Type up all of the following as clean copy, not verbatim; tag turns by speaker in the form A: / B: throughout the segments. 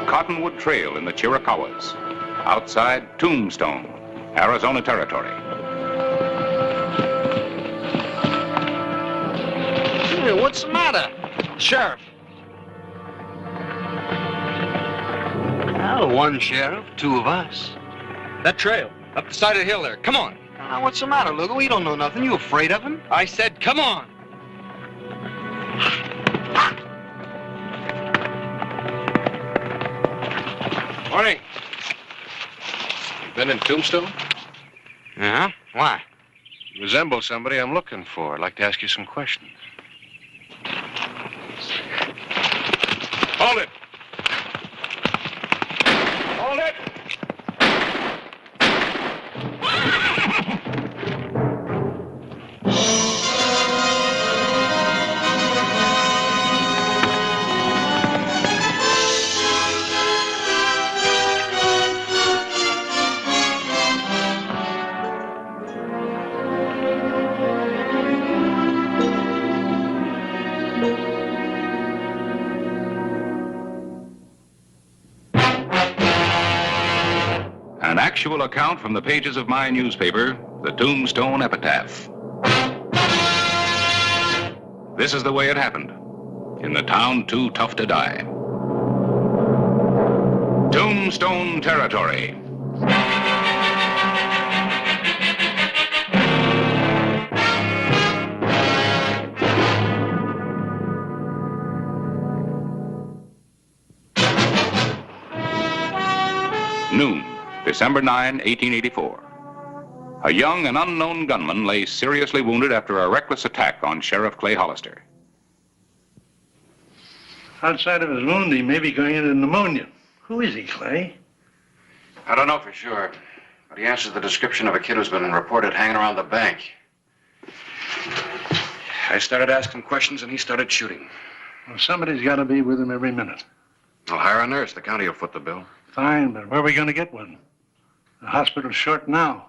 A: Cottonwood Trail in the Chiricahuas. Outside Tombstone, Arizona Territory.
B: Hey, what's the matter? Sheriff.
C: Well, one sheriff, two of us.
B: That trail, up the side of the hill there. Come on.
C: What's the matter, Lugo? You don't know nothing. You afraid of him?
B: I said, come on.
D: Morning. You been in Tombstone?
C: Yeah? Why?
D: You resemble somebody I'm looking for. I'd like to ask you some questions. Hold it! Hold it!
A: An actual account from the pages of my newspaper, the Tombstone Epitaph. This is the way it happened. In the town too tough to die. Tombstone Territory. Noon, December 9, 1884. A young and unknown gunman lay seriously wounded after a reckless attack on Sheriff Clay Hollister.
E: Outside of his wound, he may be going into pneumonia. Who is he, Clay?
D: I don't know for sure, but he answers the description of a kid who's been reported hanging around the bank. I started asking questions and he started shooting.
E: Well, somebody's got to be with him every minute.
D: I'll hire a nurse. The county will foot the bill.
E: Fine, but where are we going to get one? The hospital's short now.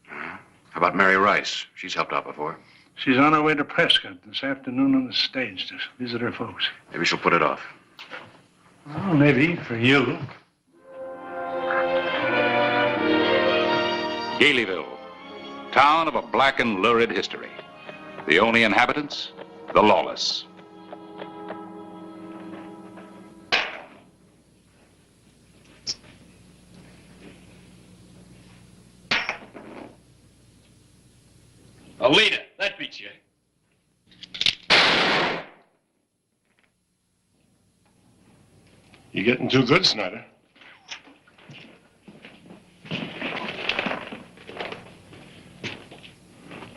D: How about Mary Rice? She's helped out before.
E: She's on her way to Prescott this afternoon on the stage to visit her folks.
D: Maybe she'll put it off.
E: Well, maybe, for you.
A: Galeyville, town of a black and lurid history. The only inhabitants, the lawless.
B: Alita, that beats you.
F: You're getting too good, Snyder.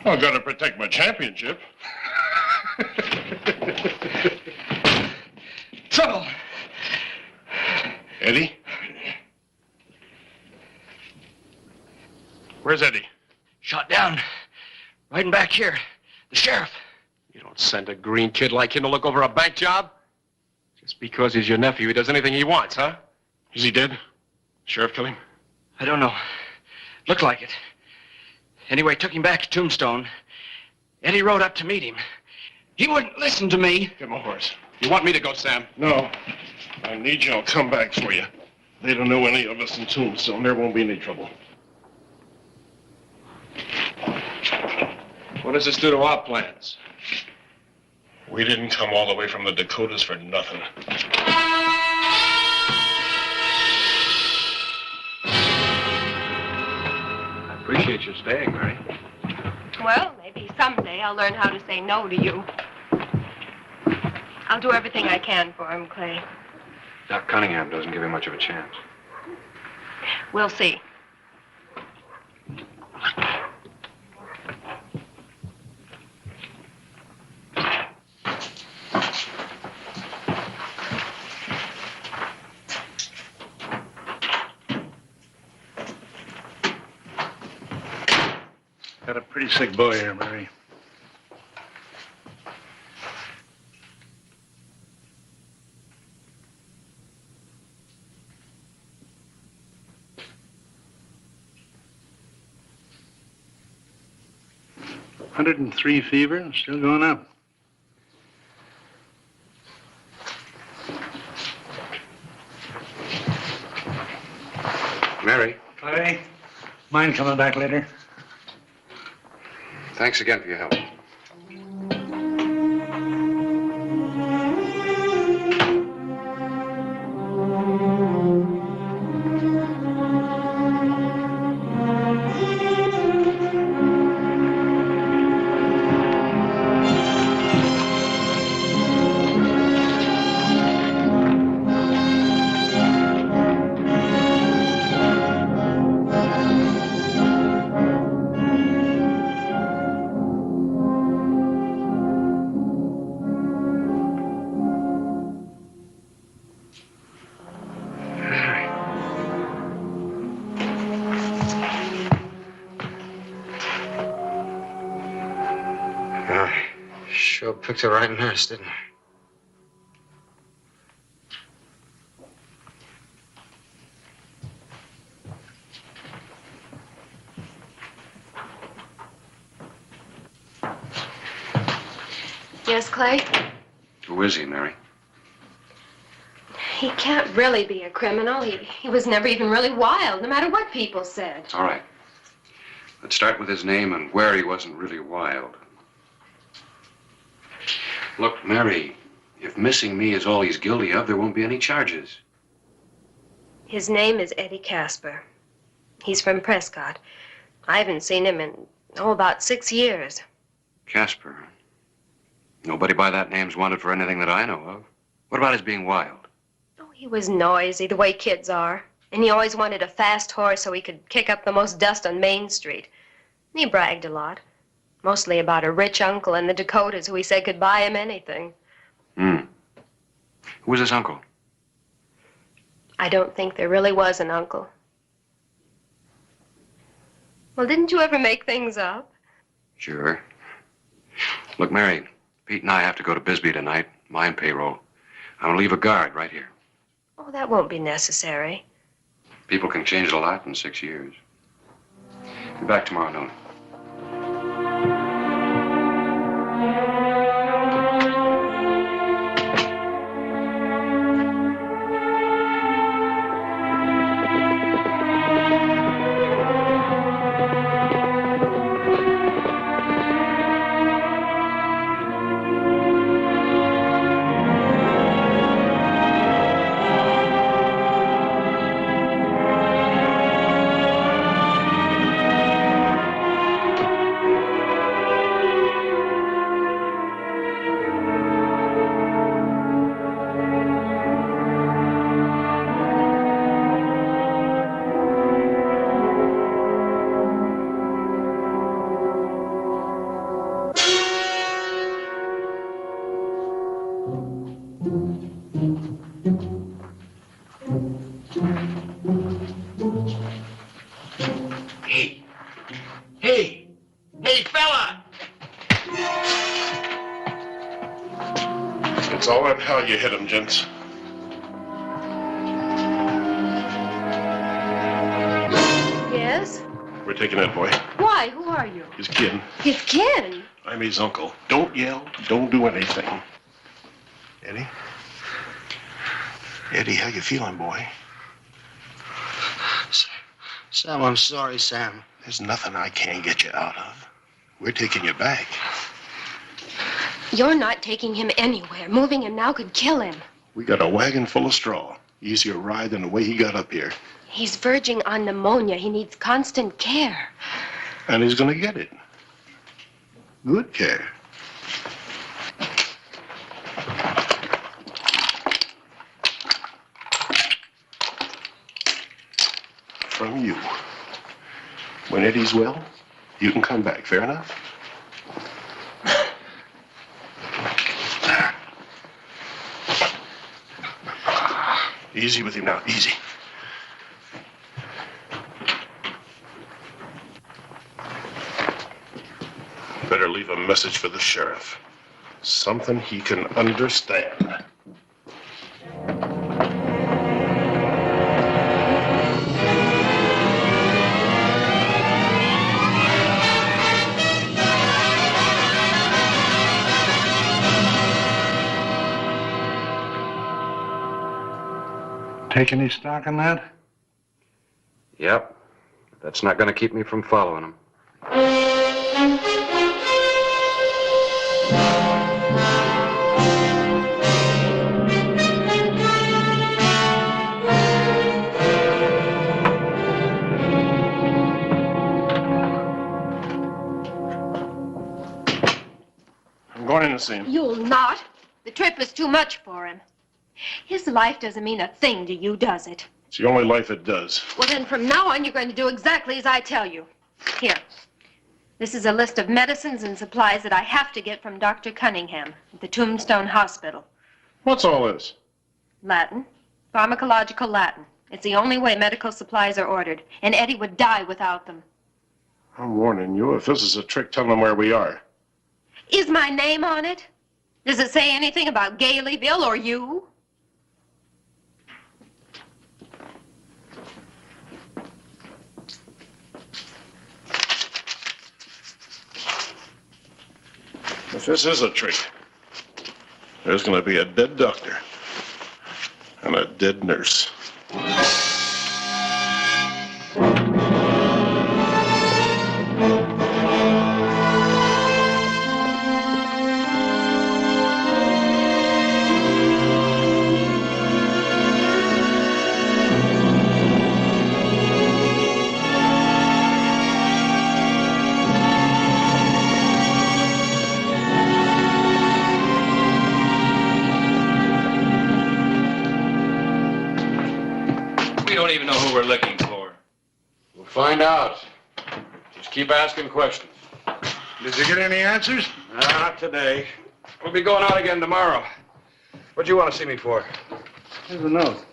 F: I've got to protect my championship.
B: Trouble.
F: Eddie? Where's Eddie?
B: Shot down. Right in back here. The sheriff.
D: You don't send a green kid like him to look over a bank job? Just because he's your nephew, he does anything he wants, huh?
F: Is he dead? Sheriff kill him?
B: I don't know. Looked like it. Anyway, took him back to Tombstone. Eddie rode up to meet him. He wouldn't listen to me.
F: Give him a horse.
D: You want me to go, Sam?
F: No. I need you. I'll come back for you. They don't know any of us in Tombstone. There won't be any trouble.
D: What does this do to our plans?
F: We didn't come all the way from the Dakotas for nothing.
D: I appreciate your staying, Mary.
G: Well, maybe someday I'll learn how to say no to you. I'll do everything I can for him, Clay.
D: Doc Cunningham doesn't give him much of a chance.
G: We'll see.
E: Got a pretty sick boy here, Mary. $103 fever, still going up.
A: Mary,
E: Clay, mind coming back later?
A: thanks again for your help.
C: Sure picked a right nurse, didn't I?
G: Yes, Clay?
A: Who is he, Mary?
G: He can't really be a criminal. He was never even really wild, no matter what people said.
A: All right. Let's start with his name and where he wasn't really wild. Look, Mary, if missing me is all he's guilty of, there won't be any charges.
G: His name is Eddie Casper. He's from Prescott. I haven't seen him in, about 6 years.
A: Casper. Nobody by that name's wanted for anything that I know of. What about his being wild?
G: Oh, he was noisy, the way kids are. And he always wanted a fast horse so he could kick up the most dust on Main Street. And he bragged a lot. Mostly about a rich uncle in the Dakotas who he said could buy him anything.
A: Who was his uncle?
G: I don't think there really was an uncle. Well, didn't you ever make things up?
A: Sure. Look, Mary, Pete and I have to go to Bisbee tonight. Mine payroll. I'm gonna leave a guard right here.
G: Oh, that won't be necessary.
A: People can change a lot in 6 years. Be back tomorrow noon.
F: Hey, fella! It's all right how you hit him, gents.
G: Yes?
F: We're taking that boy.
G: Why? Who are you?
F: His kin.
G: His kin?
F: I'm his uncle. Don't yell. Don't do anything. Eddie? Eddie, how you feeling, boy?
C: Sam, I'm sorry, Sam.
F: There's nothing I can't get you out of. We're taking you back.
G: You're not taking him anywhere. Moving him now could kill him.
F: We got a wagon full of straw. Easier ride than the way he got up here.
G: He's verging on pneumonia. He needs constant care.
F: And he's gonna get it. Good care. From you. When Eddie's well, you can come back. Fair enough? Easy with him now. Easy. Better leave a message for the sheriff. Something he can understand.
E: Take any stock in that?
H: Yep. That's not going to keep me from following him.
F: I'm going in to see him.
G: You'll not. The trip is too much for him. His life doesn't mean a thing to you, does it?
F: It's the only life it does.
G: Well, then from now on, you're going to do exactly as I tell you. Here. This is a list of medicines and supplies that I have to get from Dr. Cunningham at the Tombstone Hospital.
F: What's all this?
G: Latin. Pharmacological Latin. It's the only way medical supplies are ordered, and Eddie would die without them.
F: I'm warning you, if this is a trick, tell them where we are.
G: Is my name on it? Does it say anything about Galeyville or you?
F: If this is a trick, there's going to be a dead doctor and a dead nurse.
B: We don't even know who we're looking for.
H: We'll find out. Just keep asking questions.
E: Did you get any answers?
H: Not today. We'll be going out again tomorrow. What do you want to see me for?
E: Here's a note.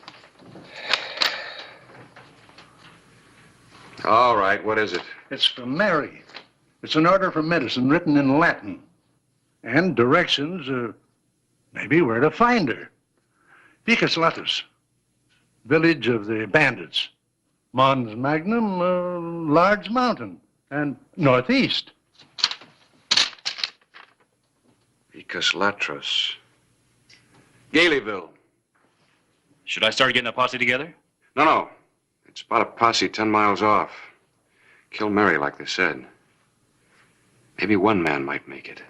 H: All right, what is it?
E: It's from Mary. It's an order for medicine written in Latin. And directions, maybe where to find her. Picus Latus, village of the bandits. Mons Magnum, large mountain. And northeast.
H: Picus Latros. Galeyville.
I: Should I start getting a posse together?
H: No. It's about a posse 10 miles off. Kill Mary, like they said. Maybe one man might make it.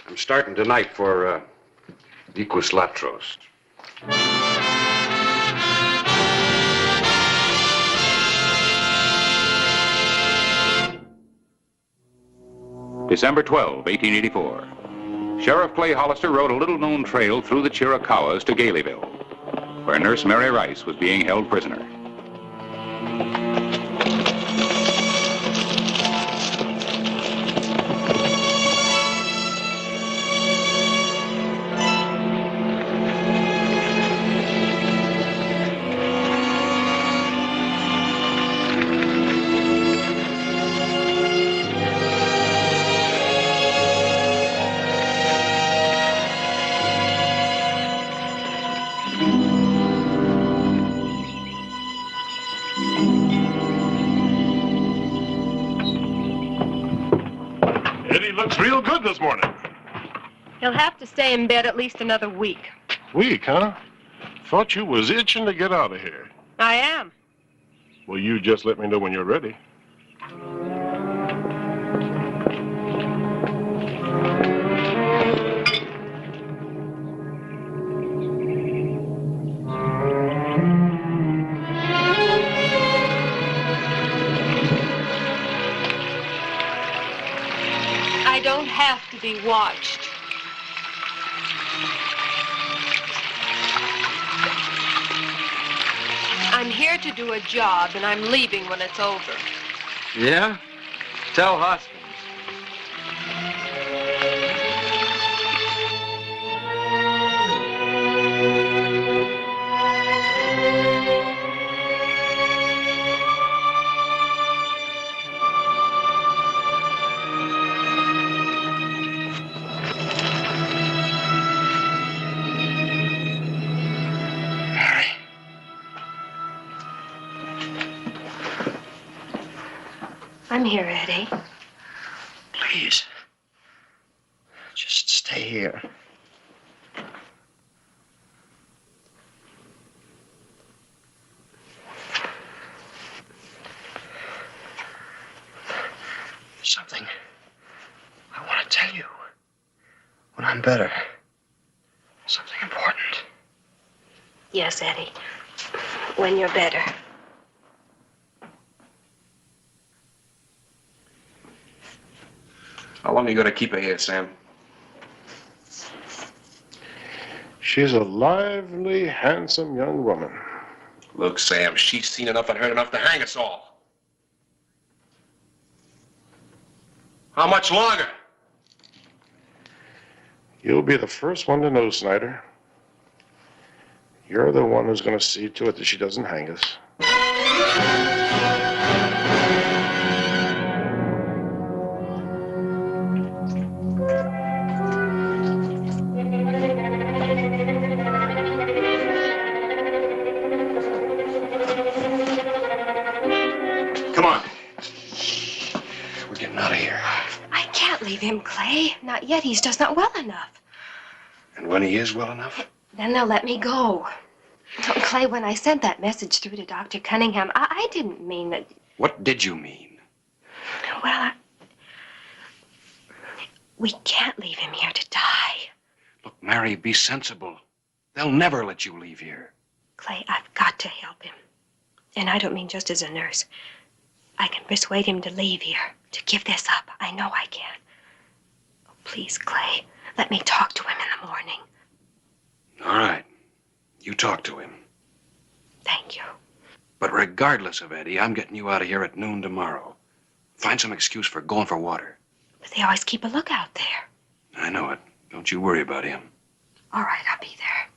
H: I'm starting tonight for, Picus Latros.
A: December 12, 1884. Sheriff Clay Hollister rode a little-known trail through the Chiricahuas to Galeyville, where Nurse Mary Rice was being held prisoner.
F: Eddie looks real good this morning.
G: He'll have to stay in bed at least another week.
F: Weak, huh? Thought you was itching to get out of here.
G: I am.
F: Well, you just let me know when you're ready.
G: I don't have to be watched. I'm here to do a job, and I'm leaving when it's over.
H: Yeah? Tell Hoskins.
G: I'm here, Eddie.
C: Please. Just stay here. I'm better. Something important.
G: Yes, Eddie. When you're better.
H: How long are you going to keep her here, Sam?
F: She's a lively, handsome young woman.
H: Look, Sam, she's seen enough and heard enough to hang us all. How much longer?
F: You'll be the first one to know, Snyder. You're the one who's going to see to it that she doesn't hang us.
H: Come on. We're getting out of here.
G: I can't leave him, Clay. Not yet. He's just not well enough.
H: And when he is well enough?
G: Then they'll let me go. Oh, Clay, when I sent that message through to Dr. Cunningham, I didn't mean that.
H: What did you mean?
G: Well, we can't leave him here to die.
H: Look, Mary, be sensible. They'll never let you leave here.
G: Clay, I've got to help him. And I don't mean just as a nurse. I can persuade him to leave here, to give this up. I know I can. Oh, please, Clay, let me talk to him in the morning.
H: All right. You talk to him.
G: Thank you.
H: But regardless of Eddie, I'm getting you out of here at noon tomorrow. Find some excuse for going for water.
G: But they always keep a lookout there.
H: I know it. Don't you worry about him.
G: All right, I'll be there.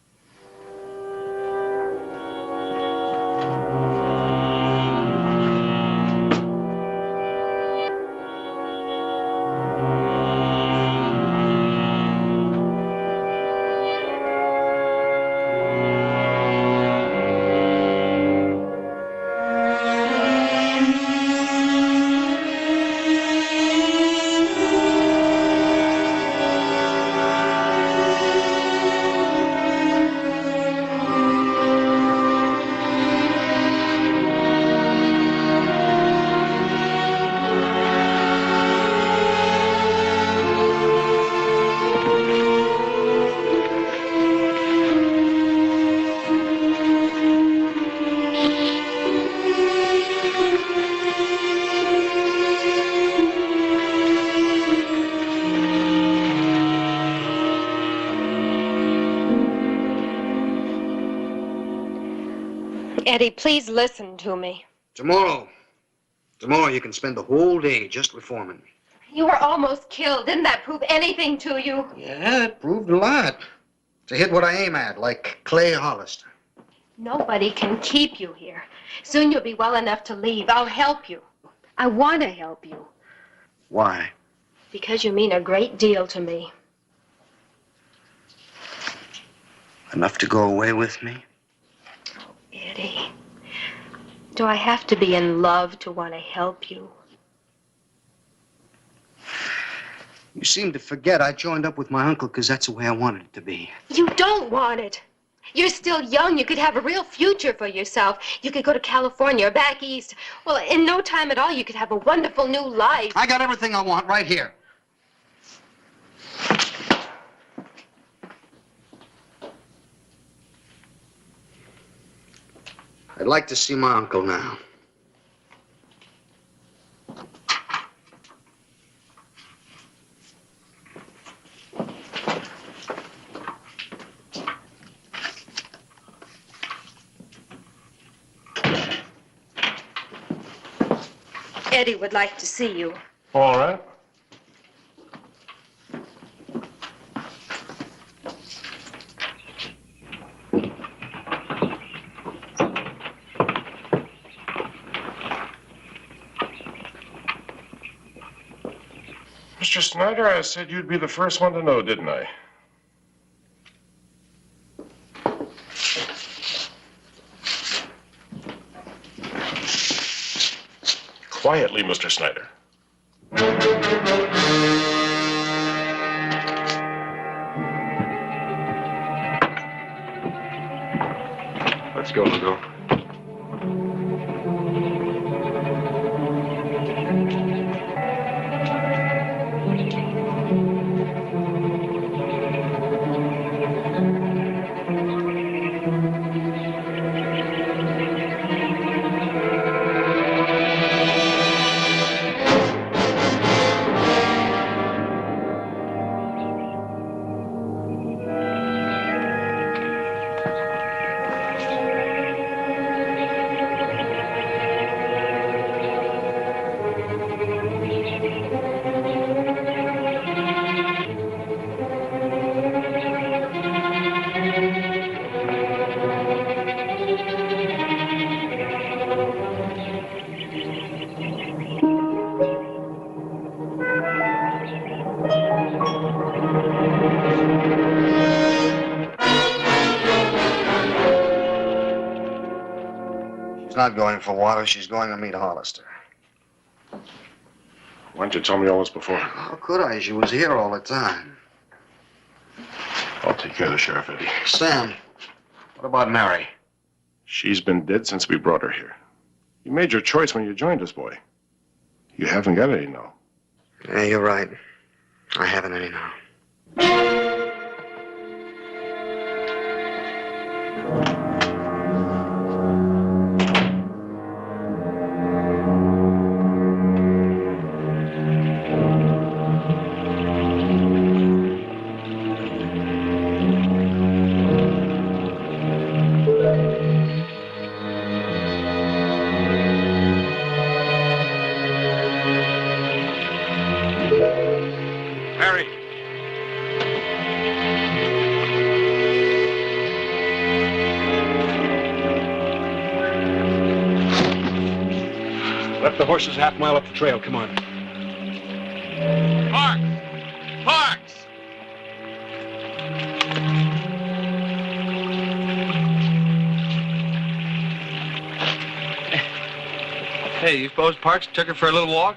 G: Eddie, please listen to me.
C: Tomorrow you can spend the whole day just reforming me.
G: You were almost killed. Didn't that prove anything to you?
C: Yeah, it proved a lot. To hit what I aim at, like Clay Hollister.
G: Nobody can keep you here. Soon you'll be well enough to leave. I'll help you. I want to help you.
C: Why?
G: Because you mean a great deal to me.
C: Enough to go away with me?
G: Eddie, do I have to be in love to want to help you?
C: You seem to forget I joined up with my uncle because that's the way I wanted it to be.
G: You don't want it. You're still young. You could have a real future for yourself. You could go to California or back east. Well, in no time at all, you could have a wonderful new life.
C: I got everything I want right here. I'd like to see my uncle now.
G: Eddie would like to see you.
F: All right. Mr. Snyder, I said you'd be the first one to know, didn't I? Quietly, Mr. Snyder.
H: Let's go, Lugo.
C: She's not going for water. She's going to meet Hollister.
F: Why didn't you tell me all this before?
C: How could I? She was here all the time.
F: I'll take care of the sheriff, Eddie.
C: Sam, what about Mary?
F: She's been dead since we brought her here. You made your choice when you joined us, boy. You haven't got any now.
C: Yeah, you're right. I haven't any now.
H: Mary!
D: Left the horses half mile up the trail. Come on.
H: Parks! Parks!
B: Hey, you suppose Parks took her for a little walk?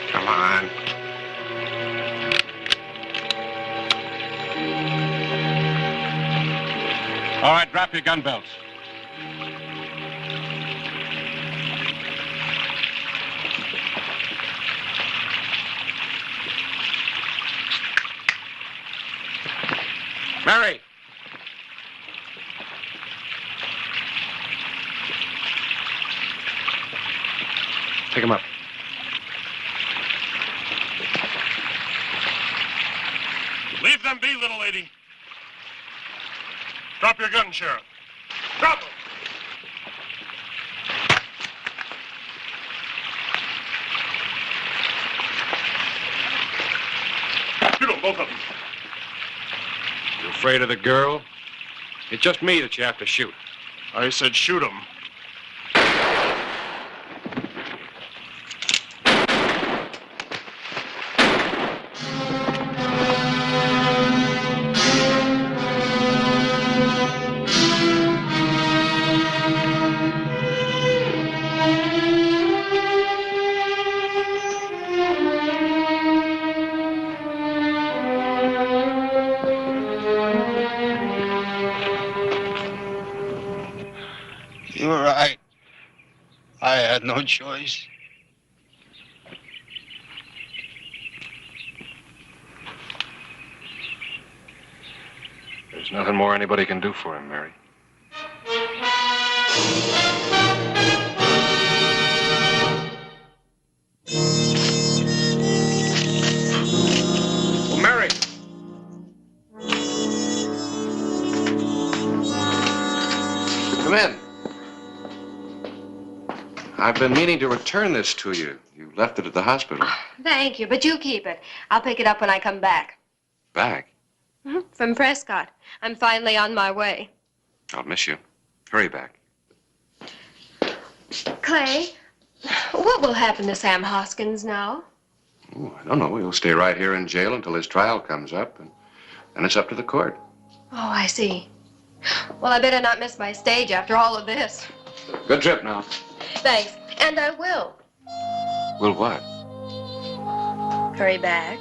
H: Come on.
D: All right, drop your gun belts.
H: Mary!
D: Pick him up.
F: Leave them be, little lady. Drop your gun, Sheriff. Drop them! Shoot them, both of them.
D: You afraid of the girl? It's just me that you have to shoot.
F: I said shoot them.
C: You were right. I had no choice.
D: There's nothing more anybody can do for him, Mary.
H: Well, Mary! Come in. I've been meaning to return this to you. You left it at the hospital.
G: Thank you, but you keep it. I'll pick it up when I come back.
H: Back?
G: From Prescott. I'm finally on my way.
H: I'll miss you. Hurry back.
G: Clay, what will happen to Sam Hoskins now?
H: Ooh, I don't know. He'll stay right here in jail until his trial comes up, and then it's up to the court.
G: Oh, I see. Well, I better not miss my stage after all of this.
H: Good trip now.
G: Thanks. And I will.
H: Will what?
G: Hurry back.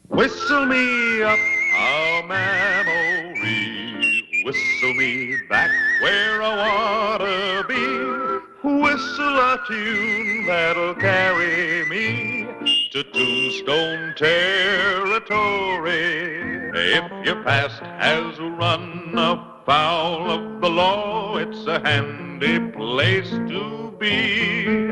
J: Whistle me up a memory, whistle me back where I wanna be, whistle a tune that'll carry me to Tombstone territory. If your past has run afoul of the law, it's a handy place to be.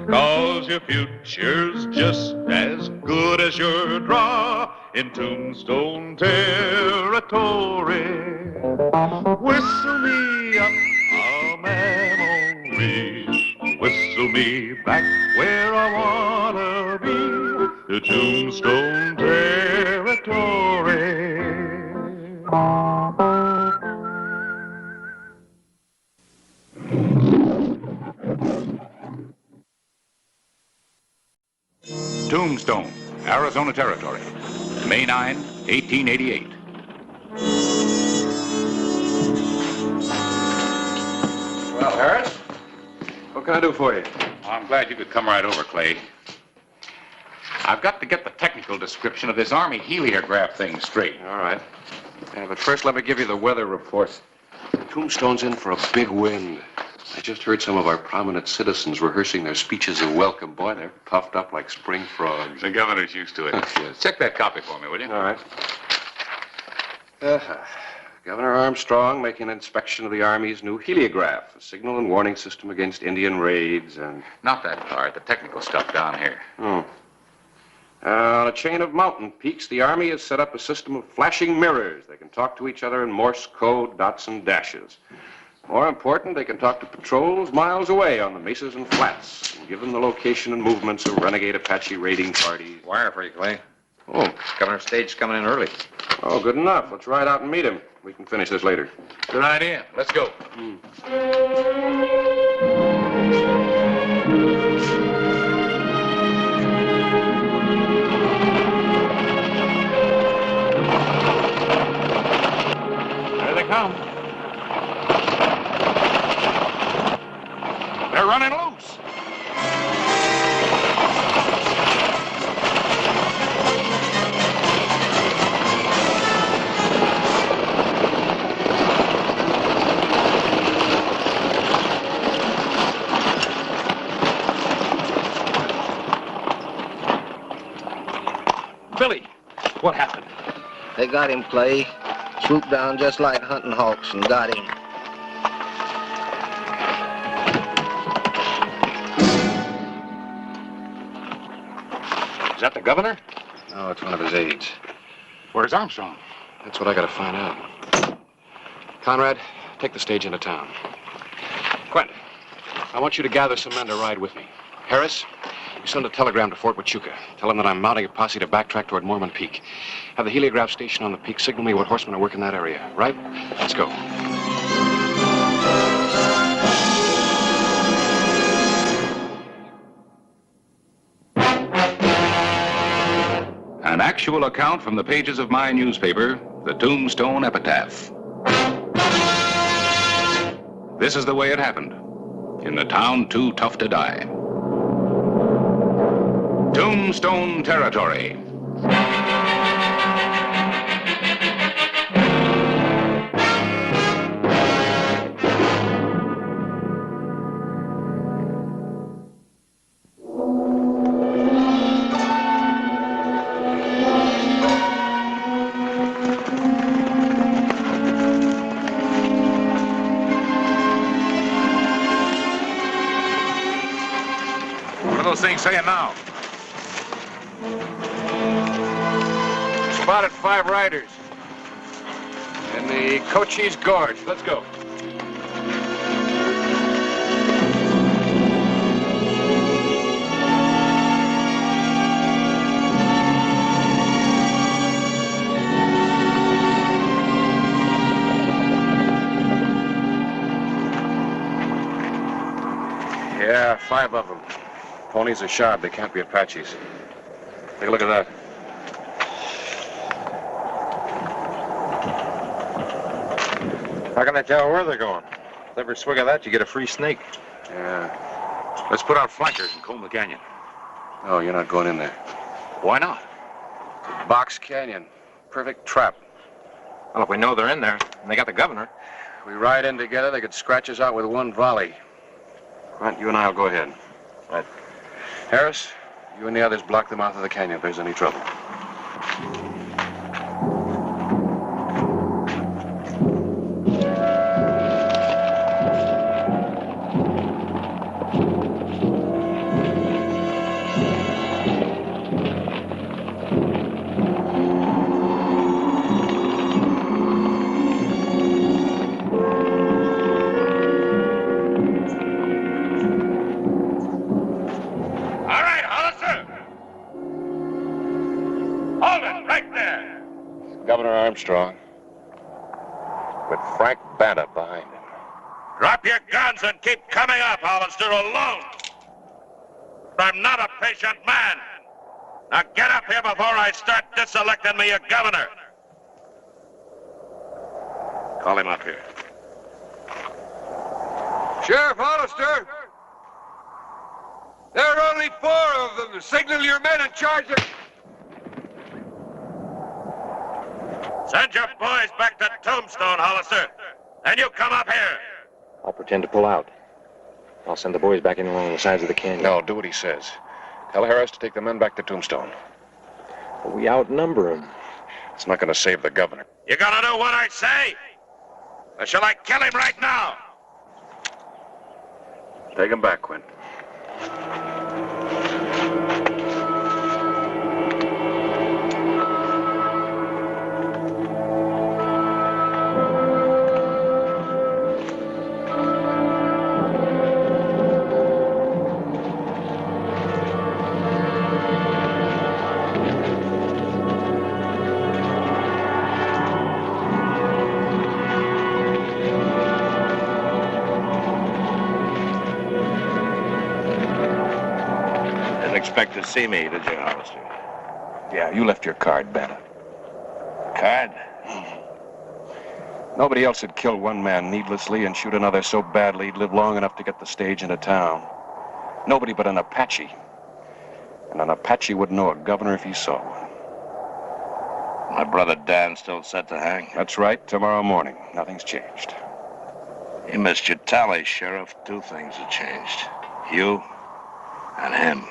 J: 'Cause your future's just as good as your draw in Tombstone territory. Whistle me up a memory, whistle me back where I wanna be, to Tombstone territory.
A: Tombstone, Arizona Territory, May 9, 1888.
H: Well, Harris, what can I do for you?
A: I'm glad you could come right over, Clay. I've got to get the technical description of this Army heliograph thing straight.
H: All right. Yeah, but first let me give you the weather report. Tombstone's in for a big wind. I just heard some of our prominent citizens rehearsing their speeches of welcome. Boy, they're puffed up like spring frogs.
A: The governor's used to it.
H: Yes.
A: Check that copy for me, will you?
H: All right. Governor Armstrong making an inspection of the Army's new heliograph, a signal and warning system against Indian raids and...
A: Not that part, the technical stuff down here.
H: Oh. On a chain of mountain peaks, the Army has set up a system of flashing mirrors. They can talk to each other in Morse code, dots and dashes. More important, they can talk to patrols miles away on the mesas and flats and give them the location and movements of renegade Apache raiding parties.
K: Wire for you, Clay.
H: Oh.
K: Governor's stage coming in early.
H: Oh, good enough. Let's ride out and meet him. We can finish this later.
A: Good idea. Let's go. There they come. They're running loose.
B: Billy, what happened?
L: They got him, Clay. Swooped down just like hunting hawks and got him.
H: Is that the governor? No, it's one of his aides.
A: Where's Armstrong?
H: That's what I gotta find out. Conrad, take the stage into town. Quint, I want you to gather some men to ride with me. Harris, you send a telegram to Fort Huachuca. Tell them that I'm mounting a posse to backtrack toward Mormon Peak. Have the heliograph station on the peak signal me what horsemen are working that area. Right? Let's go.
A: An actual account from the pages of my newspaper, the Tombstone Epitaph. This is the way it happened. In the town too tough to die. Tombstone Territory. What are those things saying now?
B: Spotted 5 riders in the Cochise Gorge. Let's go.
H: Yeah, 5 of them. Ponies are shod. They can't be Apaches. Take a look at that.
K: How can I tell where they're going? With every swig of that, you get a free snake.
H: Yeah.
A: Let's put out flankers and comb the canyon.
H: No, you're not going in there.
A: Why not?
H: Box Canyon. Perfect trap.
K: Well, if we know they're in there, and they got the governor.
H: If we ride in together, they could scratch us out with one volley. Grant, you and I'll go ahead.
K: Right.
H: Harris, you and the others block the mouth of the canyon if there's any trouble. Governor Armstrong, with Frank Bantup behind him.
J: Drop your guns and keep coming up, Hollister, alone. I'm not a patient man. Now get up here before I start diselecting me a governor.
H: Call him up here.
M: Sheriff Hollister! There are only 4 of them. Signal your men and charge them.
J: Send your boys back to Tombstone, Hollister. Then you come up here.
N: I'll pretend to pull out. I'll send the boys back in along the sides of the canyon.
H: No, do what he says. Tell Harris to take the men back to Tombstone.
N: But we outnumber him.
H: It's not going to save the governor.
J: You gonna do what I say? Or shall I kill him right now?
H: Take him back, Quint.
J: Expect to see me, did you, Hollister?
H: Yeah, you left your card, Banner.
J: Card?
H: Nobody else would kill one man needlessly and shoot another so badly he'd live long enough to get the stage into town. Nobody but an Apache. And an Apache would know a governor if he saw one.
J: My brother Dan's still set to hang?
H: That's right, tomorrow morning. Nothing's changed.
J: You missed your tally, Sheriff. 2 things have changed. You and him.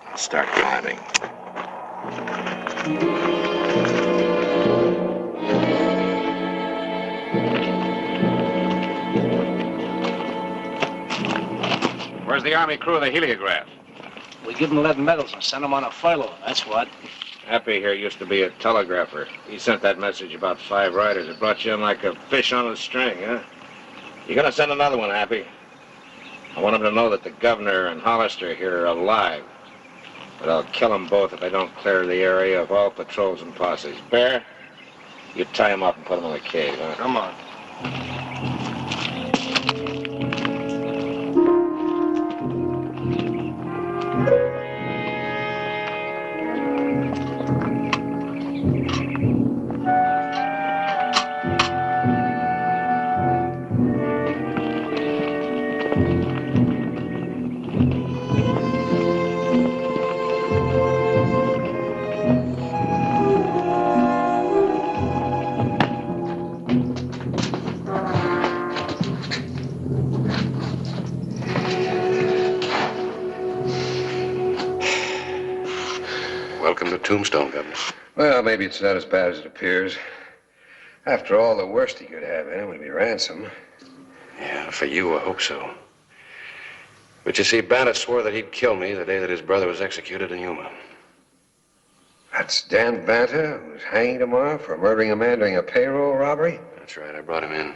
J: I'll start climbing.
K: Where's the Army crew of the heliograph?
O: We give them lead medals and send them on a furlough, that's what.
K: Happy here used to be a telegrapher. He sent that message about 5 riders. It brought you in like a fish on a string, huh? You gonna send another one, Happy? I want him to know that the governor and Hollister here are alive. But I'll kill them both if I don't clear the area of all patrols and posses. Bear, you tie him up and put him in the cave, huh?
D: Come on.
H: Welcome to Tombstone, Governor.
M: Well, maybe it's not as bad as it appears. After all, the worst he could have in him would be ransom.
H: Yeah, for you, I hope so. But you see, Banner swore that he'd kill me the day that his brother was executed in Yuma.
M: That's Dan Banta, who's hanging tomorrow for murdering a man during a payroll robbery?
H: That's right, I brought him in.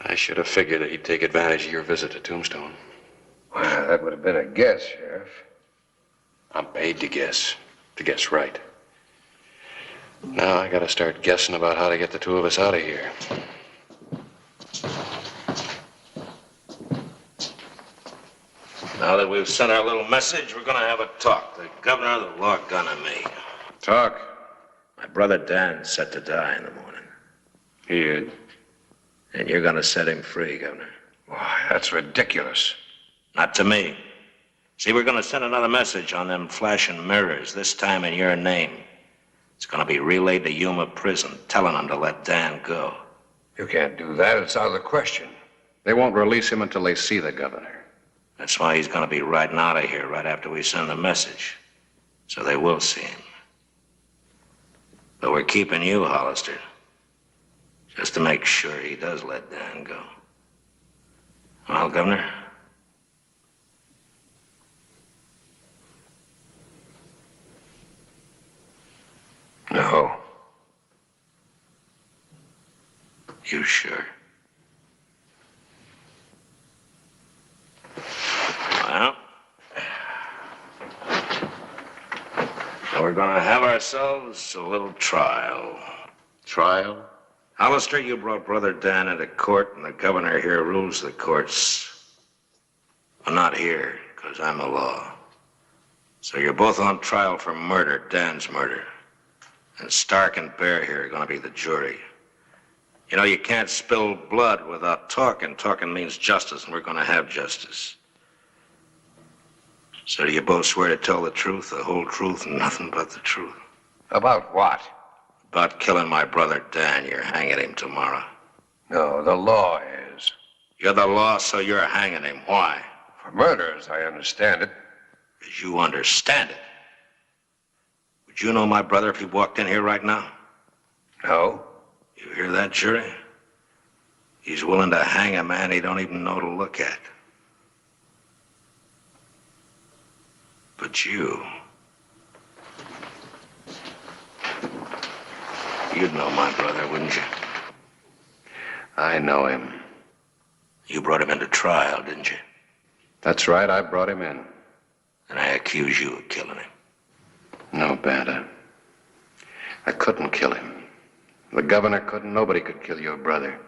H: I should have figured that he'd take advantage of your visit to Tombstone.
M: Well, that would have been a guess, Sheriff.
H: I'm paid to guess right. Now I gotta start guessing about how to get the 2 of us out of here.
J: Now that we've sent our little message, we're gonna have a talk. The governor, the law gun, and me.
H: Talk.
J: My brother Dan's set to die in the morning.
H: He is.
J: And you're gonna set him free, Governor.
M: Why, that's ridiculous.
J: Not to me. See, we're gonna send another message on them flashing mirrors, this time in your name. It's gonna be relayed to Yuma Prison, telling them to let Dan go.
M: You can't do that. It's out of the question.
H: They won't release him until they see the governor.
J: That's why he's gonna be riding out of here right after we send the message. So they will see him. But we're keeping you, Hollister. Just to make sure he does let Dan go. Well, Governor?
M: No.
J: You sure? Well, so we're gonna have ourselves a little trial.
H: Trial?
J: Hollister, you brought Brother Dan into court, and the governor here rules the courts. I'm not here, because I'm the law. So you're both on trial for murder, Dan's murder. And Stark and Bear here are going to be the jury. You know, you can't spill blood without talking. Talking means justice, and we're going to have justice. So do you both swear to tell the truth, the whole truth, and nothing but the truth?
M: About what?
J: About killing my brother Dan. You're hanging him tomorrow.
M: No, the law is.
J: You're the law, so you're hanging him. Why?
M: For murder, as I understand it.
J: As you understand it. Would you know my brother if he walked in here right now?
M: No.
J: You hear that, jury? He's willing to hang a man he don't even know to look at. But you'd know my brother, wouldn't you?
M: I know him.
J: You brought him into trial, didn't you?
M: That's right, I brought him in.
J: And I accuse you of killing him.
M: No, Banta. I couldn't kill him. The governor couldn't. Nobody could kill your brother.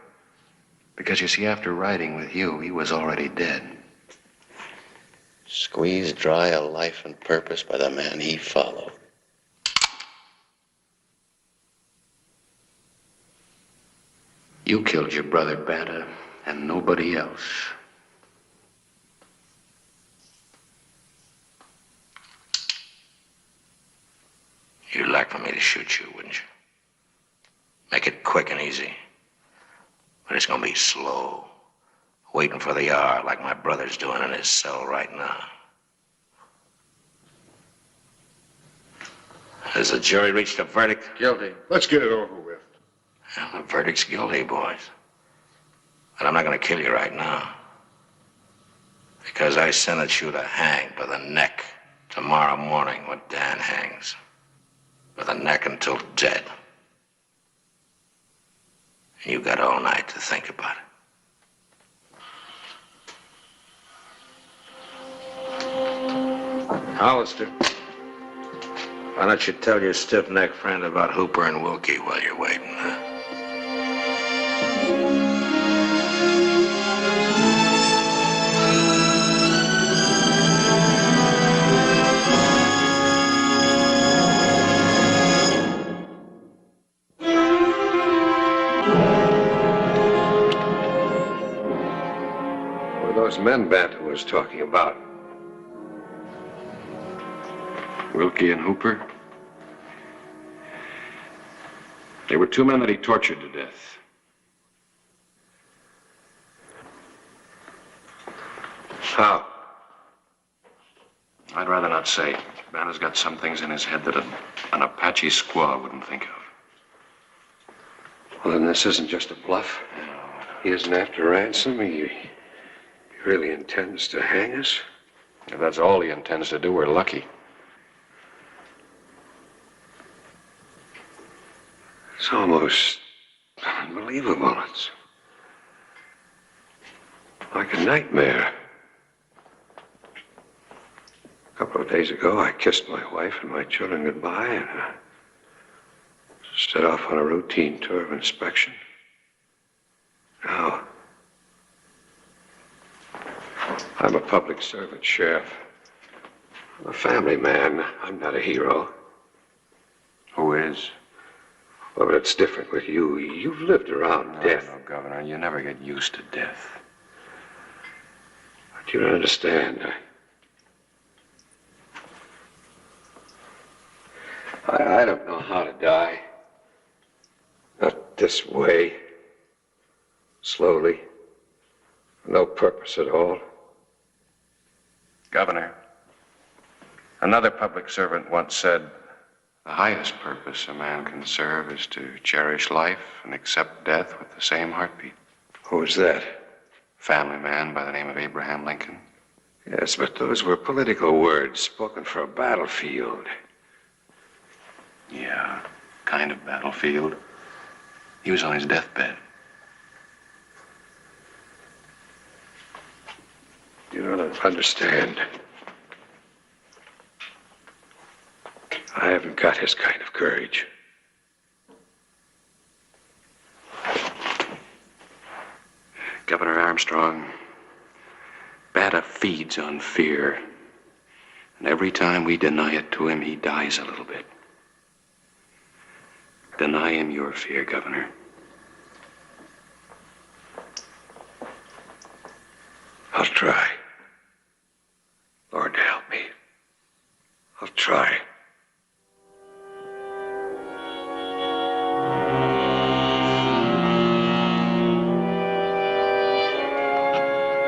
M: Because, you see, after riding with you, he was already dead. Squeezed dry of life and purpose by the man he followed. You killed your brother, Banta, and nobody else.
J: You'd like for me to shoot you, wouldn't you? Make it quick and easy. But it's gonna be slow. Waiting for the hour like my brother's doing in his cell right now. Has the jury reached a verdict?
F: Guilty. Let's get it over with.
J: Well, the verdict's guilty, boys. But I'm not gonna kill you right now. Because I sentence you to hang by the neck tomorrow morning when Dan hangs. By the neck until dead. And you got all night to think about it. Hollister, why don't you tell your stiff-necked friend about Hooper and Wilkie while you're waiting, huh?
M: What were those men Banta was talking about? Wilkie and Hooper? They were two men that he tortured to death. How? I'd rather not say. Banta's got some things in his head that an Apache squaw wouldn't think of. Well, then this isn't just a bluff. He isn't after ransom. He really intends to hang us. If that's all he intends to do, we're lucky. It's almost unbelievable. It's like a nightmare. A couple of days ago, I kissed my wife and my children goodbye and set off on a routine tour of inspection. Now, I'm a public servant, Sheriff. I'm a family man. I'm not a hero. Who is? Well, but it's different with you. You've lived around death. No, Governor, you never get used to death. But you don't understand. I don't know how to die. Not this way. Slowly. For no purpose at all. Governor, another public servant once said, the highest purpose a man can serve is to cherish life and accept death with the same heartbeat. Who was that? Family man by the name of Abraham Lincoln. Yes, but those were political words spoken for a battlefield. Yeah, kind of battlefield. He was on his deathbed. You don't understand. I haven't got his kind of courage. Governor Armstrong, Banta feeds on fear. And every time we deny it to him, he dies a little bit. Deny him your fear, Governor.
F: I'll try. Lord, help me. I'll try.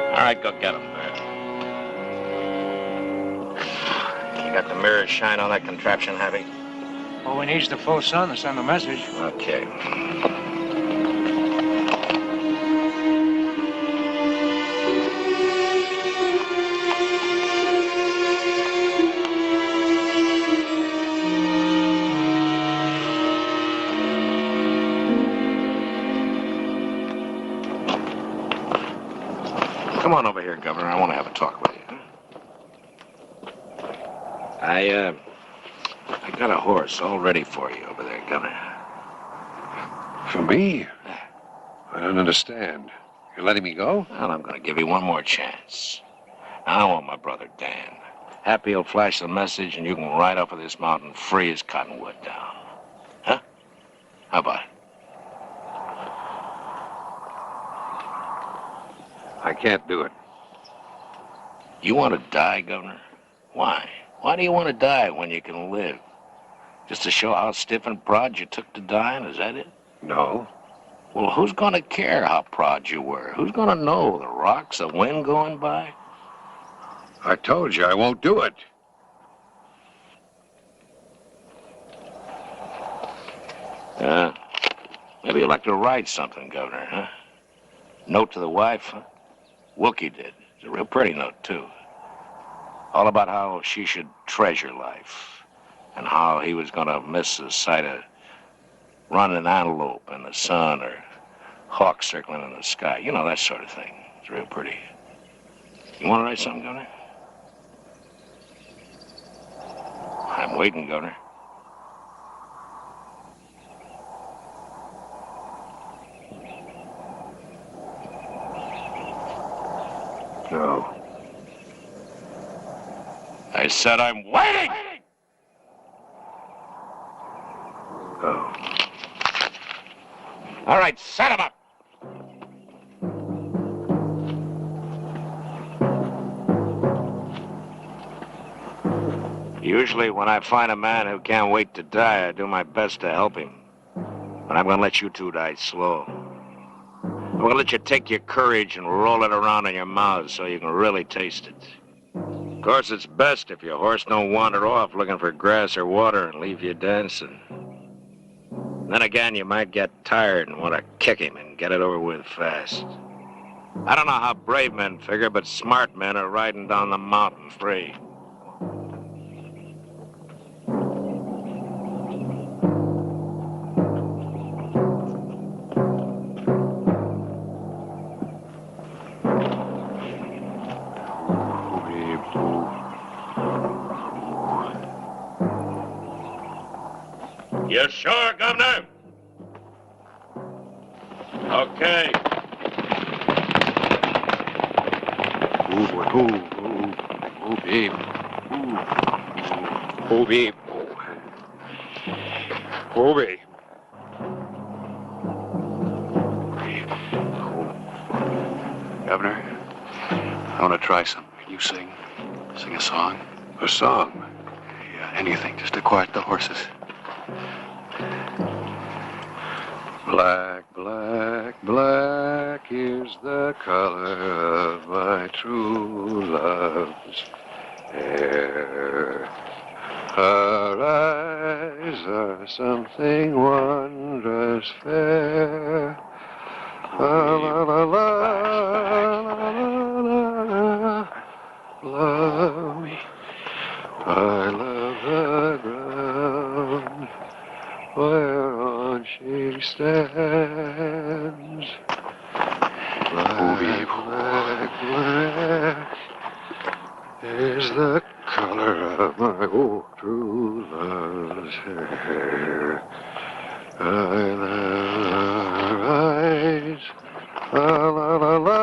K: All right, go get him, Bear. You got the mirror shine on that contraption, Happy?
O: Well, we needs the full sun to send a message.
K: Okay. Come on over here, Governor. I want to have a talk with you. I got a horse all ready for you over there, Governor.
M: For me? I don't understand. You're letting me go?
K: Well, I'm going to give you one more chance. Now, I want my brother Dan. Happy will flash the message, and you can ride off of this mountain free as cottonwood down. Huh? How about it?
M: I can't do it.
K: You want to die, Governor? Why? Why do you want to die when you can live? Just to show how stiff and proud you took to dying, is that it?
M: No.
K: Well, who's going to care how proud you were? Who's going to know the rocks, the wind going by?
M: I told you I won't do it.
K: Maybe you'd like to write something, Governor, huh? Note to the wife, huh? Wookie did. It's a real pretty note, too. All about how she should treasure life and how he was going to miss the sight of running antelope in the sun or hawks circling in the sky. You know, that sort of thing. It's real pretty. You want to write something, Governor? I'm waiting, Governor.
M: No.
K: I said I'm waiting!
M: No.
K: All right, set him up! Usually when I find a man who can't wait to die, I do my best to help him. But I'm gonna let you two die slow. I'm gonna let you take your courage and roll it around in your mouths so you can really taste it. Of course, it's best if your horse don't wander off looking for grass or water and leave you dancing. Then again, you might get tired and want to kick him and get it over with fast. I don't know how brave men figure, but smart men are riding down the mountain free. You sure, Governor? Okay.
M: Oh, boy. Oh, babe. Oh, babe. Oh, babe. Governor, I want to try something. Can you sing? Sing a song?
F: A song?
M: Yeah, anything, just to quiet the horses. Black, black, black is the color of my true love's hair. Her eyes are something wondrous fair. La la la la la la love. I love the ground whereon she stands. Black, black, black is the color of my true love's hair. I love her eyes. La la la la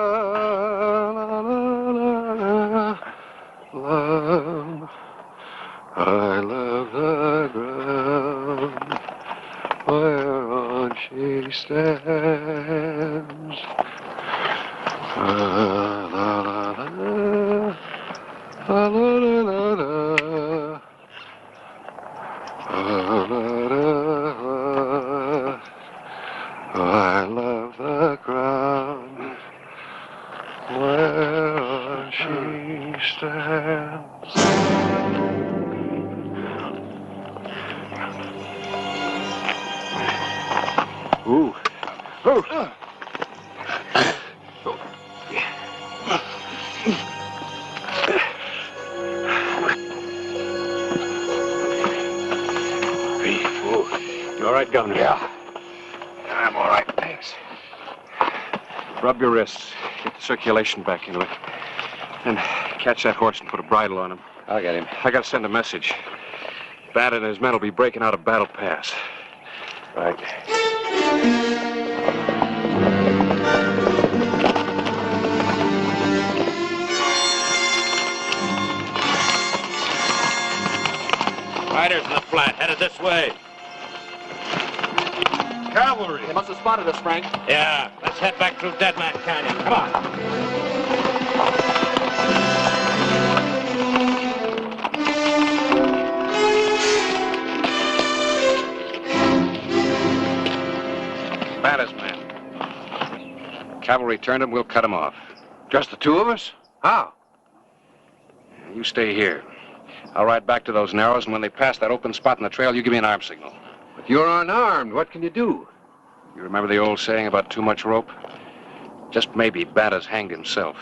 M: la la la la. Love I love the ground whereon she stands. La la la la la la la. I love the ground whereon she stands. Ooh. Oh.
D: You all right, Governor?
M: Yeah. I'm all right, thanks.
D: Rub your wrists. Get the circulation back into it. And catch that horse and put a bridle on him.
H: I'll get him.
D: I gotta send a message. Bat and his men will be breaking out of Battle Pass.
H: Right.
K: Riders in the flat, headed this way.
D: Cavalry! They must have spotted us, Frank.
K: Yeah, let's head back through Dead Man Canyon. Come on.
H: Baddest man. Cavalry turned him, we'll cut him off.
M: Just the two of us? How?
H: You stay here. I'll ride back to those narrows, and when they pass that open spot in the trail, you give me an arm signal.
M: But you're unarmed. What can you do?
H: You remember the old saying about too much rope? Just maybe Bat has hanged himself.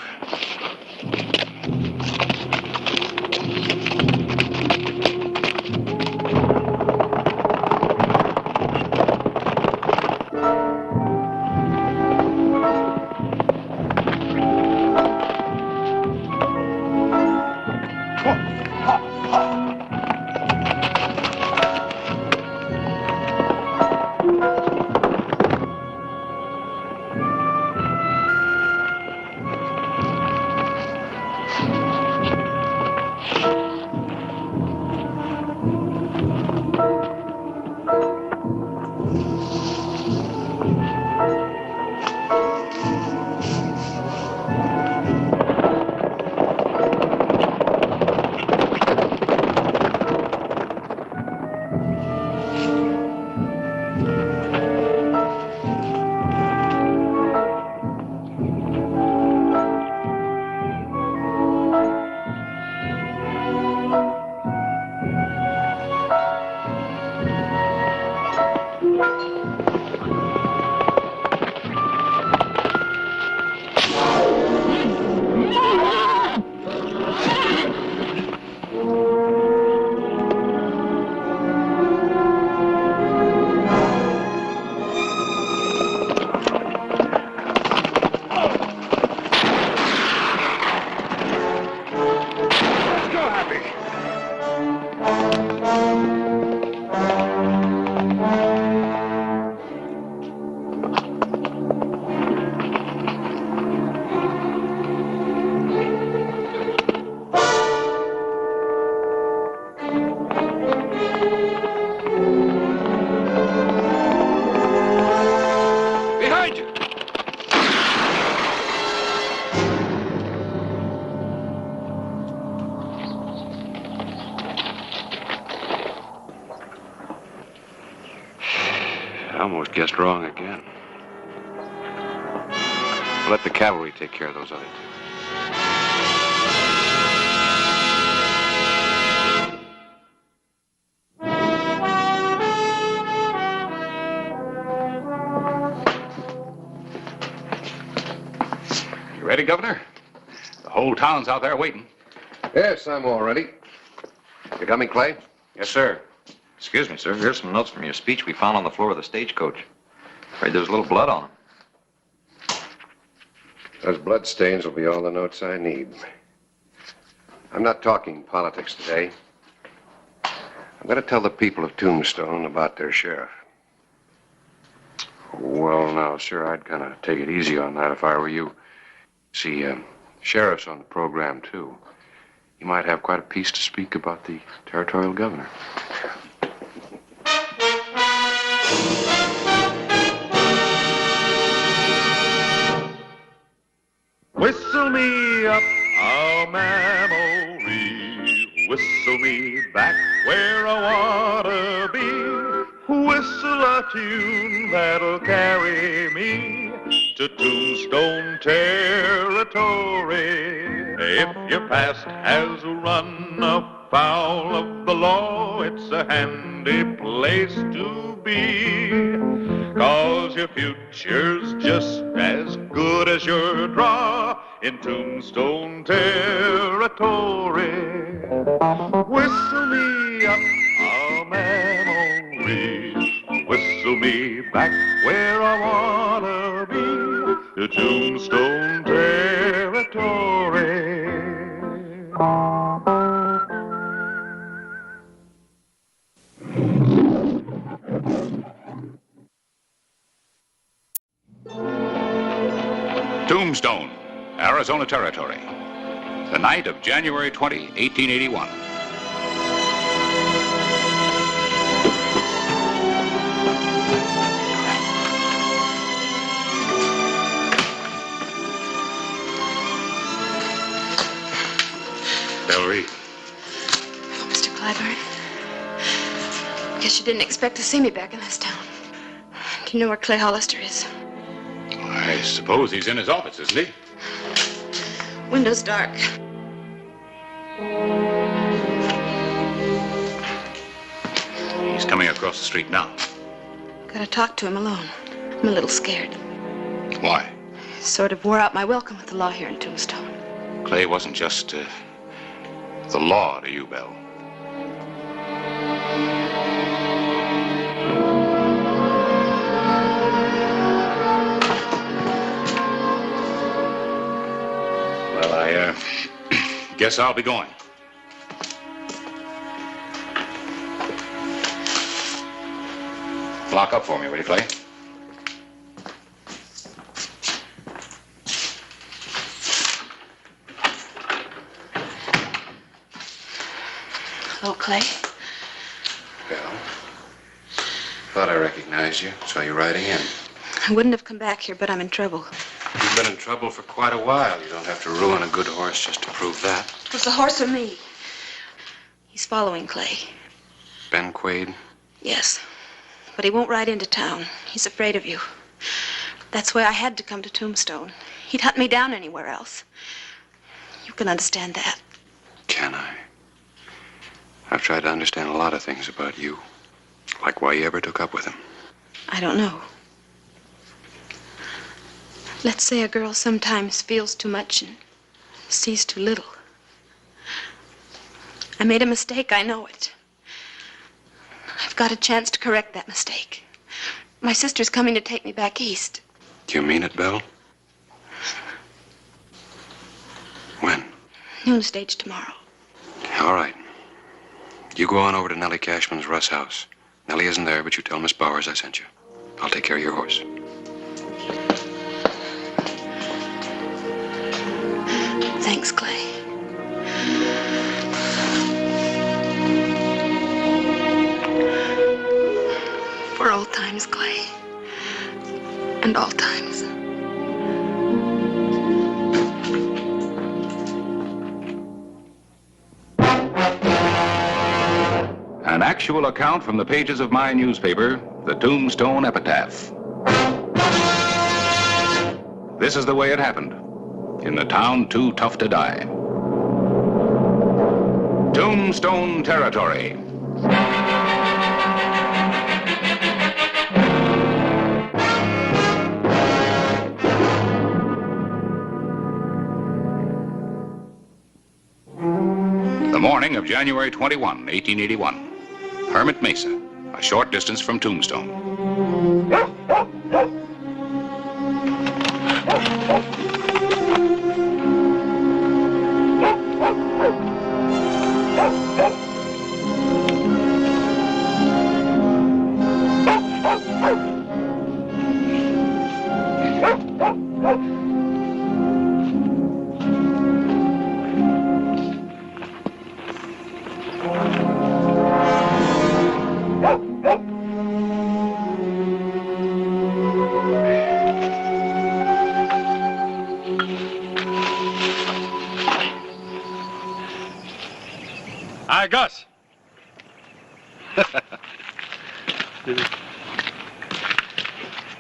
H: I almost guessed wrong again. We'll let the cavalry take care of those other two.
A: You ready, Governor? The whole town's out there waiting.
M: Yes, I'm all ready. You got me, Clay?
H: Yes, sir.
P: Excuse me, sir. Here's some notes from your speech we found on the floor of the stagecoach. Afraid there's a little blood on them.
M: Those blood stains will be all the notes I need. I'm not talking politics today. I'm going to tell the people of Tombstone about their sheriff.
H: Well, now, sir, I'd kind of take it easy on that if I were you. See, sheriff's on the program, too.
M: You might have quite a piece to speak about the territorial governor.
Q: Whistle me up a memory, whistle me back where I wanna be, whistle a tune that'll carry me to Tombstone territory. If your past has run afoul of the law, it's a handy place to be, 'cause your future's just as good as your draw in Tombstone territory. Whistle me up a memory, whistle me back where I wanna be, to Tombstone territory.
A: Tombstone, Arizona Territory. The night of January 20, 1881.
M: Belle Reed.
R: Oh, Mr. Clyburn. Guess you didn't expect to see me back in this town. Do you know where Clay Hollister is?
A: I suppose he's in his office, isn't he?
R: Window's dark.
A: He's coming across the street now.
R: Gotta talk to him alone. I'm a little scared.
A: Why?
R: Sort of wore out my welcome with the law here in Tombstone.
A: Clay wasn't just the law to you, Belle. Well, I guess I'll be going. Lock up for me, will you, Clay?
R: Hello, Clay.
M: Belle. Thought I recognized you. Saw you riding in.
R: I wouldn't have come back here, but I'm in trouble.
M: You've been in trouble for quite a while. You don't have to ruin a good horse just to prove that.
R: Was the horse or me? He's following Clay.
M: Ben Quaid?
R: Yes. But he won't ride into town. He's afraid of you. That's why I had to come to Tombstone. He'd hunt me down anywhere else. You can understand that.
M: Can I? I've tried to understand a lot of things about you. Like why you ever took up with him.
R: I don't know. Let's say a girl sometimes feels too much and sees too little. I made a mistake, I know it. I've got a chance to correct that mistake. My sister's coming to take me back east.
M: Do you mean it, Belle? When?
R: Noon stage tomorrow.
M: All right. You go on over to Nellie Cashman's Russ house. Nellie isn't there, but you tell Miss Bowers I sent you. I'll take care of your horse.
R: Thanks, Clay. For old times, Clay. And all times.
A: An actual account from the pages of my newspaper, the Tombstone Epitaph. This is the way it happened. In the town too tough to die. Tombstone Territory. The morning of January 21, 1881. Hermit Mesa, a short distance from Tombstone.
S: Hi, Gus.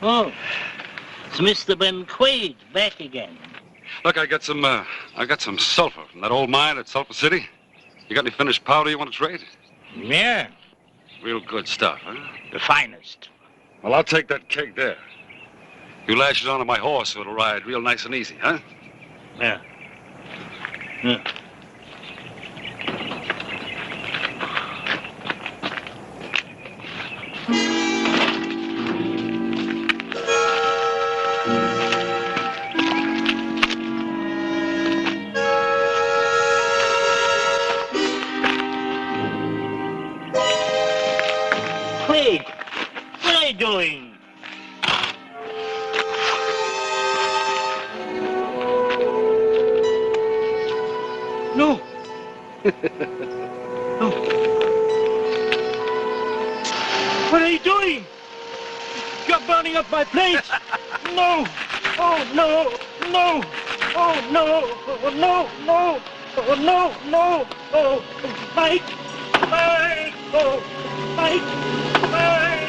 T: Oh, it's Mr. Ben Quaid back again.
S: Look, I got some sulfur from that old mine at Sulphur City. You got any finished powder you want to trade?
T: Yeah,
S: Real good stuff, huh?
T: the finest.
S: Well, I'll take that keg there. You lash it onto my horse so it'll ride real nice and easy, huh?
T: Yeah. Yeah. Quaid, what are you doing? No. No. What are you doing? You're burning up my plate. No. Oh, no. No. Oh, no. Oh, no. No. Oh, no. No. Oh, Mike. Mike. Oh, Mike. Mike.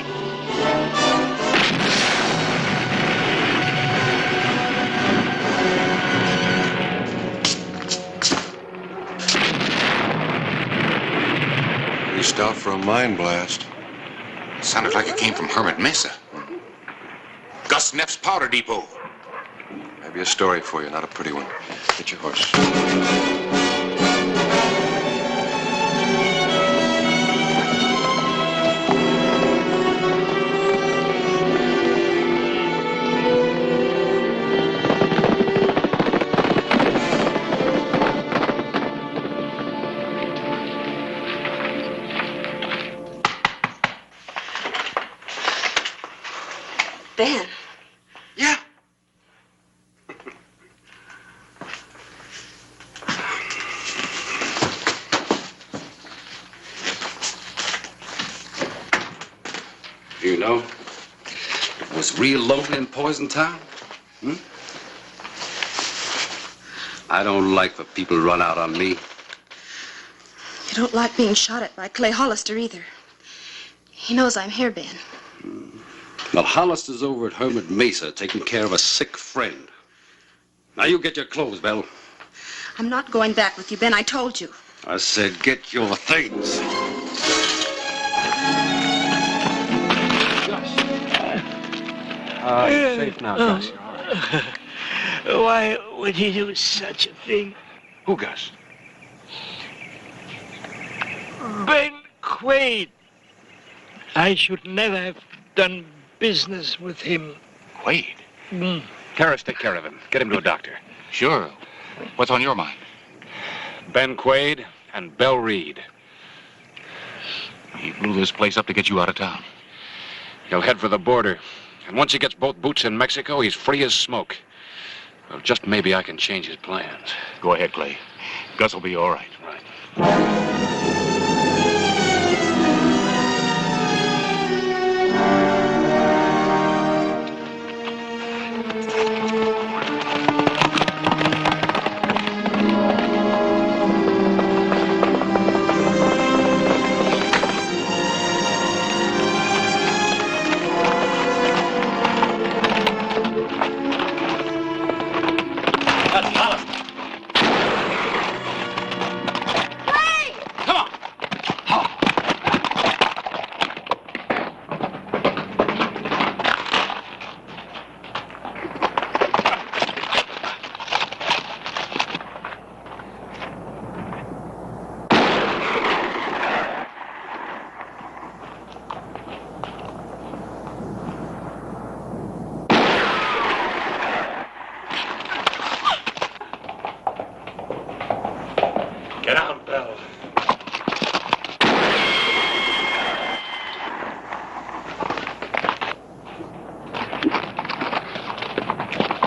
H: Pretty stuff for a mine blast.
A: Sounded like it came from Hermit Mesa. Gus Neff's powder depot.
H: Maybe a story for you, not a pretty one. Get your horse.
R: Ben.
H: Yeah.
U: You know, it was real lonely in Poison Town. I don't like for people to run out on me.
R: You don't like being shot at by Clay Hollister either. He knows I'm here, Ben.
U: Well, Hollister's over at Hermit Mesa taking care of a sick friend. Now you get your clothes, Belle.
R: I'm not going back with you, Ben. I told you.
U: I said get your things.
D: You're safe now, Gus. You're all right.
T: Why would he do such a thing?
D: Who, Gus?
T: Ben Quaid. I should never have done business with him.
A: Quaid?
D: Karras, take care of him. Get him to a doctor.
A: Sure. What's on your mind?
D: Ben Quaid and Belle Reed.
A: He blew this place up to get you out of town.
D: He'll head for the border. And once he gets both boots in Mexico, he's free as smoke. Well, just maybe I can change his plans.
A: Go ahead, Clay. Gus will be all right.
D: Right.
T: Get out, Belle.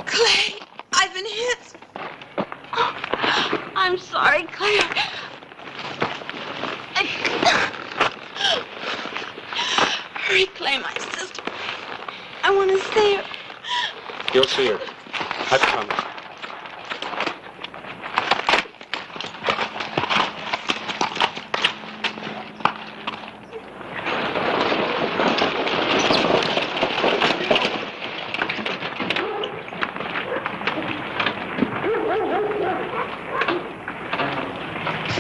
R: Clay, I've been hit. Oh, I'm sorry, Clay. Hurry, Clay, my sister. I want to see her.
D: You'll see her. I've come.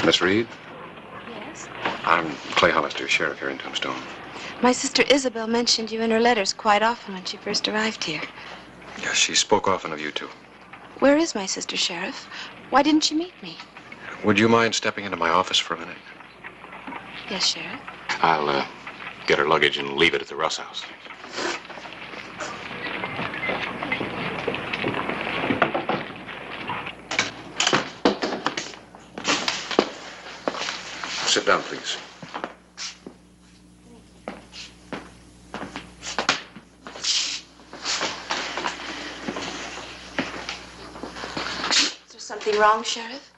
M: Miss Reed?
R: Yes?
M: I'm Clay Hollister, sheriff here in Tombstone.
R: My sister Isabel mentioned you in her letters quite often when she first arrived here.
M: Yes, she spoke often of you two.
R: Where is my sister, Sheriff? Why didn't she meet me?
M: Would you mind stepping into my office for a minute?
R: Yes, Sheriff.
H: I'll get her luggage and leave it at the Russ house.
M: Sit down, please.
R: Is there something wrong, Sheriff?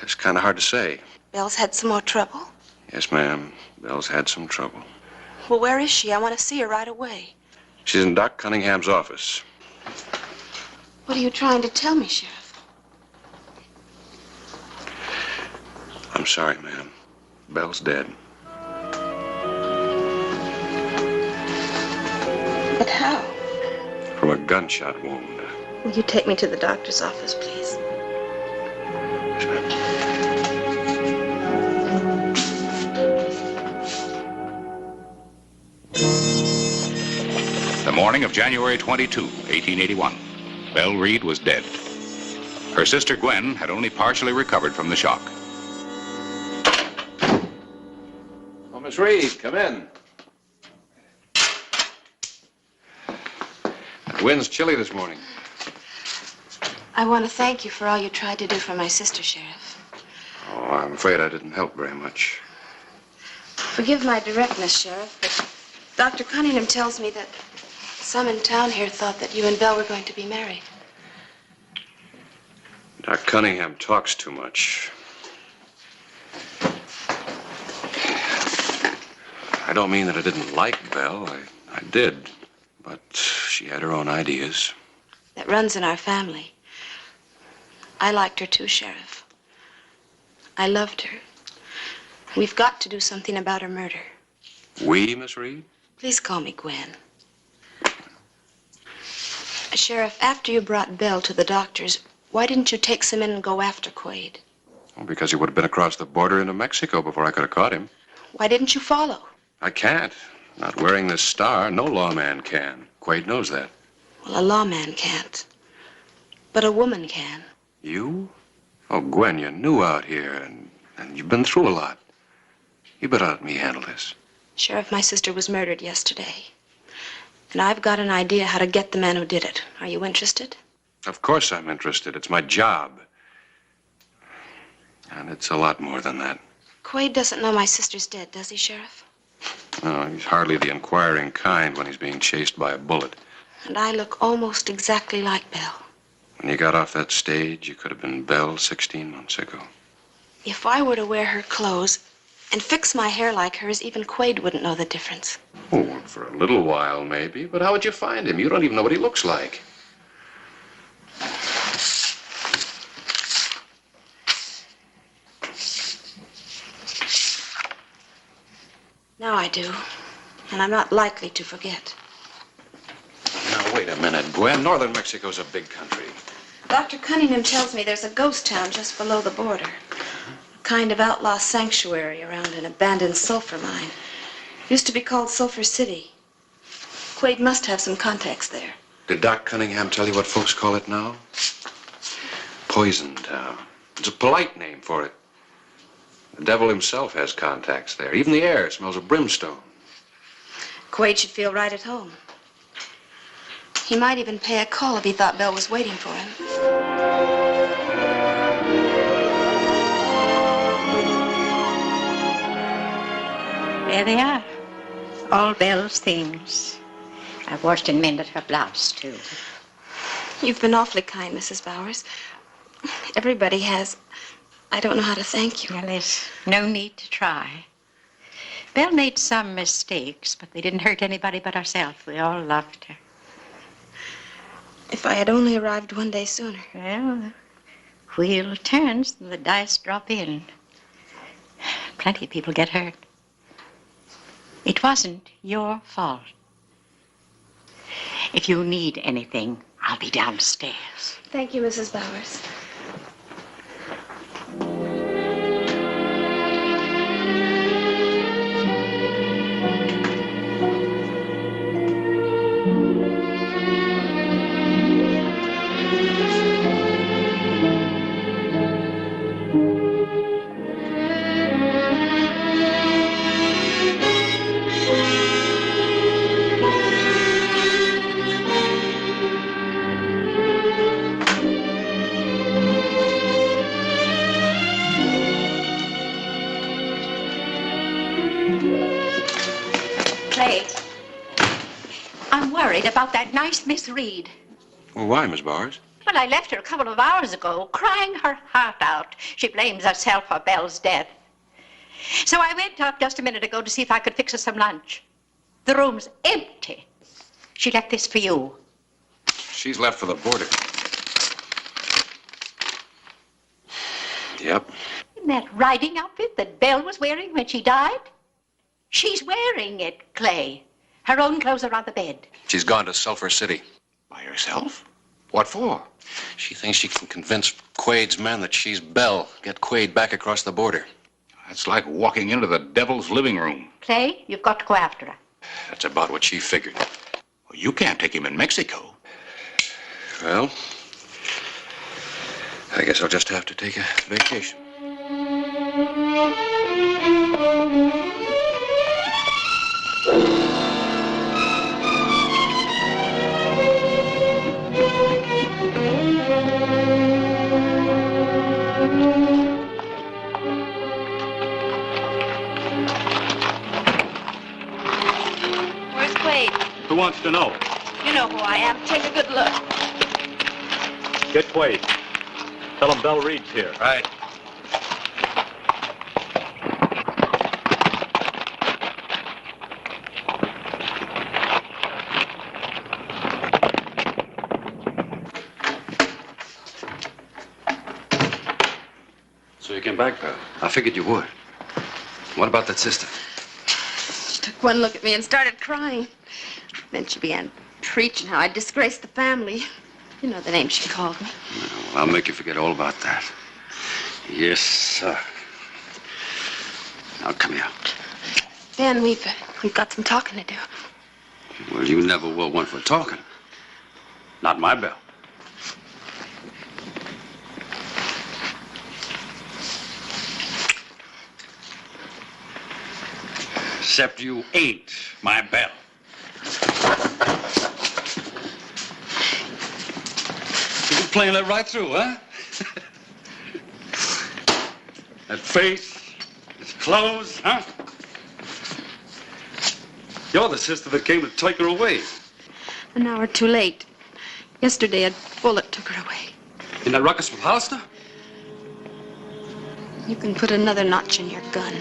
M: It's kind of hard to say.
R: Belle's had some more trouble?
M: Yes, ma'am. Belle's had some trouble.
R: Well, where is she? I want to see her right away.
M: She's in Doc Cunningham's office.
R: What are you trying to tell me, Sheriff?
M: I'm sorry, ma'am. Belle's dead.
R: But how?
M: From a gunshot wound.
R: Will you take me to the doctor's office, please?
M: Yes, ma'am.
A: The morning of January 22, 1881, Belle Reed was dead. Her sister Gwen had only partially recovered from the shock.
D: Oh, Miss Reed, come in.
M: The wind's chilly this morning.
R: I want to thank you for all you tried to do for my sister, Sheriff.
M: Oh, I'm afraid I didn't help very much.
R: Forgive my directness, Sheriff, but Dr. Cunningham tells me that some in town here thought that you and Belle were going to be married.
M: Doc Cunningham talks too much. I don't mean that I didn't like Belle. I did. But she had her own ideas.
R: That runs in our family. I liked her too, Sheriff. I loved her. We've got to do something about her murder.
M: We, Miss Reed?
R: Please call me Gwen. Sheriff, after you brought Belle to the doctor's, why didn't you take some in and go after Quaid?
M: Well, because he would have been across the border into Mexico before I could have caught him.
R: Why didn't you follow?
M: I can't. Not wearing this star, no lawman can. Quaid knows that.
R: Well, a lawman can't. But a woman can.
M: You? Oh, Gwen, you're new out here, and you've been through a lot. You better let me handle this.
R: Sheriff, my sister was murdered yesterday. And I've got an idea how to get the man who did it. Are you interested?
M: Of course I'm interested. It's my job. And it's a lot more than that.
R: Quaid doesn't know my sister's dead, does he, Sheriff?
M: No, he's hardly the inquiring kind when he's being chased by a bullet.
R: And I look almost exactly like Belle.
M: When you got off that stage, you could have been Belle 16 months ago.
R: If I were to wear her clothes and fix my hair like hers, even Quaid wouldn't know the difference.
M: Oh, for a little while, maybe. But how would you find him? You don't even know what he looks like.
R: Now I do. And I'm not likely to forget.
M: Now, wait a minute, Gwen. Northern Mexico's a big country.
R: Dr. Cunningham tells me there's a ghost town just below the border. A kind of outlaw sanctuary around an abandoned sulfur mine. Used to be called Sulphur City. Quaid must have some contacts there.
M: Did Doc Cunningham tell you what folks call it now? Poison Town. It's a polite name for it. The devil himself has contacts there. Even the air smells of brimstone.
R: Quaid should feel right at home. He might even pay a call if he thought Belle was waiting for him.
E: There they are. All Belle's things. I've washed and mended her blouse, too.
R: You've been awfully kind, Mrs. Bowers. Everybody has. I don't know how to thank you.
E: Well, there's no need to try. Belle made some mistakes, but they didn't hurt anybody but ourselves. We all loved her.
R: If I had only arrived one day sooner.
E: Well, the wheel turns and the dice drop in. Plenty of people get hurt. It wasn't your fault. If you need anything, I'll be downstairs.
R: Thank you, Mrs. Bowers.
E: Clay, I'm worried about that nice Miss Reed.
M: Well, why, Miss Bowers?
E: Well, I left her a couple of hours ago, crying her heart out. She blames herself for Belle's death. So I went up just a minute ago to see if I could fix her some lunch. The room's empty. She left this for you.
M: She's left for the border. Yep.
E: Isn't that riding outfit that Belle was wearing when she died? She's wearing it, Clay. Her own clothes are on the bed.
M: She's gone to Sulphur City.
A: By herself? What for?
M: She thinks she can convince Quade's men that she's Belle, get Quade back across the border.
A: That's like walking into the devil's living room.
E: Clay, you've got to go after her.
M: That's about what she figured.
A: Well, you can't take him in Mexico.
M: Well, I guess I'll just have to take a vacation.
R: Where's Quade?
I: Who wants to know?
R: You know who I am. Take a good look.
I: Get Quade. Tell him Belle Reed's here.
M: Right. So you came back, Belle? I figured you would. What about that sister?
R: She took one look at me and started crying. Then she began preaching how I disgraced the family. You know the name she called me.
M: Well, I'll make you forget all about that. Yes, sir. Now, come here.
R: Ben, we've got some talking to do.
M: Well, you never were one for talking. Not my Belle.
U: Except you ain't my Belle. You've been playing that right through, huh? That face, his clothes, huh? You're the sister that came to take her away.
R: An hour too late. Yesterday, a bullet took her away.
U: In that ruckus with Hollister?
R: You can put another notch in your gun.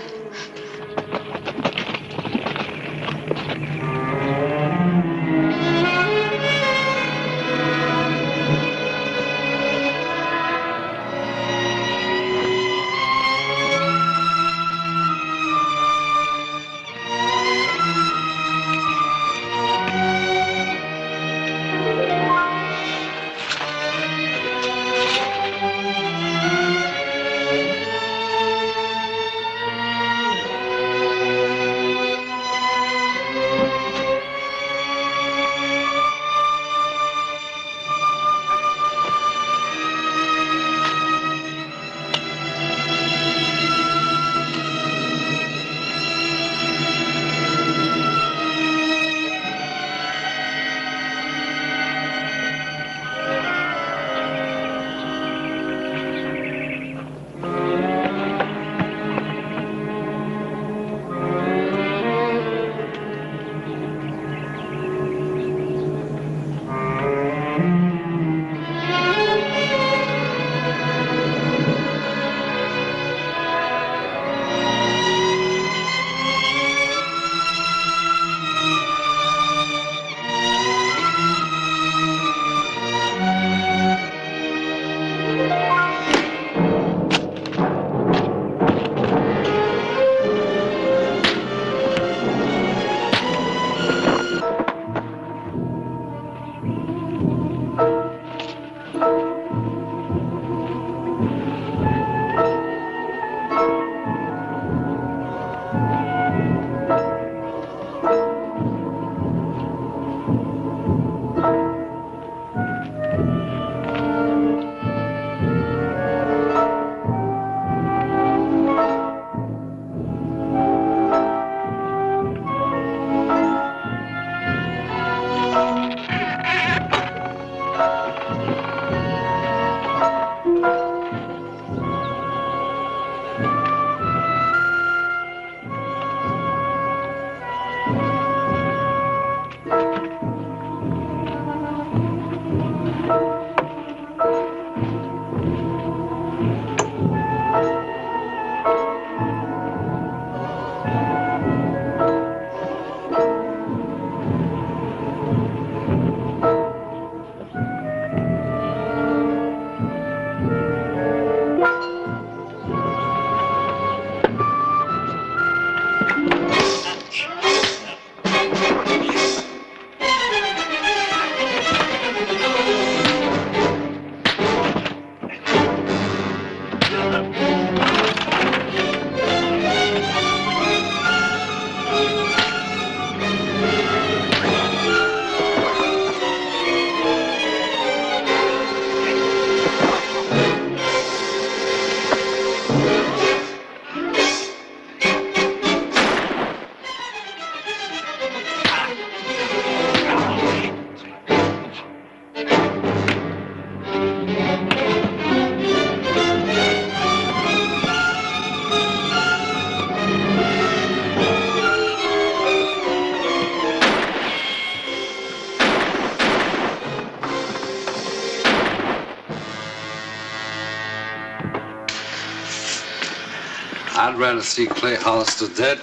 U: I'd rather see Clay Hollister dead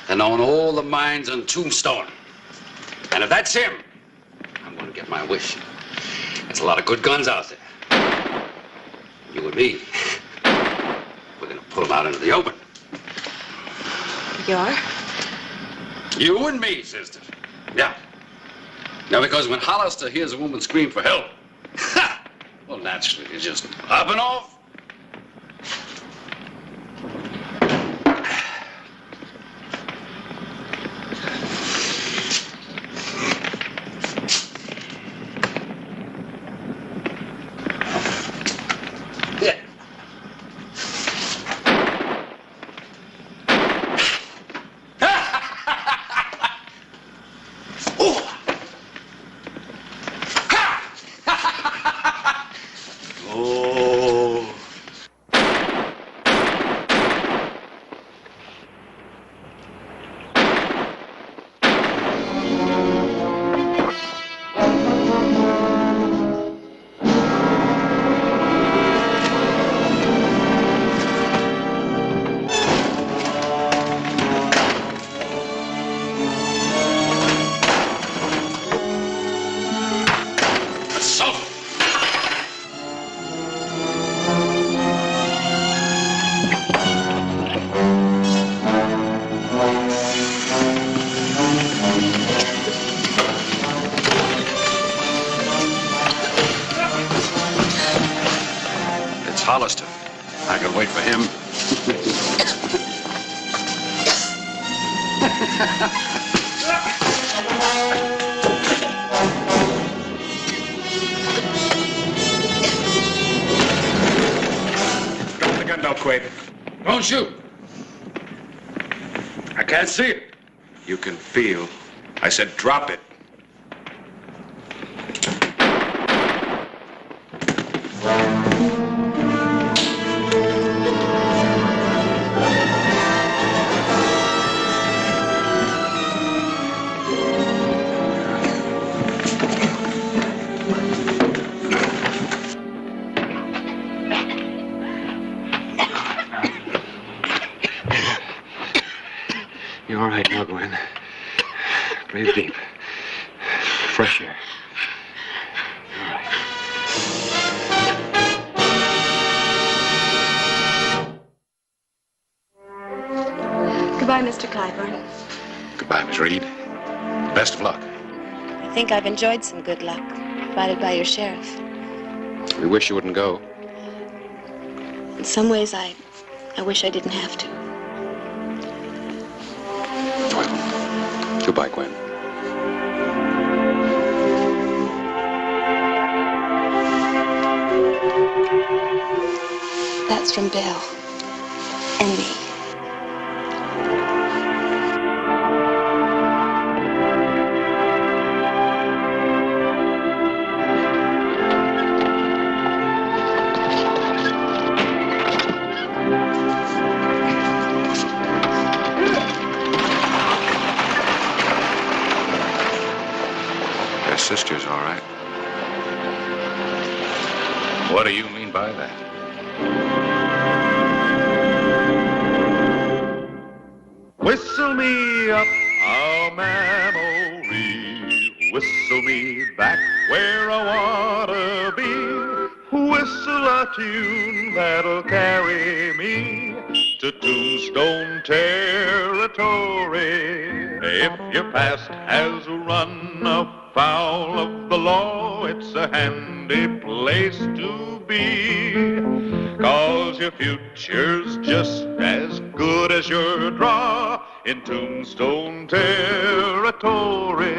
U: than own all the mines in Tombstone. And if that's him, I'm going to get my wish. There's a lot of good guns out there. You and me, we're going to pull them out into the open.
R: You are?
U: You and me, sister. Yeah. Now, because when Hollister hears a woman scream for help, well, naturally, he's just up and off. Hollister. I can wait for him.
D: Drop the gun, Quaid.
U: Don't shoot. I can't see it.
D: You can feel. I said drop it.
H: You're all right now, Gwen. Breathe deep. Fresh air. All right.
R: Goodbye, Mr. Clyburn.
D: Goodbye, Miss Reed. Best of luck.
R: I think I've enjoyed some good luck, provided by your sheriff.
D: We wish you wouldn't go.
R: In some ways, I wish I didn't have to.
D: Well, goodbye, Gwen.
R: That's from Bill and me.
M: Their sister's all right.
A: What do you mean by that?
Q: Whistle me up a memory, whistle me back where I wanna be, whistle a tune that'll carry me to Tombstone territory. If your past has run afoul of the law, it's a handy place to be, 'cause your future's just as good as your draw in Tombstone territory.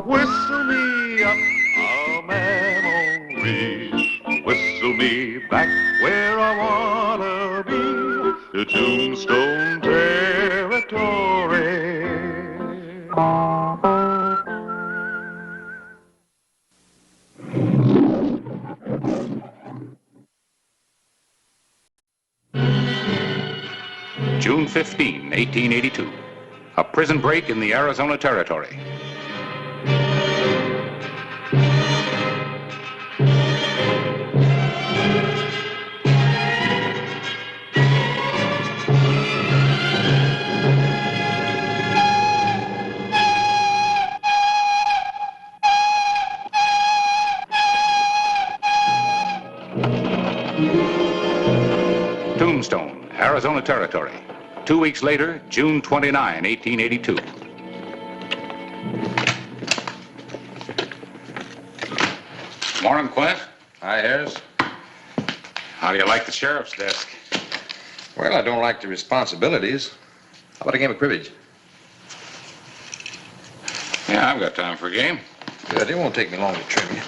Q: Whistle me up a memory, whistle me back where I wanna be, to Tombstone territory.
A: June 15, 1882. A prison break in the Arizona Territory. Arizona Territory. 2 weeks later, June 29, 1882. Morning, Quint.
P: Hi, Harris.
A: How do you like the sheriff's desk?
P: Well, I don't like the responsibilities. How about a game of cribbage?
A: Yeah, I've got time for a game.
P: Good. It won't take me long to trim you.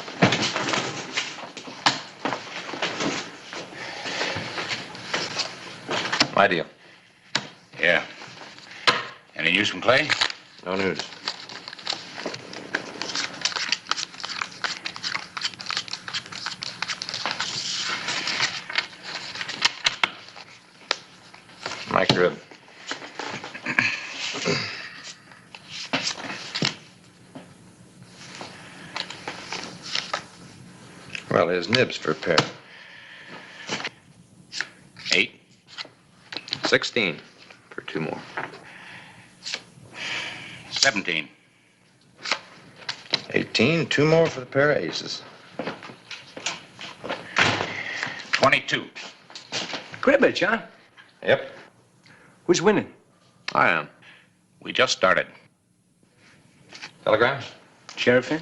P: My deal.
A: Yeah. Any news from Clay?
P: No news. My crib. Well, there's nibs for a pair.
A: 8.
P: 16 for 2 more.
A: 17.
P: 18, 2 more for the pair of aces.
A: 22.
O: Cribbage, huh?
P: Yep.
O: Who's winning?
P: I am.
A: We just started.
P: Telegram?
O: Sheriff in?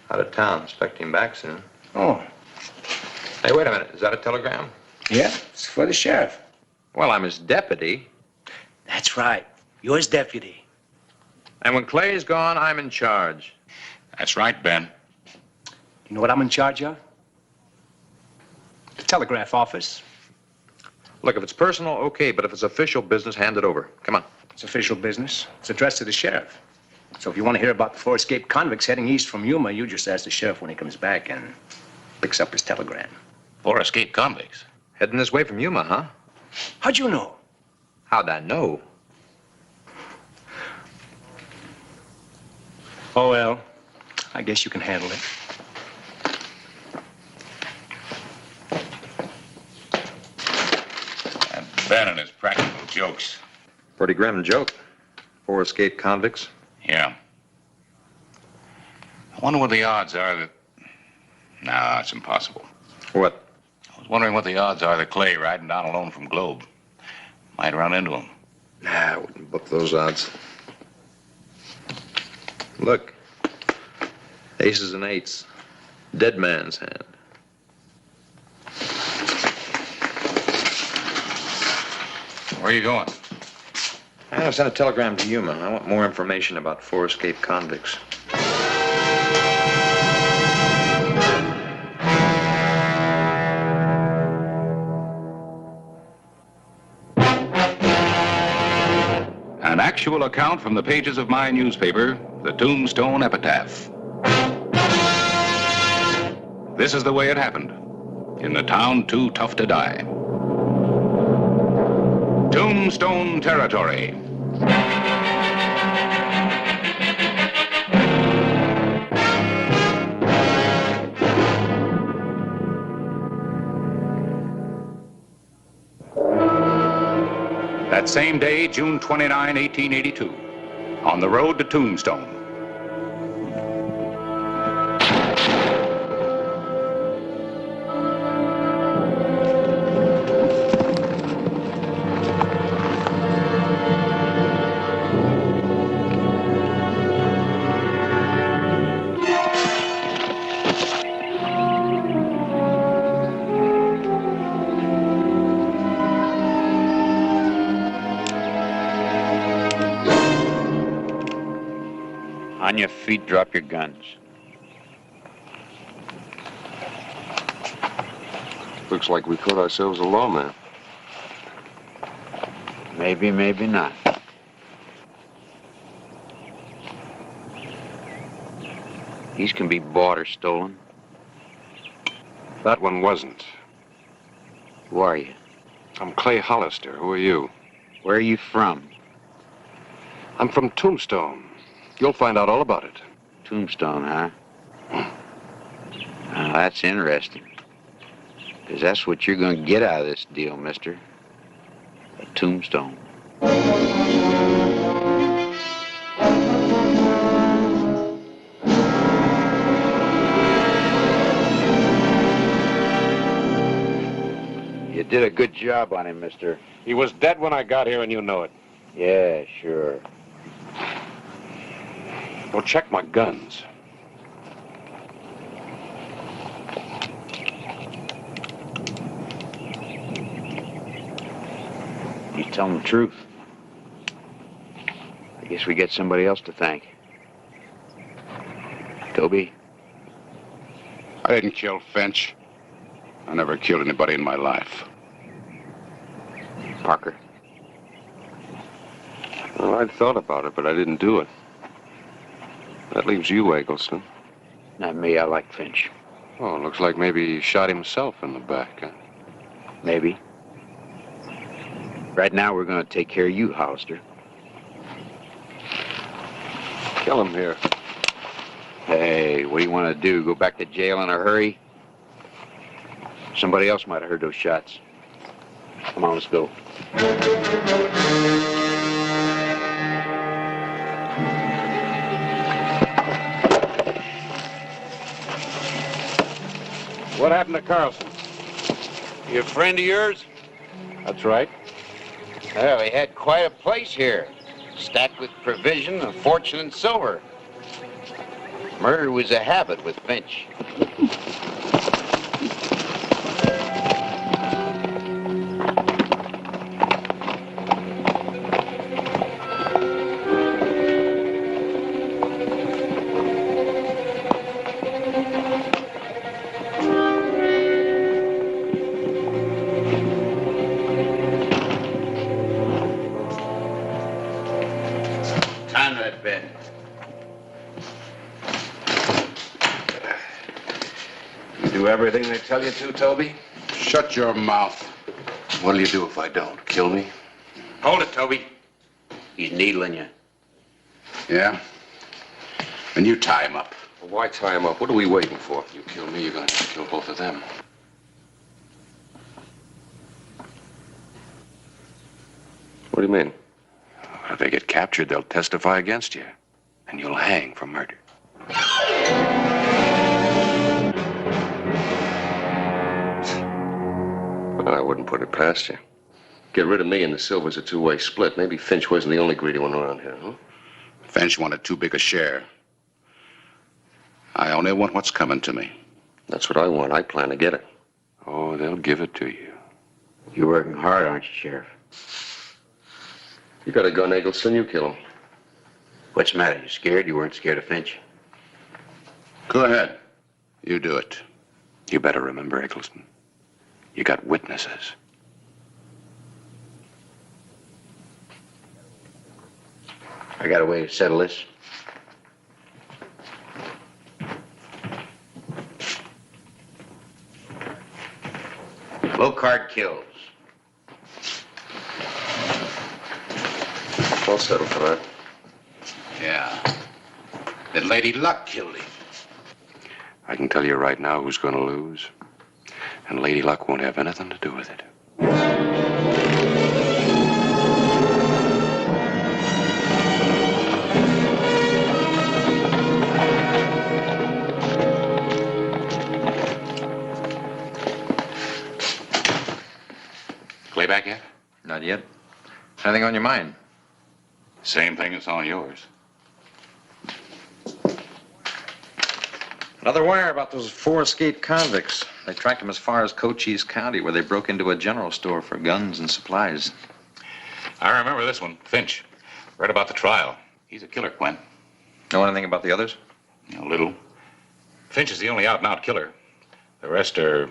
P: Out of town. Expect him back soon.
O: Oh.
P: Hey, wait a minute. Is that a telegram?
O: Yeah, it's for the sheriff.
P: Well, I'm his deputy.
O: That's right. You're his deputy.
P: And when Clay's gone, I'm in charge.
A: That's right, Ben.
O: You know what I'm in charge of? The telegraph office.
P: Look, if it's personal, okay, but if it's official business, hand it over. Come on.
O: It's official business. It's addressed to the sheriff. So if you want to hear about the 4 escaped convicts heading east from Yuma, you just ask the sheriff when he comes back and picks up his telegram.
A: 4 escaped convicts?
P: Heading this way from Yuma, huh?
O: How'd you know?
P: How'd I know?
O: Oh, well, I guess you can handle it.
A: And Ben and his practical jokes.
P: Pretty grim joke. 4 escaped convicts.
A: Yeah. I wonder what the odds are that... No, it's impossible.
P: What?
A: I was wondering what the odds are that Clay, riding down alone from Globe, might run into him.
P: Nah, I wouldn't book those odds. Look. Aces and 8s. Dead man's hand.
A: Where are you going?
P: I sent a telegram to Yuma. I want more information about 4 escaped convicts.
A: An actual account from the pages of my newspaper, the Tombstone Epitaph. This is the way it happened, in the town too tough to die. Tombstone Territory. That same day, June 29, 1882, on the road to Tombstone.
C: On your feet, drop your guns.
M: Looks like we caught ourselves a lawman.
C: Maybe, maybe not. These can be bought or stolen.
M: That one wasn't.
C: Who are you?
M: I'm Clay Hollister. Who are you?
C: Where are you from?
M: I'm from Tombstone. You'll find out all about it.
C: Tombstone, huh? Now, that's interesting. Because that's what you're going to get out of this deal, mister. A tombstone. You did a good job on him, mister.
H: He was dead when I got here, and you know it.
C: Yeah, sure.
H: Go check my guns.
C: He's telling the truth. I guess we get somebody else to thank. Toby?
A: I didn't kill Finch. I never killed anybody in my life.
C: Parker?
M: Well, I'd thought about it, but I didn't do it. That leaves you, Eggleston.
C: Not me. I like Finch.
M: Oh, looks like maybe he shot himself in the back, huh?
C: Maybe. Right now, we're going to take care of you, Hollister.
M: Kill him here.
C: Hey, what do you want to do? Go back to jail in a hurry? Somebody else might have heard those shots. Come on, let's go.
H: What happened to Carlson?
C: You a friend of yours?
H: That's right.
C: Well, he had quite a place here, stacked with provision, a fortune in silver. Murder was a habit with Finch. Time to that bed.
M: You do everything they tell you to, Toby?
A: Shut your mouth.
M: What'll you do if I don't? Kill me?
C: Hold it, Toby. He's needling you.
A: Yeah? Then you tie him up.
M: Well, why tie him up? What are we waiting for? You kill me, you're gonna have to kill both of them. What do you mean?
H: If they get captured, they'll testify against you, and you'll hang for murder.
M: Well, I wouldn't put it past you. Get rid of me and the silver's a two-way split. Maybe Finch wasn't the only greedy one around here, huh?
A: Finch wanted too big a share. I only want what's coming to me.
M: That's what I want. I plan to get it.
H: Oh, they'll give it to you.
C: You're working hard, aren't you, Sheriff?
M: You got a gun, Eggleston, you kill him.
C: What's the matter? You scared? You weren't scared of Finch?
A: Go ahead. You do it.
H: You better remember, Eggleston. You got witnesses.
C: I got a way to settle this. Low card kills.
M: I'll settle for that.
A: Yeah. Then Lady Luck killed him.
H: I can tell you right now who's going to lose. And Lady Luck won't have anything to do with it.
A: Clay back yet?
P: Not yet. Anything on your mind?
A: Same thing that's on yours.
P: Another wire about those 4 escaped convicts. They tracked them as far as Cochise County, where they broke into a general store for guns and supplies.
A: I remember this one, Finch. Read about the trial. He's a killer, Quint.
P: Know anything about the others?
A: A little. Finch is the only out-and-out killer. The rest are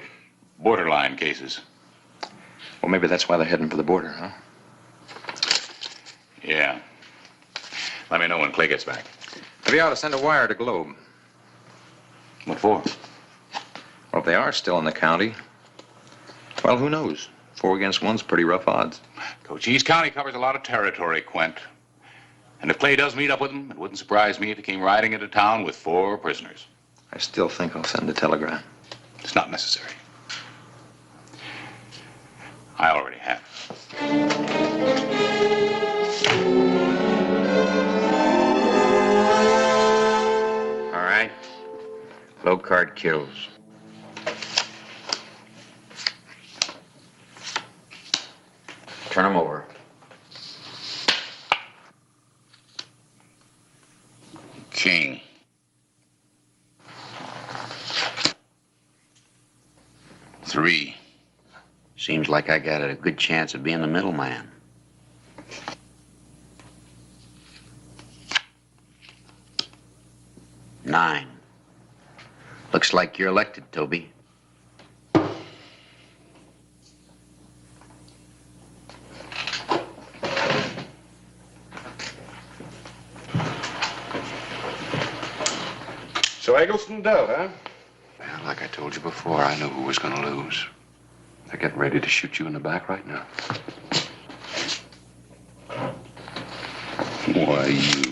A: borderline cases.
P: Well, maybe that's why they're heading for the border, huh?
A: Yeah. Let me know when Clay gets back.
P: Maybe I ought to send a wire to Globe.
A: What for?
P: Well, if they are still in the county, well, who knows? 4 against 1's pretty rough odds.
A: Cochise County covers a lot of territory, Quint. And if Clay does meet up with them, it wouldn't surprise me if he came riding into town with 4 prisoners.
P: I still think I'll send a telegram.
A: It's not necessary. I already have.
C: All right. Low card kills. Seems like I got a good chance of being the middleman. Nine. Looks like you're elected, Toby.
H: So Eggleston dealt, huh? Well, like I told you before, I knew who was going to lose. They're getting ready to shoot you in the back right now.
F: Why, you...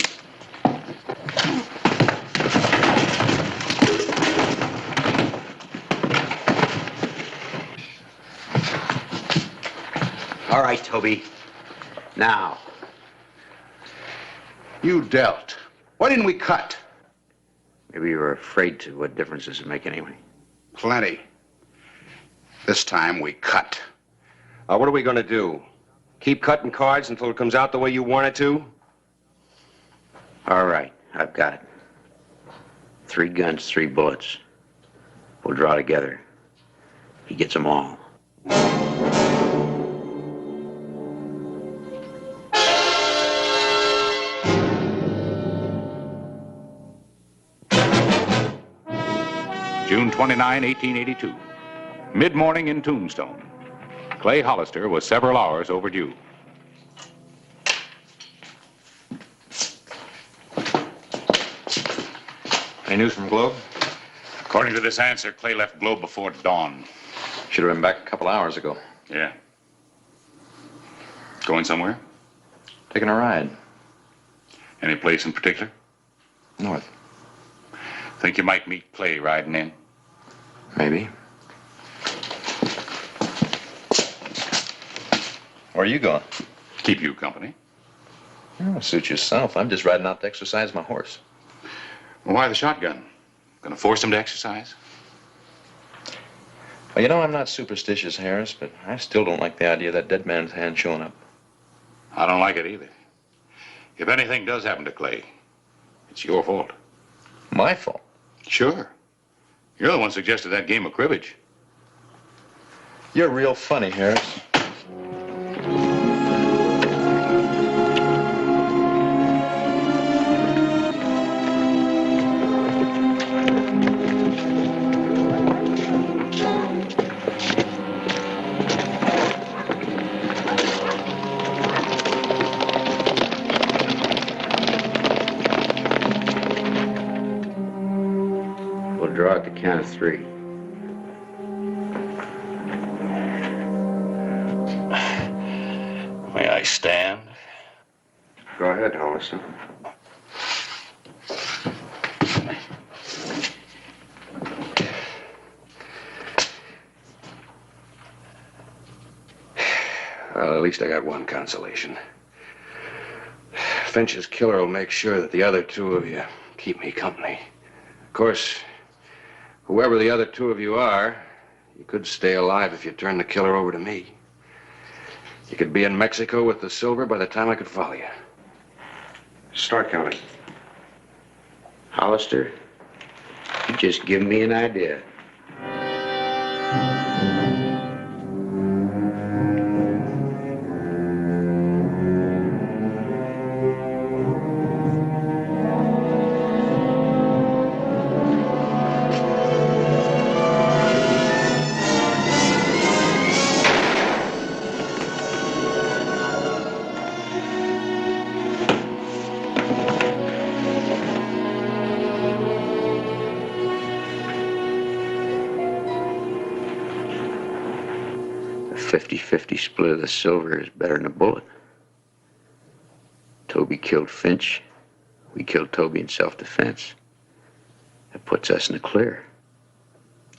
C: All right, Toby. Now.
G: You dealt. Why didn't we cut?
C: Maybe you were afraid to. What difference does it make anyway?
G: Plenty. This time we cut.
H: What are we going to do? Keep cutting cards until it comes out the way you want it to?
C: All right, I've got it. 3 guns, 3 bullets. We'll draw together. He gets them all.
A: June 29, 1882. Mid-morning in Tombstone. Clay Hollister was several hours overdue.
P: Any news from Globe?
A: According to this answer, Clay left Globe before dawn.
P: Should have been back a couple hours ago.
A: Yeah. Going somewhere?
P: Taking a ride.
A: Any place in particular?
P: North.
A: Think you might meet Clay riding in?
P: Maybe. Where are you going?
A: Keep you company.
P: Oh, suit yourself. I'm just riding out to exercise my horse.
A: Well, why the shotgun? Gonna force him to exercise?
P: Well, you know, I'm not superstitious, Harris, but I still don't like the idea of that dead man's hand showing up.
A: I don't like it either. If anything does happen to Clay, it's your fault.
P: My fault?
A: Sure. You're the one suggested that game of cribbage.
P: You're real funny, Harris.
C: Draw at the count of 3.
A: May I stand?
H: Go ahead, Hollister. Well, at least I got one consolation. Finch's killer will make sure that the other 2 of you keep me company. Of course, whoever the other 2 of you are, you could stay alive if you turn the killer over to me. You could be in Mexico with the silver by the time I could follow you. Start counting.
C: Hollister, you just give me an idea. A 50-50 split of the silver is better than a bullet. Toby killed Finch. We killed Toby in self-defense. That puts us in the clear.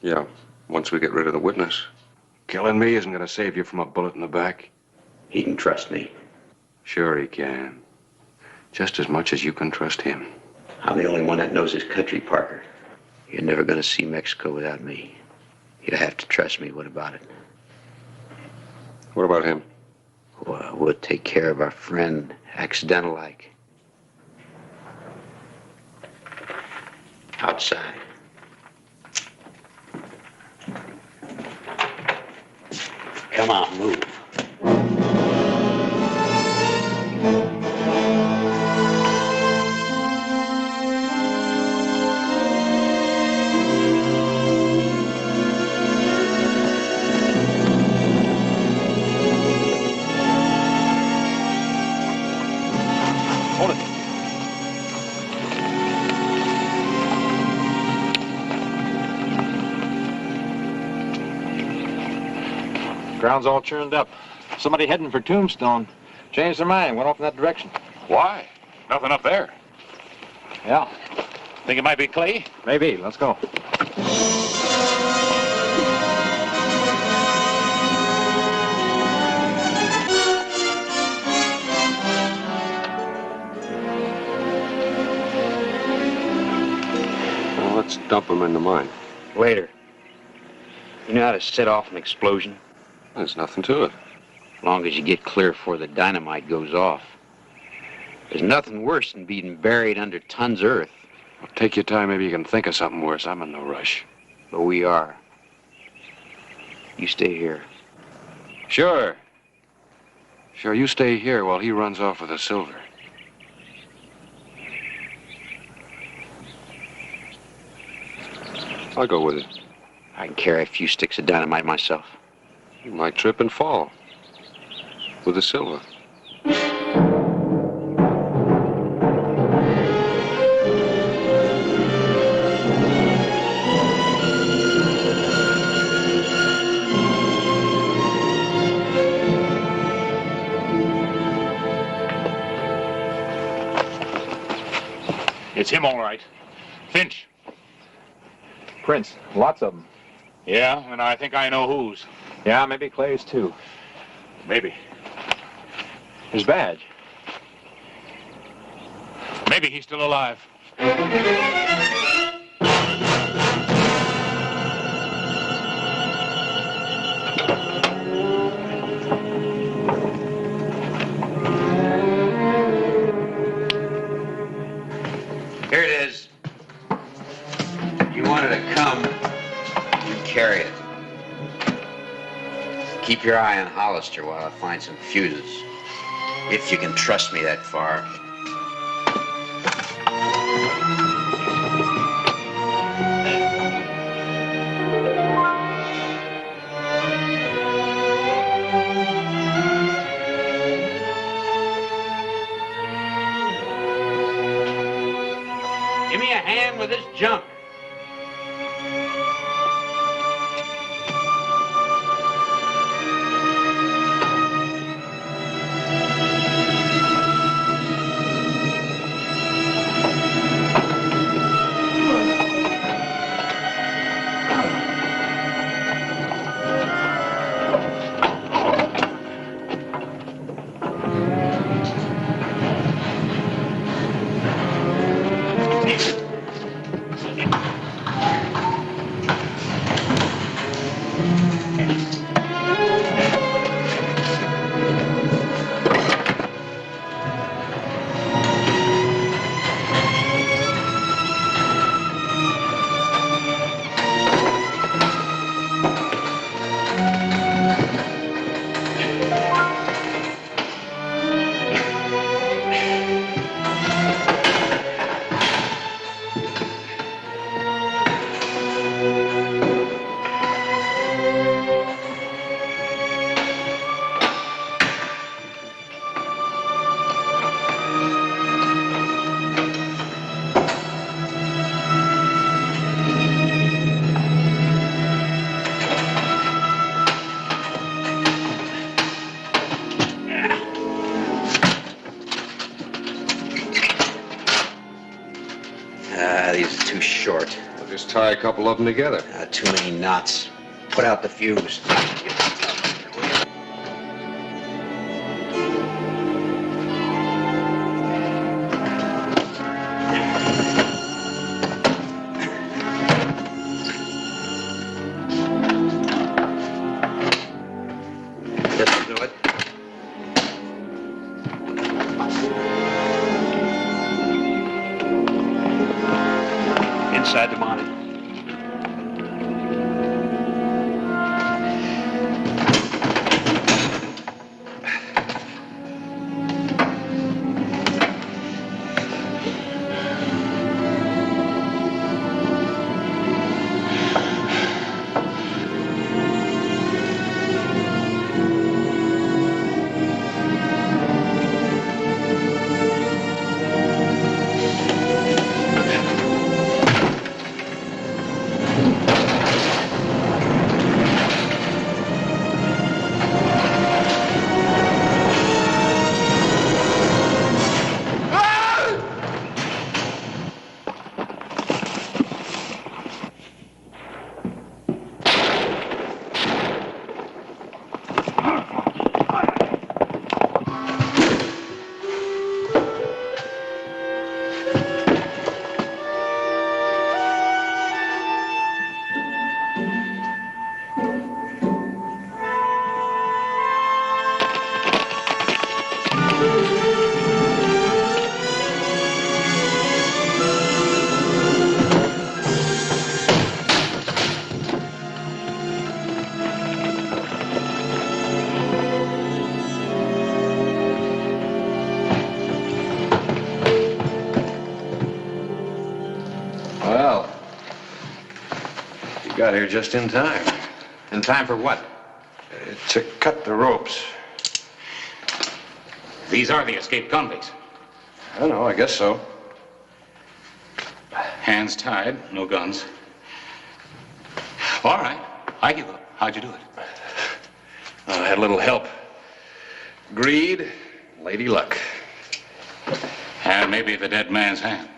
H: Yeah, once we get rid of the witness. Killing me isn't going to save you from a bullet in the back.
C: He can trust me.
H: Sure he can. Just as much as you can trust him.
C: I'm the only one that knows his country, Parker. You're never going to see Mexico without me. You have to trust me. What about it?
H: What about him?
C: Well, we'll take care of our friend, accidental-like. Outside. Come on, move.
S: Hold it.
N: Ground's all churned up. Somebody heading for Tombstone. Changed their mind, went off in that direction.
A: Why? Nothing up there.
N: Yeah.
A: Think it might be Clay?
N: Maybe. Let's go.
H: Well, let's dump him in the mine.
C: Later. You know how to set off an explosion?
H: There's nothing to it.
C: As long as you get clear before the dynamite goes off. There's nothing worse than being buried under tons of earth.
H: Well, take your time. Maybe you can think of something worse. I'm in no rush.
C: But we are. You stay here.
H: Sure. Sure, you stay here while he runs off with the silver. I'll go with you.
C: I can carry a few sticks of dynamite myself.
H: You might trip and fall. With the silver.
A: It's him, all right. Finch.
N: Prints. Lots of them.
A: Yeah, and I think I know whose.
N: Yeah, maybe Clay's too.
A: Maybe.
N: His badge.
A: Maybe he's still alive.
C: Here it is. You wanted to come, you carry it. Keep your eye on Hollister while I find some fuses. If you can trust me that far. Give me a hand with this junk. These are too short.
H: I'll just tie a couple of them together.
C: Too many knots. Put out the fuse. This'll do it. Inside the bonnet.
M: Well, you got here just in time.
P: In time for what?
M: To cut the ropes.
A: These are the escaped convicts.
M: I don't know, I guess so.
A: Hands tied, no guns. All right, I give up. How'd you do it?
M: I had a little help. Greed, lady luck.
A: And maybe the dead man's hand.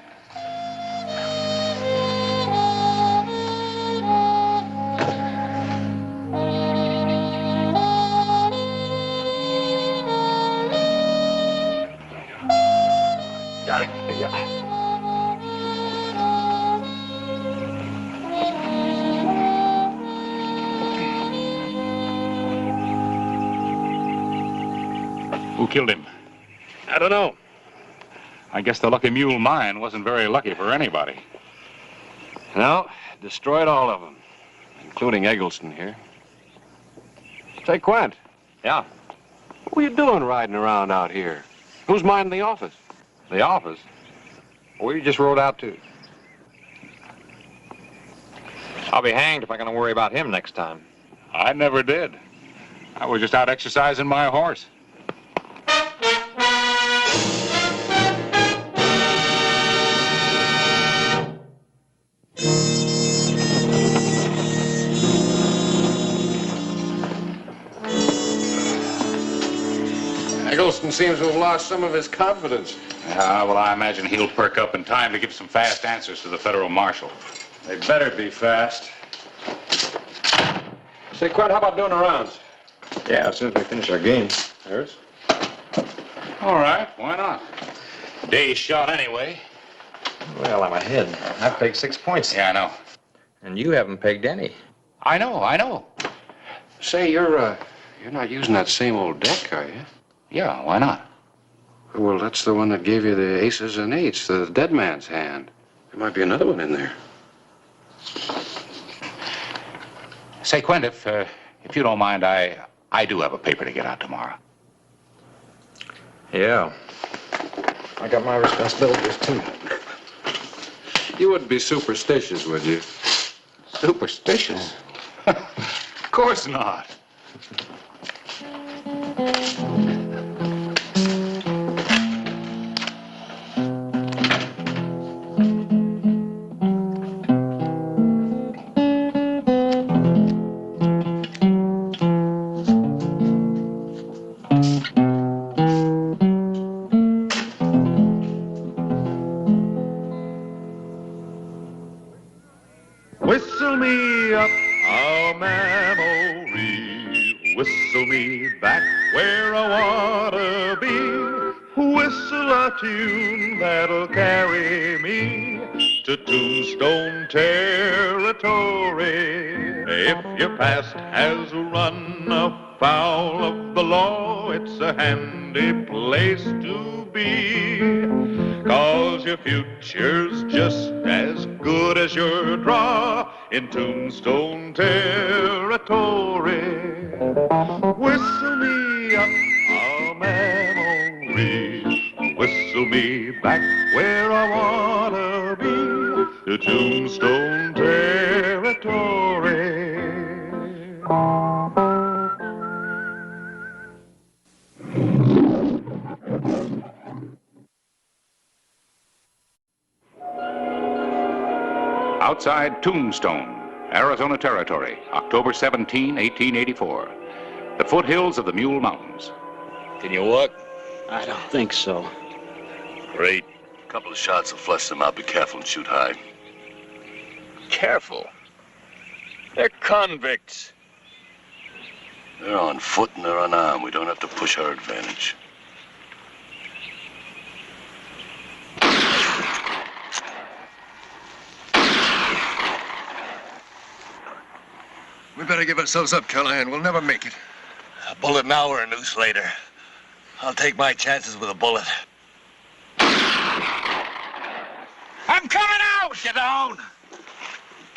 M: Got it. Yeah.
A: Who killed him?
D: I don't know.
A: I guess the Lucky Mule mine wasn't very lucky for anybody.
D: No, destroyed all of them, including Eggleston here. Say, Quint.
P: Yeah?
D: What were you doing riding around out here? Who's minding the office?
P: The office? Where you just rode out to? I'll be hanged if I'm going to worry about him next time.
A: I never did. I was just out exercising my horse.
M: Eggleston seems to have lost some of his confidence.
A: Well, I imagine he'll perk up in time to give some fast answers to the federal marshal.
M: They better be fast.
P: Say, Quint, how about doing the rounds?
O: Yeah, as soon as we finish our game. Harris?
A: All right, why not? Day's shot anyway.
P: Well, I'm ahead. I've pegged 6 points.
A: Yeah, I know.
P: And you haven't pegged any.
A: I know.
M: Say, you're not using that same old deck, are you?
A: Yeah, why not?
M: Well, that's the one that gave you the aces and eights, the dead man's hand. There might be another one in there.
A: Say, Quint, if you don't mind, I do have a paper to get out tomorrow.
P: Yeah. I got my responsibilities, too.
M: You wouldn't be superstitious, would you?
A: Superstitious? Of course not.
Q: Whistle me up a memory, whistle me back where I wanna be, whistle a tune that'll carry me to Tombstone territory. If your past has run afoul of the law, it's a handy place to be, 'cause your future's just as good as your draw in Tombstone territory. Whistle me up a memory, whistle me back where I wanna be, to Tombstone territory.
A: Outside Tombstone, Arizona Territory, October 17, 1884. The foothills of the Mule Mountains.
L: Can you walk?
V: I don't think so.
L: Great.
V: A couple of shots will flush them out. Be careful and shoot high.
L: Careful. They're convicts.
V: They're on foot and they're unarmed. We don't have to push our advantage.
F: We better give ourselves up, Callahan. We'll never make it.
L: A bullet now or a noose later. I'll take my chances with a bullet.
K: I'm coming out! Get down!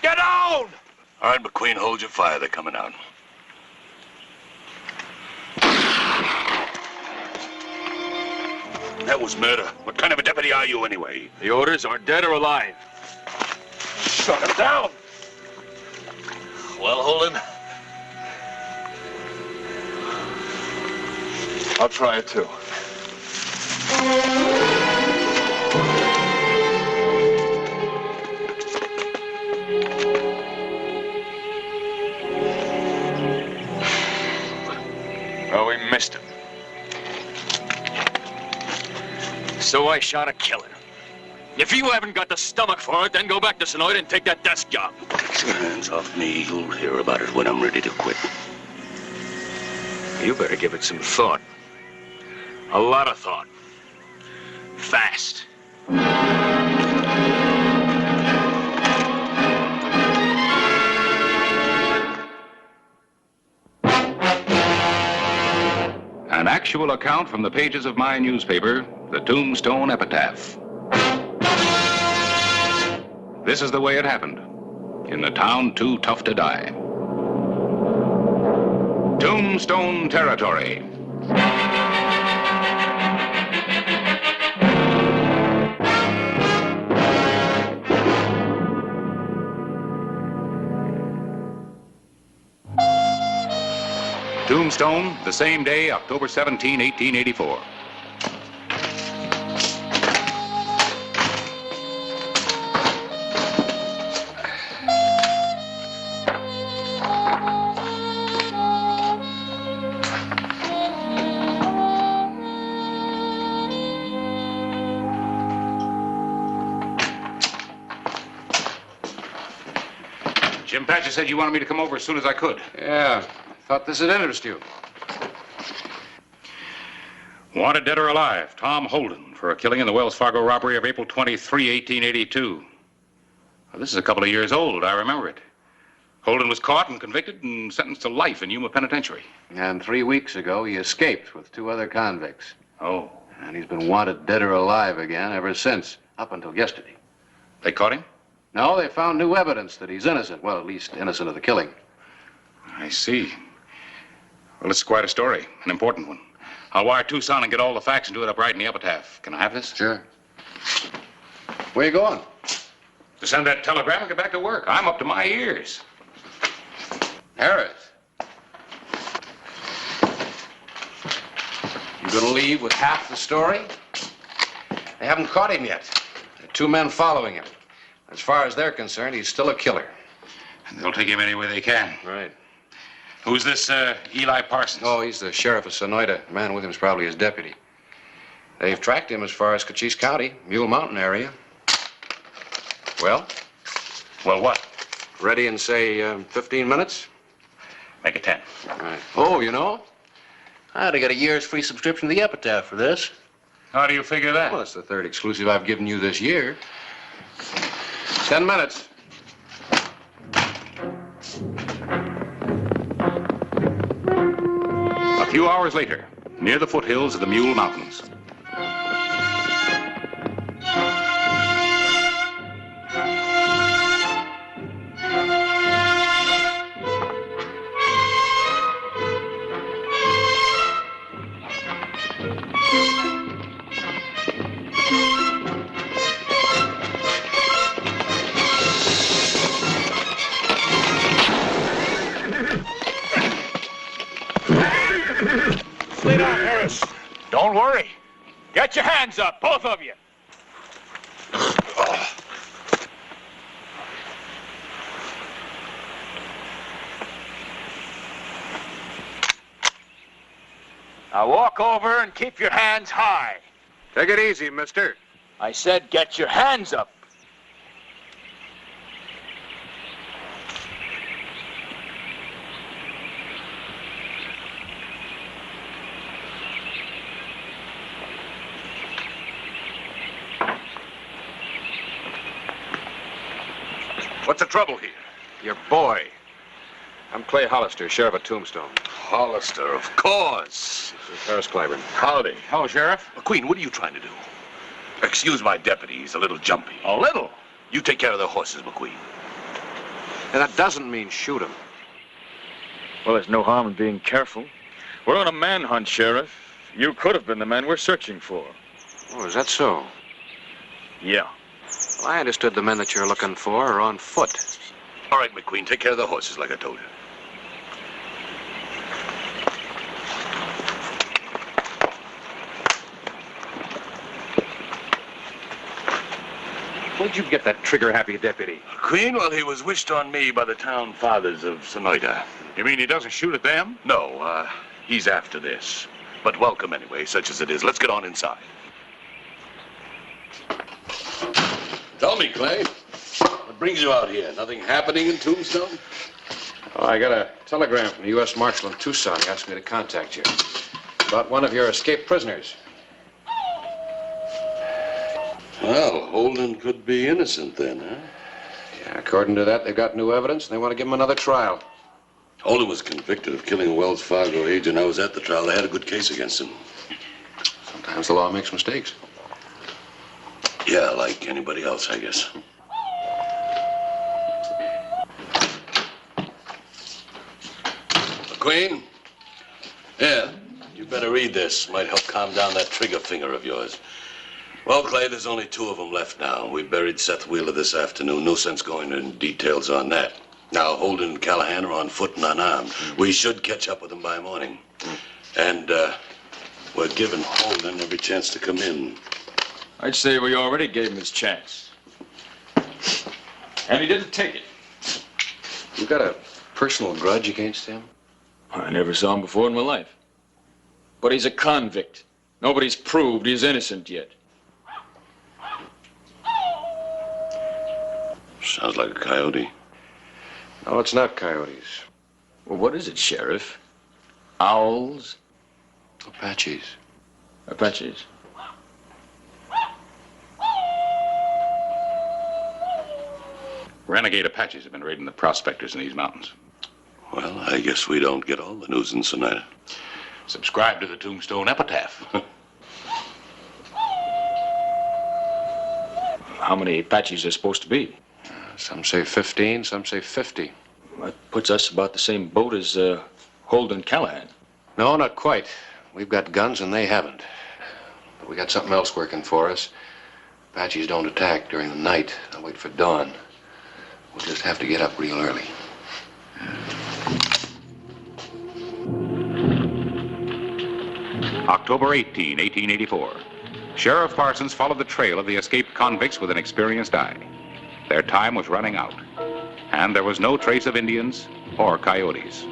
K: Get down!
V: All right, McQueen, hold your fire. They're coming out. That was murder. What kind of a deputy are you, anyway?
I: The orders are dead or alive.
L: Shut him down! Well, Holden? I'll try it too.
I: Well, we missed him. So I shot a killer. If you haven't got the stomach for it, then go back to Sonoyta and take that desk job.
V: Take your hands off me. You'll hear about it when I'm ready to quit.
I: You better give it some thought. A lot of thought. Fast.
A: An actual account from the pages of my newspaper, the Tombstone Epitaph. This is the way it happened, in the town too tough to die. Tombstone territory. Tombstone, the same day, October 17, 1884. Jim Patcher said you wanted me to come over as soon as I could.
H: Yeah, thought this would interest you.
A: Wanted dead or alive, Tom Holden, for a killing in the Wells Fargo robbery of April 23, 1882. Well, this is a couple of years old. I remember it. Holden was caught and convicted and sentenced to life in Yuma Penitentiary.
H: And 3 weeks ago, he escaped with 2 other convicts.
A: Oh.
H: And he's been wanted dead or alive again ever since, up until yesterday.
A: They caught him?
H: No, they found new evidence that he's innocent. Well, at least innocent of the killing.
A: I see. Well, this is quite a story, an important one. I'll wire Tucson and get all the facts and do it up right in the epitaph. Can I have this?
H: Sure. Where you going?
A: To send that telegram and get back to work. I'm up to my ears.
H: Harris. You gonna leave with half the story? They haven't caught him yet. There are 2 men following him. As far as they're concerned, he's still a killer.
A: And they'll take him any way they can.
H: Right.
A: Who's this Eli Parsons?
H: Oh, he's the sheriff of Sonoyta. The man with him is probably his deputy. They've tracked him as far as Cochise County, Mule Mountain area. Well?
A: Well, what?
H: Ready in, say, 15 minutes?
A: Make it 10.
H: All right. Oh, you know, I ought to get a year's free subscription to the Epitaph for this.
A: How do you figure that?
H: Well, it's the 3rd exclusive I've given you this year. 10 minutes.
A: A few hours later, near the foothills of the Mule Mountains.
L: Lay down, Harris. Don't worry. Get your hands up, both of you. Now walk over and keep your hands high.
H: Take it easy, mister.
L: I said get your hands up.
F: What's the trouble here?
H: Your boy. I'm Clay Hollister, sheriff of Tombstone.
V: Hollister, of course.
H: Ferris Clyburn.
V: Howdy.
I: Hello, Sheriff.
V: McQueen, what are you trying to do? Excuse my deputy, he's a little jumpy.
I: A little?
V: You take care of the horses, McQueen.
H: And that doesn't mean shoot him.
I: Well, there's no harm in being careful. We're on a manhunt, Sheriff. You could have been the man we're searching for.
H: Oh, is that so?
I: Yeah.
H: Well, I understood the men that you're looking for are on foot.
V: All right, McQueen, take care of the horses like I told you.
H: Where'd you get that trigger-happy deputy?
V: McQueen, well, he was wished on me by the town fathers of Sonoita.
A: You mean he doesn't shoot at them?
V: No, he's after this. But welcome anyway, such as it is. Let's get on inside. Tell me, Clay, what brings you out here? Nothing happening in Tombstone?
D: Oh, I got a telegram from the U.S. Marshal in Tucson. He asked me to contact you about one of your escaped prisoners.
V: Well, Holden could be innocent then, huh?
D: Yeah, according to that, they've got new evidence, and they want to give him another trial.
V: Holden was convicted of killing a Wells Fargo agent. I was at the trial. They had a good case against him.
D: Sometimes the law makes mistakes.
V: Yeah, like anybody else, I guess. McQueen? Yeah, you better read this. Might help calm down that trigger finger of yours. Well, Clay, there's only 2 of them left now. We buried Seth Wheeler this afternoon. No sense going into details on that. Now, Holden and Callahan are on foot and unarmed. We should catch up with them by morning. And, we're giving Holden every chance to come in.
I: I'd say we already gave him his chance. And he didn't take it.
D: You got a personal grudge against him?
I: I never saw him before in my life. But he's a convict. Nobody's proved he's innocent yet.
V: Sounds like a coyote.
D: No, it's not coyotes.
I: Well, what is it, Sheriff? Owls?
D: Apaches.
I: Apaches.
A: Renegade Apaches have been raiding the prospectors in these mountains.
V: Well, I guess we don't get all the news in Sonata.
A: Subscribe to the Tombstone Epitaph.
I: How many Apaches are supposed to be?
D: Some say 15, some say 50.
I: That puts us about the same boat as Holden Callahan.
D: No, not quite. We've got guns and they haven't. But we got something else working for us. Apaches don't attack during the night. They'll wait for dawn. We'll just have to get up real early.
A: October 18, 1884. Sheriff Parsons followed the trail of the escaped convicts with an experienced eye. Their time was running out, and there was no trace of Indians or coyotes.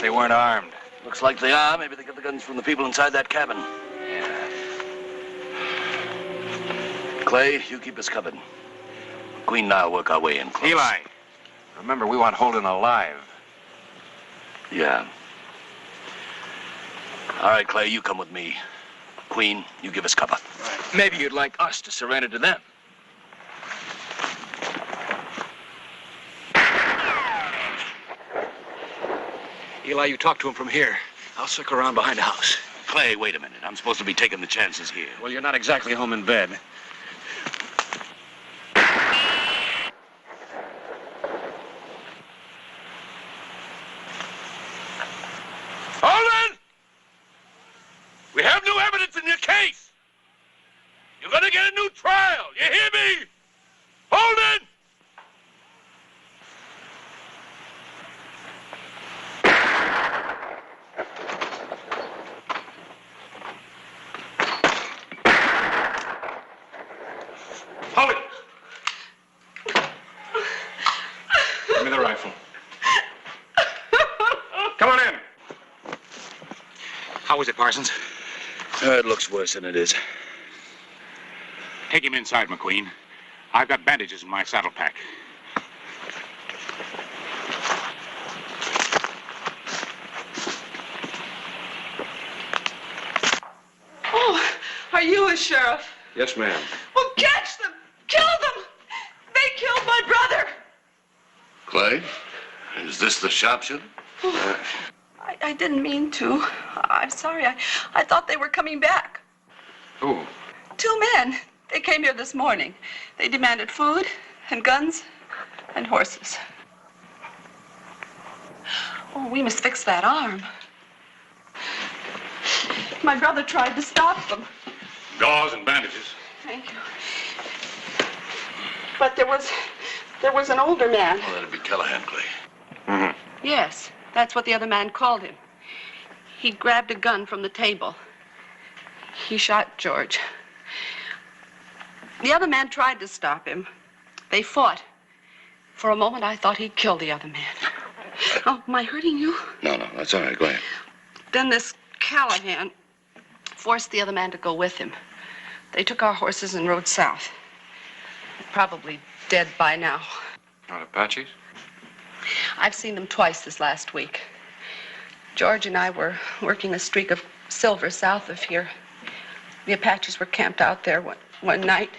I: They weren't armed.
V: Looks like they are. Maybe they got the guns from the people inside that cabin. Clay, you keep us covered. Queen and I'll work our way in close.
H: Eli, remember, we want Holden alive.
V: Yeah. All right, Clay, you come with me. Queen, you give us cover.
I: Maybe you'd like us to surrender to them. Eli, you talk to him from here. I'll circle around behind the house.
V: Clay, wait a minute. I'm supposed to be taking the chances here.
H: Well, you're not exactly home in bed.
V: Holden! We have new evidence in your case. You're gonna get a new trial. You hear me? Holden!
O: Holden! Give me the rifle. Come on in.
I: How is it, Parsons?
V: It looks worse than it is.
A: Take him inside, McQueen. I've got bandages in my saddle pack.
B: Oh, are you a sheriff?
H: Yes, ma'am.
B: Well, catch them! Kill them! They killed my brother!
V: Clay, is this the sharpshooter?
B: I didn't mean to. I'm sorry. I thought they were coming back.
H: Who?
B: 2 men. They came here this morning. They demanded food and guns and horses. Oh, we must fix that arm. My brother tried to stop them.
A: Gauze and bandages.
B: Thank you. But there was an older man.
V: Oh, that'd be Callahan, Clay.
B: Yes, that's what the other man called him. He grabbed a gun from the table. He shot George. The other man tried to stop him. They fought. For a moment, I thought he'd killed the other man. Oh, am I hurting you?
V: No, that's all right. Go ahead.
B: Then this Callahan forced the other man to go with him. They took our horses and rode south. They're probably dead by now.
H: Not Apaches?
B: I've seen them twice this last week. George and I were working a streak of silver south of here. The Apaches were camped out there one night.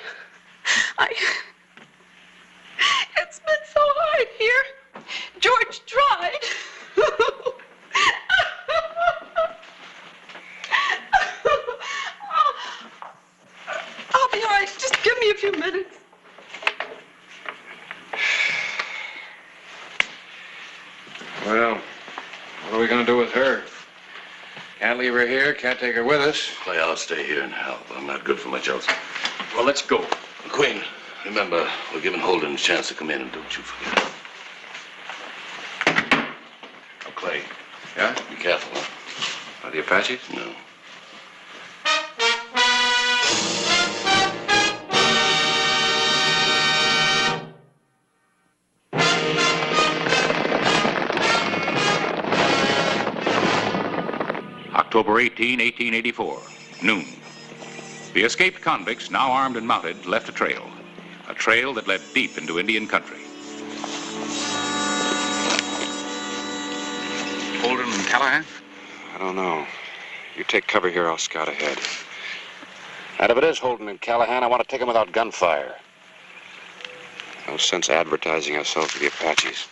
B: It's been so hard here. George tried. I'll be all right. Just give me a few minutes.
H: Well, what are we going to do with her? Can't leave her here, can't take her with us.
V: Clay, I'll stay here and help. I'm not good for much else.
I: Well, let's go.
V: Queen, remember, we're giving Holden a chance to come in, and don't you forget. Oh, Clay.
H: Yeah?
V: Be careful, huh?
H: Are the Apaches?
V: No.
A: October 18, 1884, noon. The escaped convicts, now armed and mounted, left a trail that led deep into Indian country. Holden and Callahan?
H: I don't know. You take cover here, I'll scout ahead. And if it is Holden and Callahan, I want to take them without gunfire. No sense advertising ourselves to the Apaches.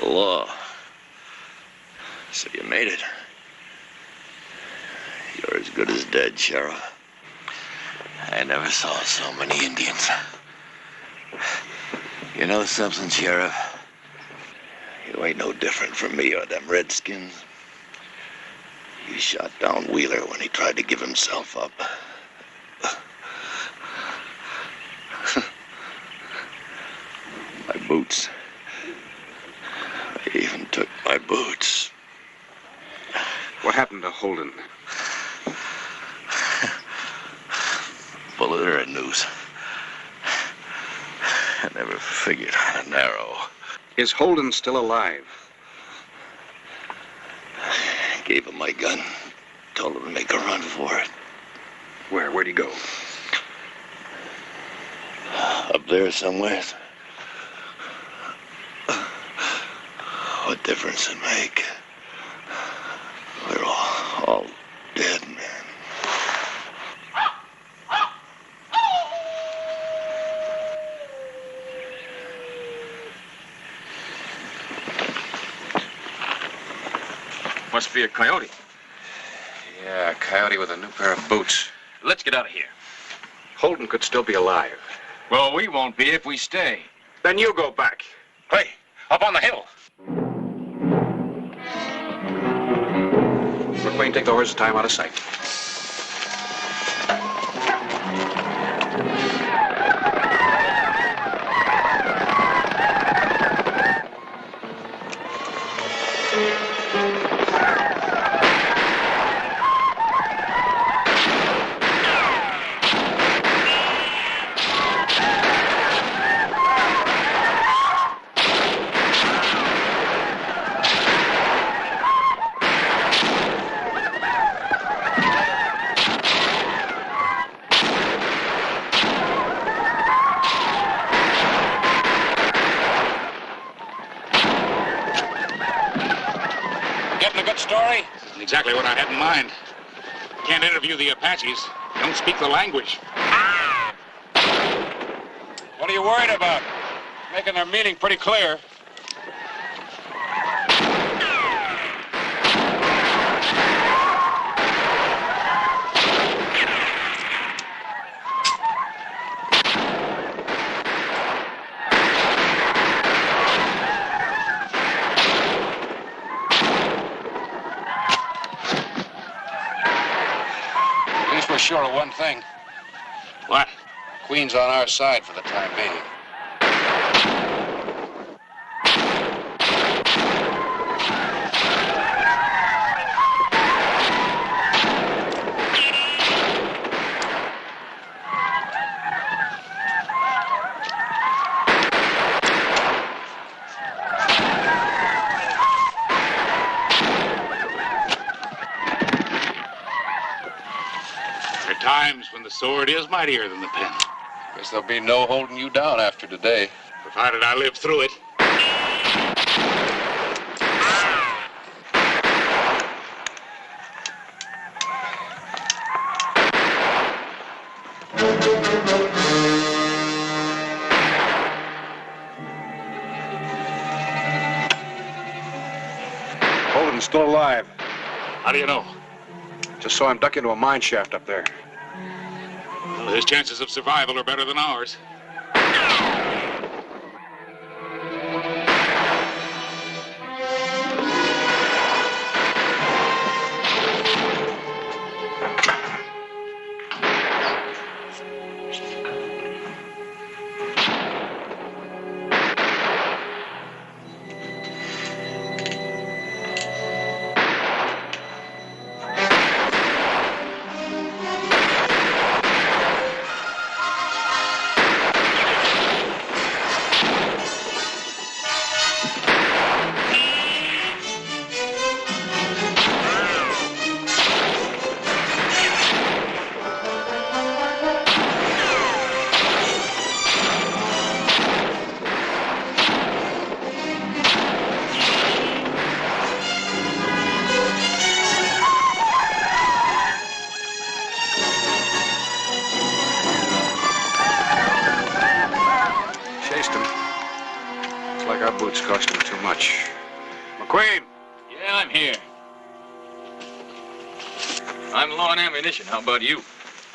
V: Law. So you made it. You're as good as dead, Sheriff. I never saw so many Indians. You know something, Sheriff? You ain't no different from me or them Redskins. You shot down Wheeler when he tried to give himself up. boots. They even took my boots.
H: What happened to Holden?
V: Bullet or a noose. I never figured on an arrow.
H: Is Holden still alive?
V: Gave him my gun. Told him to make a run for it.
H: Where? Where'd he go?
V: Up there somewhere. What difference it make? We're all dead, man.
I: Must be a coyote.
H: Yeah, a coyote with a new pair of boots.
I: Let's get out of here.
H: Holden could still be alive.
I: Well, we won't be if we stay.
H: Then you go back.
A: Hey, up on the hill.
H: McQueen, take the horses, tie him out of sight.
A: Exactly what I had in mind. Can't interview the Apaches. Don't speak the language.
I: What are you worried about? Making their meaning pretty clear.
H: Sure of one thing.
A: What?
H: Queen's on our side for the time being.
A: Times when the sword is mightier than the pen.
H: Guess there'll be no holding you down after today.
A: Provided I live through it.
H: Holden's still alive.
A: How do you know?
H: Just saw him duck into a mine shaft up there.
A: Well, his chances of survival are better than ours.
H: Boots cost him too much. McQueen!
I: Yeah, I'm here. I'm low on ammunition. How about you?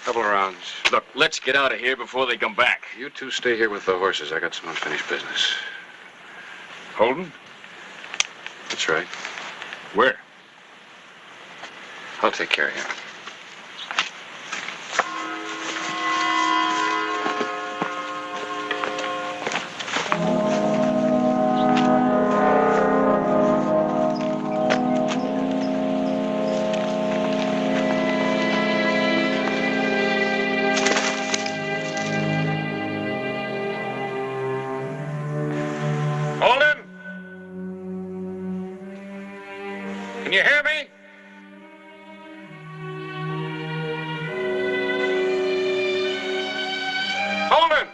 H: Couple of rounds.
I: Look, let's get out of here before they come back.
H: You two stay here with the horses. I got some unfinished business.
I: Holden?
H: That's right.
I: Where?
H: I'll take care of you.
I: Can you hear me? Holden!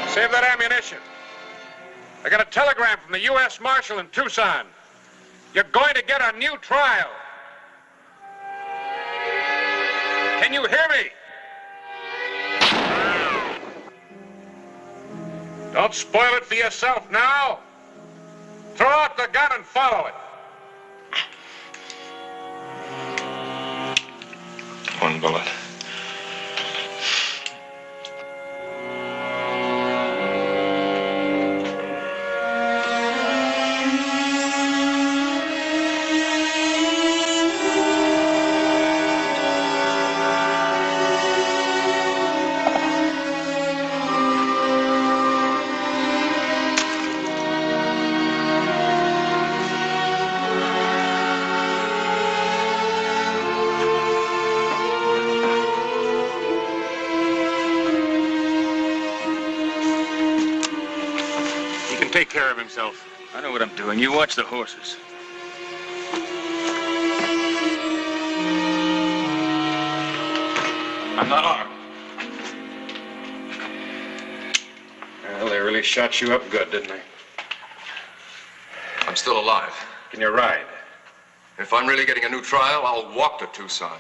I: Save that ammunition. I got a telegram from the U.S. Marshal in Tucson. You're going to get a new trial. Can you hear me? Don't spoil it for yourself now. Throw out the gun and follow it.
F: One bullet.
I: Take care of himself. I know what I'm doing. You watch the horses. I'm not armed.
H: Well, they really shot you up good, didn't they?
D: I'm still alive.
H: Can you ride?
D: If I'm really getting a new trial, I'll walk to Tucson.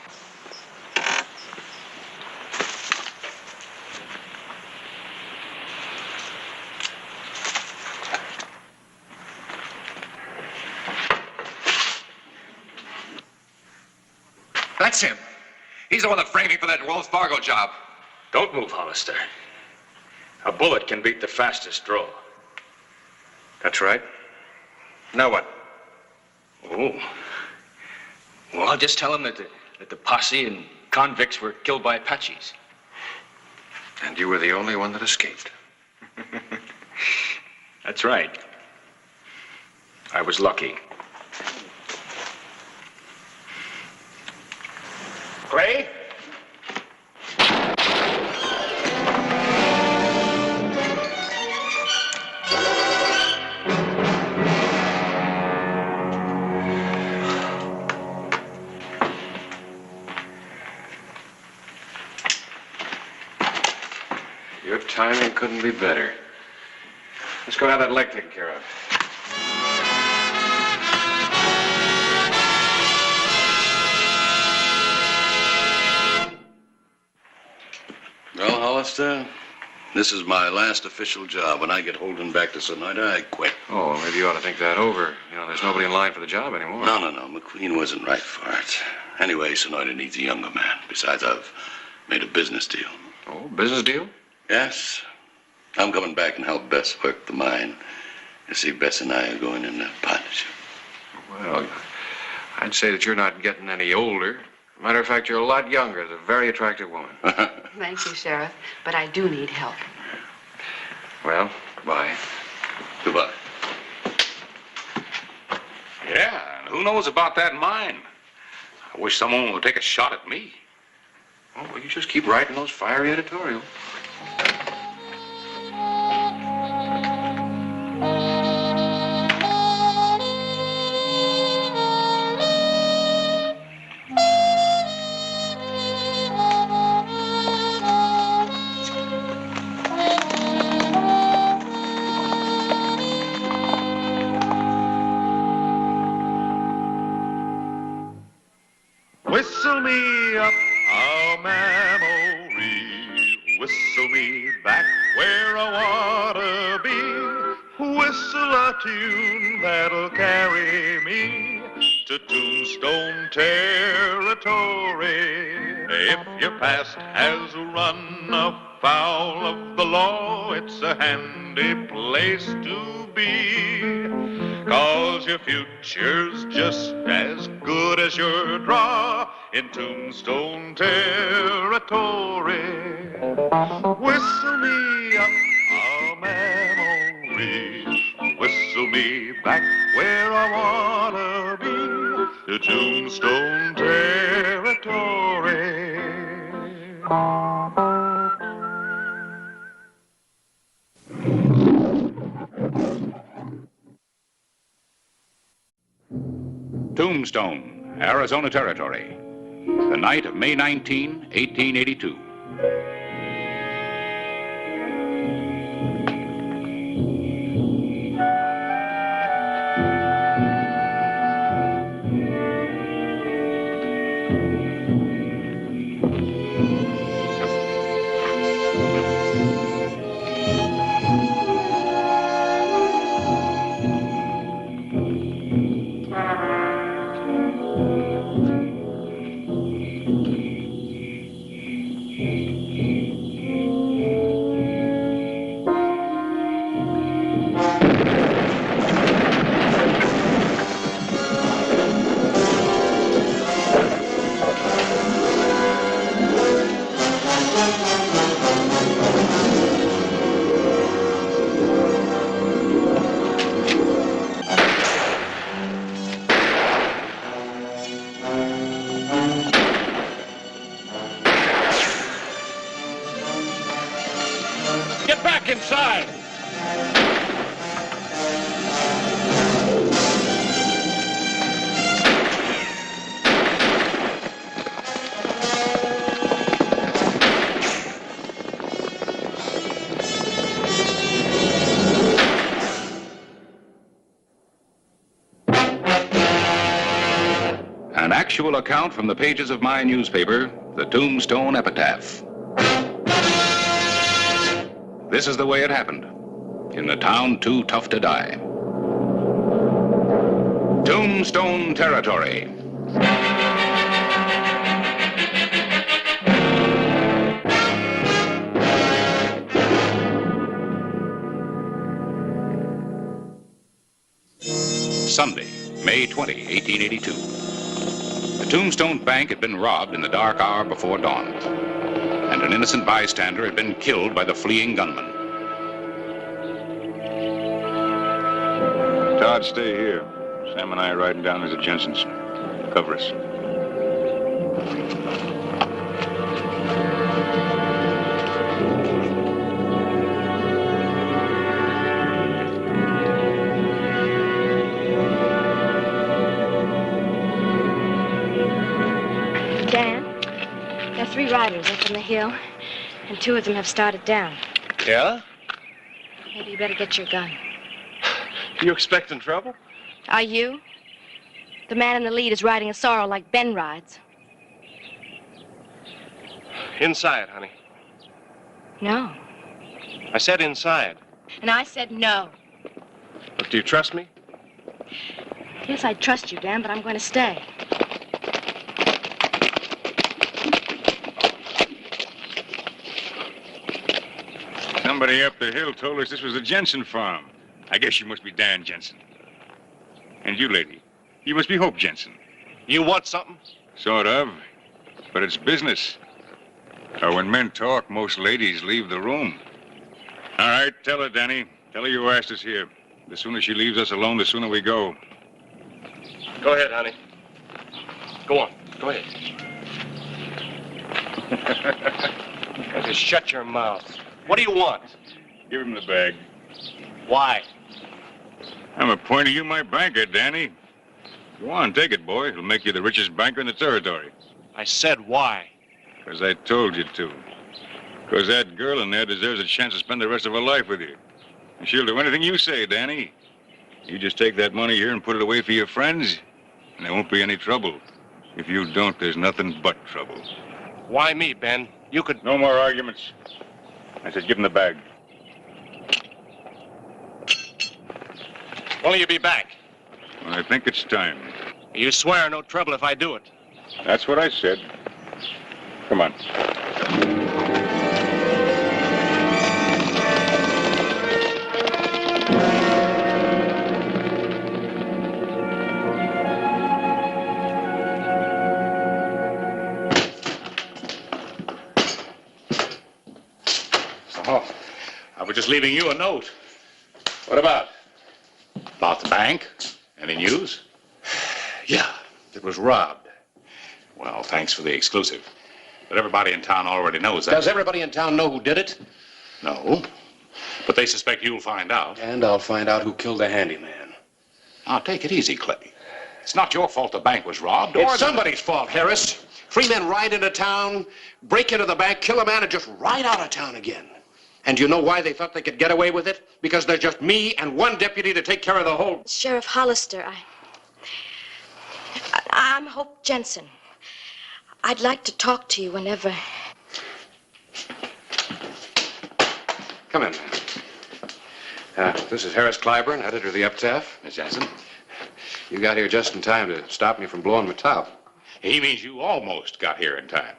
D: That's him. He's the one that framed me for that Wells Fargo job.
I: Don't move, Hollister. A bullet can beat the fastest draw.
H: That's right. Now what?
I: Oh. Well, I'll just tell him that the posse and convicts were killed by Apaches.
H: And you were the only one that escaped.
I: That's right. I was lucky. Clay?
H: Your timing couldn't be better. Let's go have that leg taken care of.
V: Well, Hollister, this is my last official job. When I get Holden back to Sonoyta, I quit.
H: Oh, well, maybe you ought to think that over. You know, there's nobody in line for the job anymore.
V: No. McQueen wasn't right for it. Anyway, Sonoyta needs a younger man. Besides, I've made a business deal.
H: Oh, business deal?
V: Yes. I'm coming back and help Bess work the mine. You see, Bess and I are going into partnership.
H: Well, I'd say that you're not getting any older. Matter of fact, you're a lot younger. As a very attractive woman.
B: Thank you, Sheriff, but I do need help.
H: Well, goodbye.
V: Goodbye.
A: Yeah, and who knows about that mine? I wish someone would take a shot at me.
H: Oh, well, you just keep writing those fiery editorials.
Q: Whistle me up a memory, whistle me back where I wanna be, whistle a tune that'll carry me to Tombstone territory. If your past has run afoul of the law, it's a handy place to be. 'Cause your future's just as good as your draw in Tombstone territory. Whistle me up a memory, whistle me back where I wanna be, to Tombstone territory.
A: Tombstone, Arizona Territory. The night of May 19, 1882.
I: Get back inside!
A: An actual account from the pages of my newspaper, the Tombstone Epitaph. This is the way it happened. In the town too tough to die. Tombstone Territory. Sunday, May 20, 1882. The Tombstone Bank had been robbed in the dark hour before dawn, and an innocent bystander had been killed by the fleeing gunman.
L: Todd, stay here. Sam and I are riding down to the Jensen's. Cover us.
J: Dan, there are 3 riders up on the hill, and 2 of them have started down.
T: Yeah?
J: Maybe you better get your gun.
T: You expecting trouble?
J: Are you? The man in the lead is riding a sorrel like Ben rides.
T: Inside, honey.
J: No.
T: I said inside.
J: And I said no.
T: Look, do you trust me?
J: Yes, I trust you, Dan, but I'm going to stay.
L: Somebody up the hill told us this was the Jensen farm. I guess you must be Dan Jensen. And you, lady, you must be Hope Jensen.
T: You want something?
L: Sort of. But it's business. Or when men talk, most ladies leave the room. All right, tell her, Danny. Tell her you asked us here. The sooner she leaves us alone, the sooner we go.
T: Go ahead, honey. Go on. Go ahead. Just shut your mouth. What do you want?
L: Give him the bag.
T: Why?
L: I'm appointing you my banker, Danny. Go on, take it, boy. It'll make you the richest banker in the territory.
T: I said why.
L: Because I told you to. Because that girl in there deserves a chance to spend the rest of her life with you. And she'll do anything you say, Danny. You just take that money here and put it away for your friends, and there won't be any trouble. If you don't, there's nothing but trouble.
T: Why me, Ben? You could...
L: No more arguments. I said give him the bag.
T: When will you be back?
L: Well, I think it's time.
T: You swear no trouble if I do it.
L: That's what I said. Come on.
A: Oh, I was just leaving you a note.
T: What about?
A: About the bank? Any news?
T: Yeah, it was robbed.
A: Well, thanks for the exclusive. But everybody in town already knows that.
T: Does everybody in town know who did it?
A: No. But they suspect you'll find out.
T: And I'll find out who killed the handyman.
A: Now, take it easy, Clay. It's not your fault the bank was robbed. Or
E: It's somebody's fault, Harris. 3 men ride into town, break into the bank, kill a man, and just ride out of town again. And you know why they thought they could get away with it? Because there's just me and 1 deputy to take care of the whole...
J: Sheriff Hollister, I'm Hope Jensen. I'd like to talk to you whenever...
H: Come in, man. This is Harris Clyburn, editor of the Epitaph.
A: Miss Jensen.
H: You got here just in time to stop me from blowing my top.
A: He means you almost got here in time.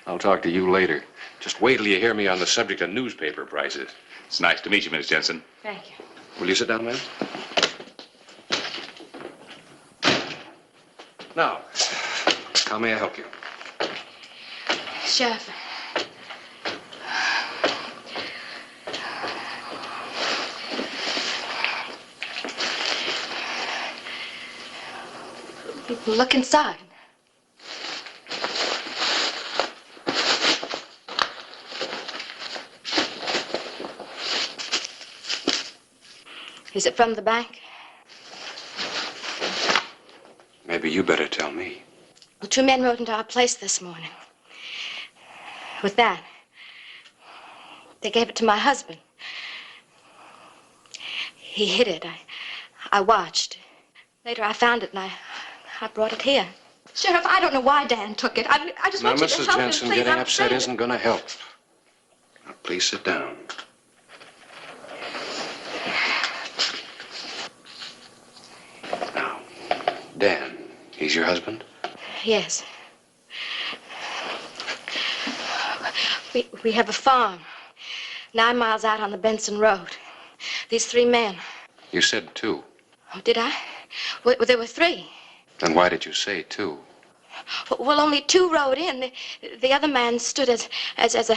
H: I'll talk to you later. Just wait till you hear me on the subject of newspaper prices.
A: It's nice to meet you, Miss Jensen.
J: Thank you.
H: Will you sit down, ma'am? Now, how may I help you?
J: Sheriff. Look inside. Is it from the bank?
H: Maybe you better tell me.
J: Well, 2 men rode into our place this morning. With that. They gave it to my husband. He hid it. I watched. Later I found it and I brought it here. Sheriff, I don't know why Dan took it. I just want you to
H: Mrs.
J: help
H: Jensen,
J: him, please.
H: getting
J: I'm
H: upset
J: afraid.
H: isn't going to help. Now, please sit down. Now, Dan, he's your husband?
J: Yes. We have a farm 9 miles out on the Benson Road. These 3 men.
H: You said 2.
J: Oh, did I? Well, there were 3.
H: Then why did you say 2?
J: Well, only 2 rode in. The other man stood as a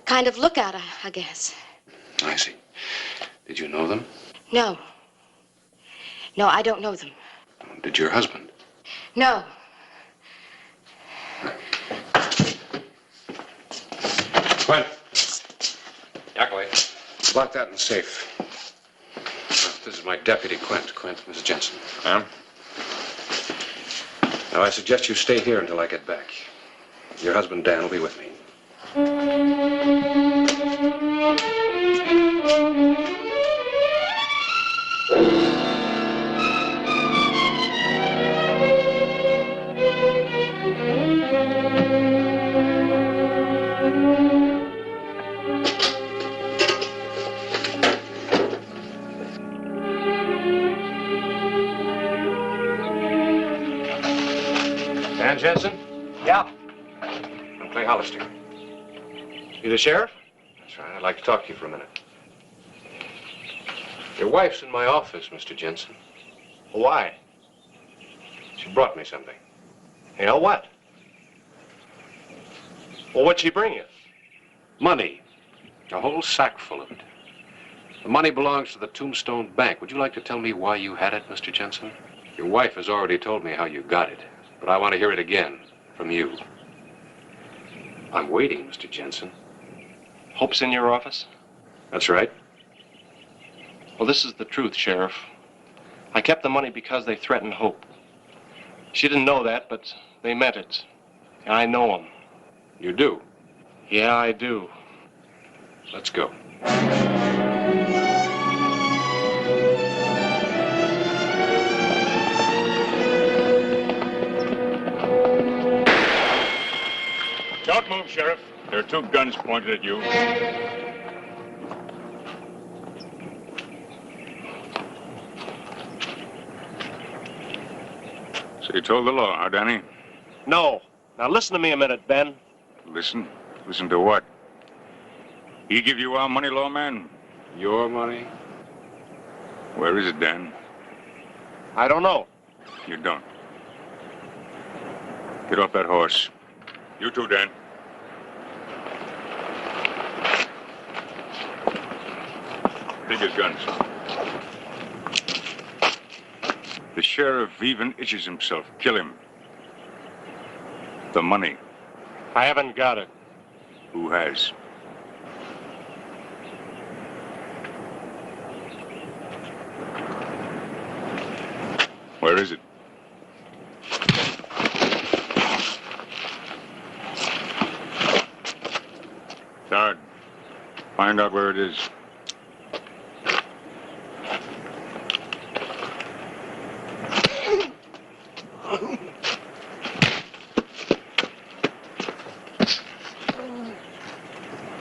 J: kind of lookout, I guess.
H: I see. Did you know them?
J: No. No, I don't know them.
H: Did your husband?
J: No.
H: Quint. Accolade. Lock that in the safe. This is my deputy, Quint. Quint, Mrs. Jensen.
F: Ma'am?
H: Now, I suggest you stay here until I get back. Your husband, Dan, will be with me. Dan Jensen?
E: Yeah.
H: I'm Clay Hollister.
E: You the sheriff?
H: That's right. I'd like to talk to you for a minute. Your wife's in my office, Mr. Jensen.
E: Why?
H: She brought me something.
E: You know what? Well, what'd she bring you?
H: Money. A whole sack full of it. The money belongs to the Tombstone Bank. Would you like to tell me why you had it, Mr. Jensen? Your wife has already told me how you got it, but I want to hear it again from you. I'm waiting, Mr. Jensen.
T: Hope's in your office?
H: That's right.
T: Well, this is the truth, Sheriff. I kept the money because they threatened Hope. She didn't know that, but they meant it. And I know them.
H: You do?
T: Yeah, I do.
H: Let's go.
L: Don't move, Sheriff. There are 2 guns pointed at you. So you told the law, huh, Danny?
T: No. Now listen to me a minute, Ben.
L: Listen? Listen to what? He give you our money, lawman?
H: Your money?
L: Where is it, Dan?
T: I don't know.
L: You don't. Get off that horse. You too, Dan. Take his guns. The sheriff even itches himself. Kill him. The money.
T: I haven't got it.
L: Who has? Where is it? Todd, find out where it is.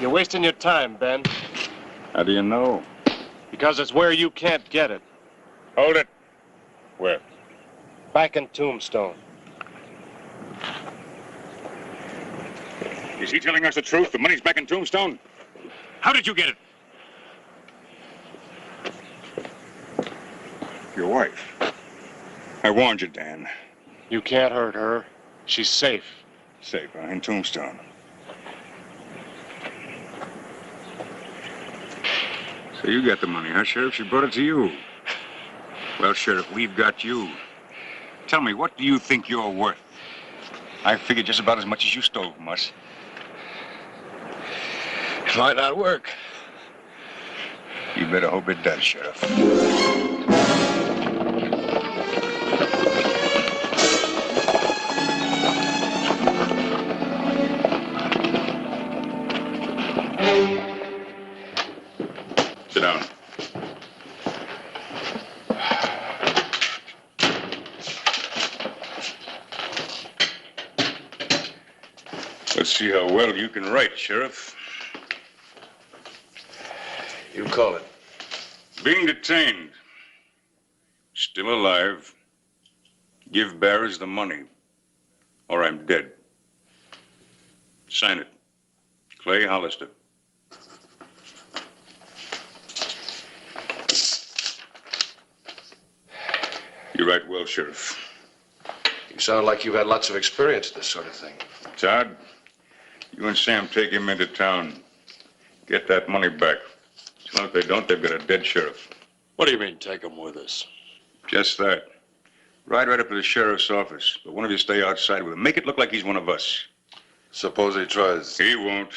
T: You're wasting your time, Ben.
L: How do you know?
T: Because it's where you can't get it.
L: Hold it. Where?
T: Back in Tombstone.
L: Is he telling us the truth? The money's back in Tombstone? How did you get it? Your wife. I warned you, Dan.
T: You can't hurt her. She's safe.
L: Safe, huh? In Tombstone. So you got the money, huh, Sheriff? She brought it to you. Well, Sheriff, we've got you. Tell me, what do you think you're worth? I figured just about as much as you stole from us.
T: It might not work.
L: You better hope it does, Sheriff. Sit down. Let's see how well you can write, Sheriff.
T: You call it.
L: Being detained. Still alive. Give bearers the money, or I'm dead. Sign it. Clay Hollister. You write well, Sheriff.
E: You sound like you've had lots of experience with this sort of thing.
L: Todd, you and Sam take him into town. Get that money back. Well, if they don't, they've got a dead sheriff.
V: What do you mean, take him with us?
L: Just that. Ride right up to the sheriff's office, but one of you stay outside with him. Make it look like he's one of us.
V: Suppose he tries.
L: He won't,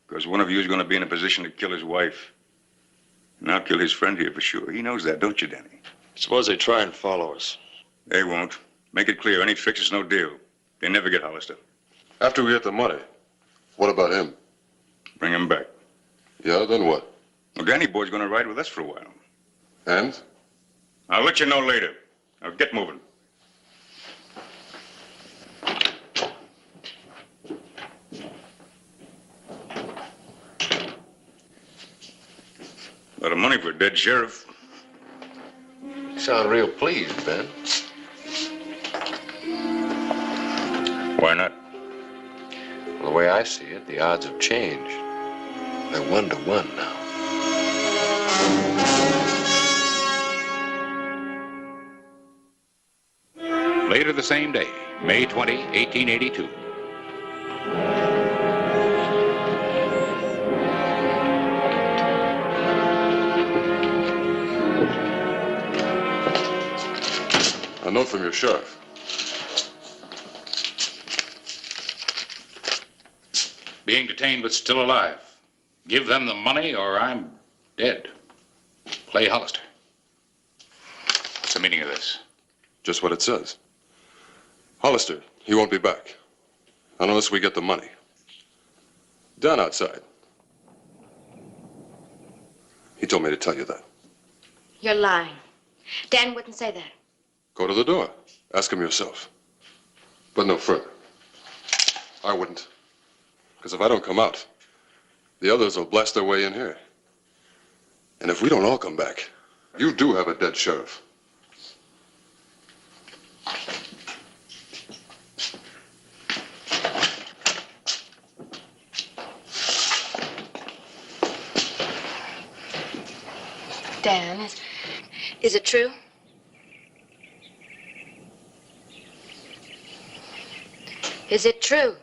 L: because one of you is going to be in a position to kill his wife. And I'll kill his friend here for sure. He knows that, don't you, Danny?
V: Suppose they try and follow us.
L: They won't. Make it clear, any fix is no deal. They never get Hollister.
R: After we get the money, what about him?
L: Bring him back.
R: Yeah, then what?
L: Well, Danny Boy's going to ride with us for a while.
R: And?
L: I'll let you know later. Now get moving. A lot of money for a dead sheriff.
E: You sound real pleased, Ben.
L: Why not?
E: Well, the way I see it, the odds have changed. They're 1-to-1 now.
A: Later the same day, May 20, 1882.
R: A note from your sheriff.
A: Being detained but still alive. Give them the money or I'm dead. Clay Hollister. What's the meaning of this?
R: Just what it says. Hollister, he won't be back. Unless we get the money. Dan outside. He told me to tell you that.
J: You're lying. Dan wouldn't say that.
R: Go to the door. Ask him yourself. But no further. I wouldn't. Because if I don't come out, the others will blast their way in here. And if we don't all come back, you do have a dead sheriff.
J: Dan, is it true? Is it true?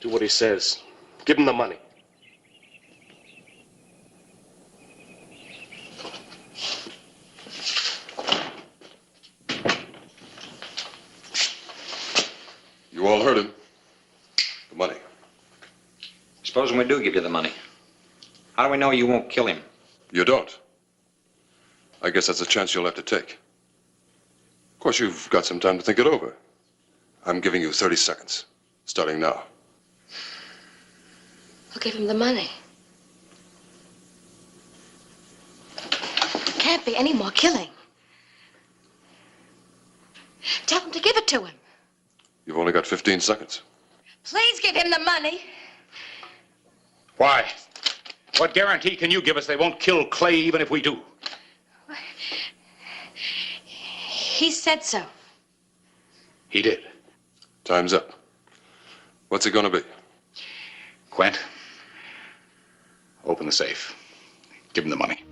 T: Do what he says. Give him the money.
R: You all heard him. The money.
P: Supposing we do give you the money, how do we know you won't kill him?
R: You don't. I guess that's a chance you'll have to take. course, you've got some time to think it over. I'm giving you 30 seconds, starting now.
J: I'll give him the money. Can't be any more killing. Tell him to give it to him.
R: You've only got 15 seconds.
J: Please give him the money.
A: Why? What guarantee can you give us they won't kill Clay even if we do?
J: He said so.
A: He did.
R: Time's up. What's it gonna be?
A: Quint, open the safe. Give him the money.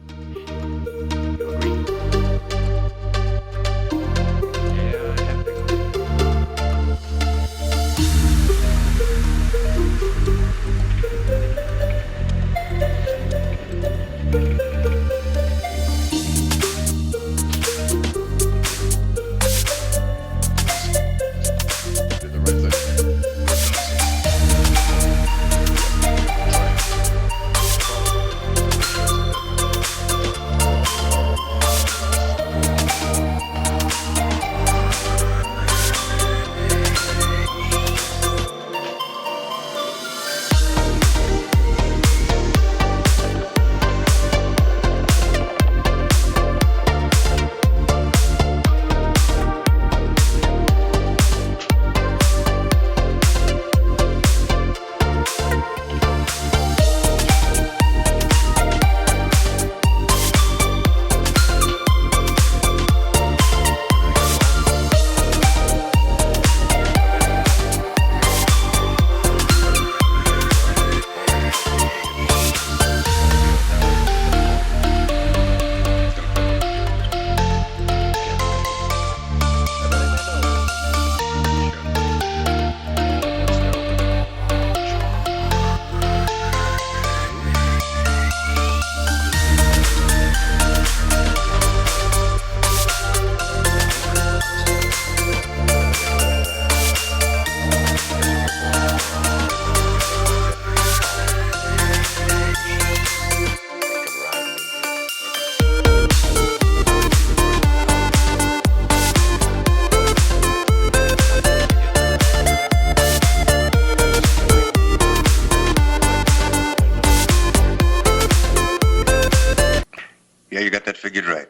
M: Yeah, you got that figured right.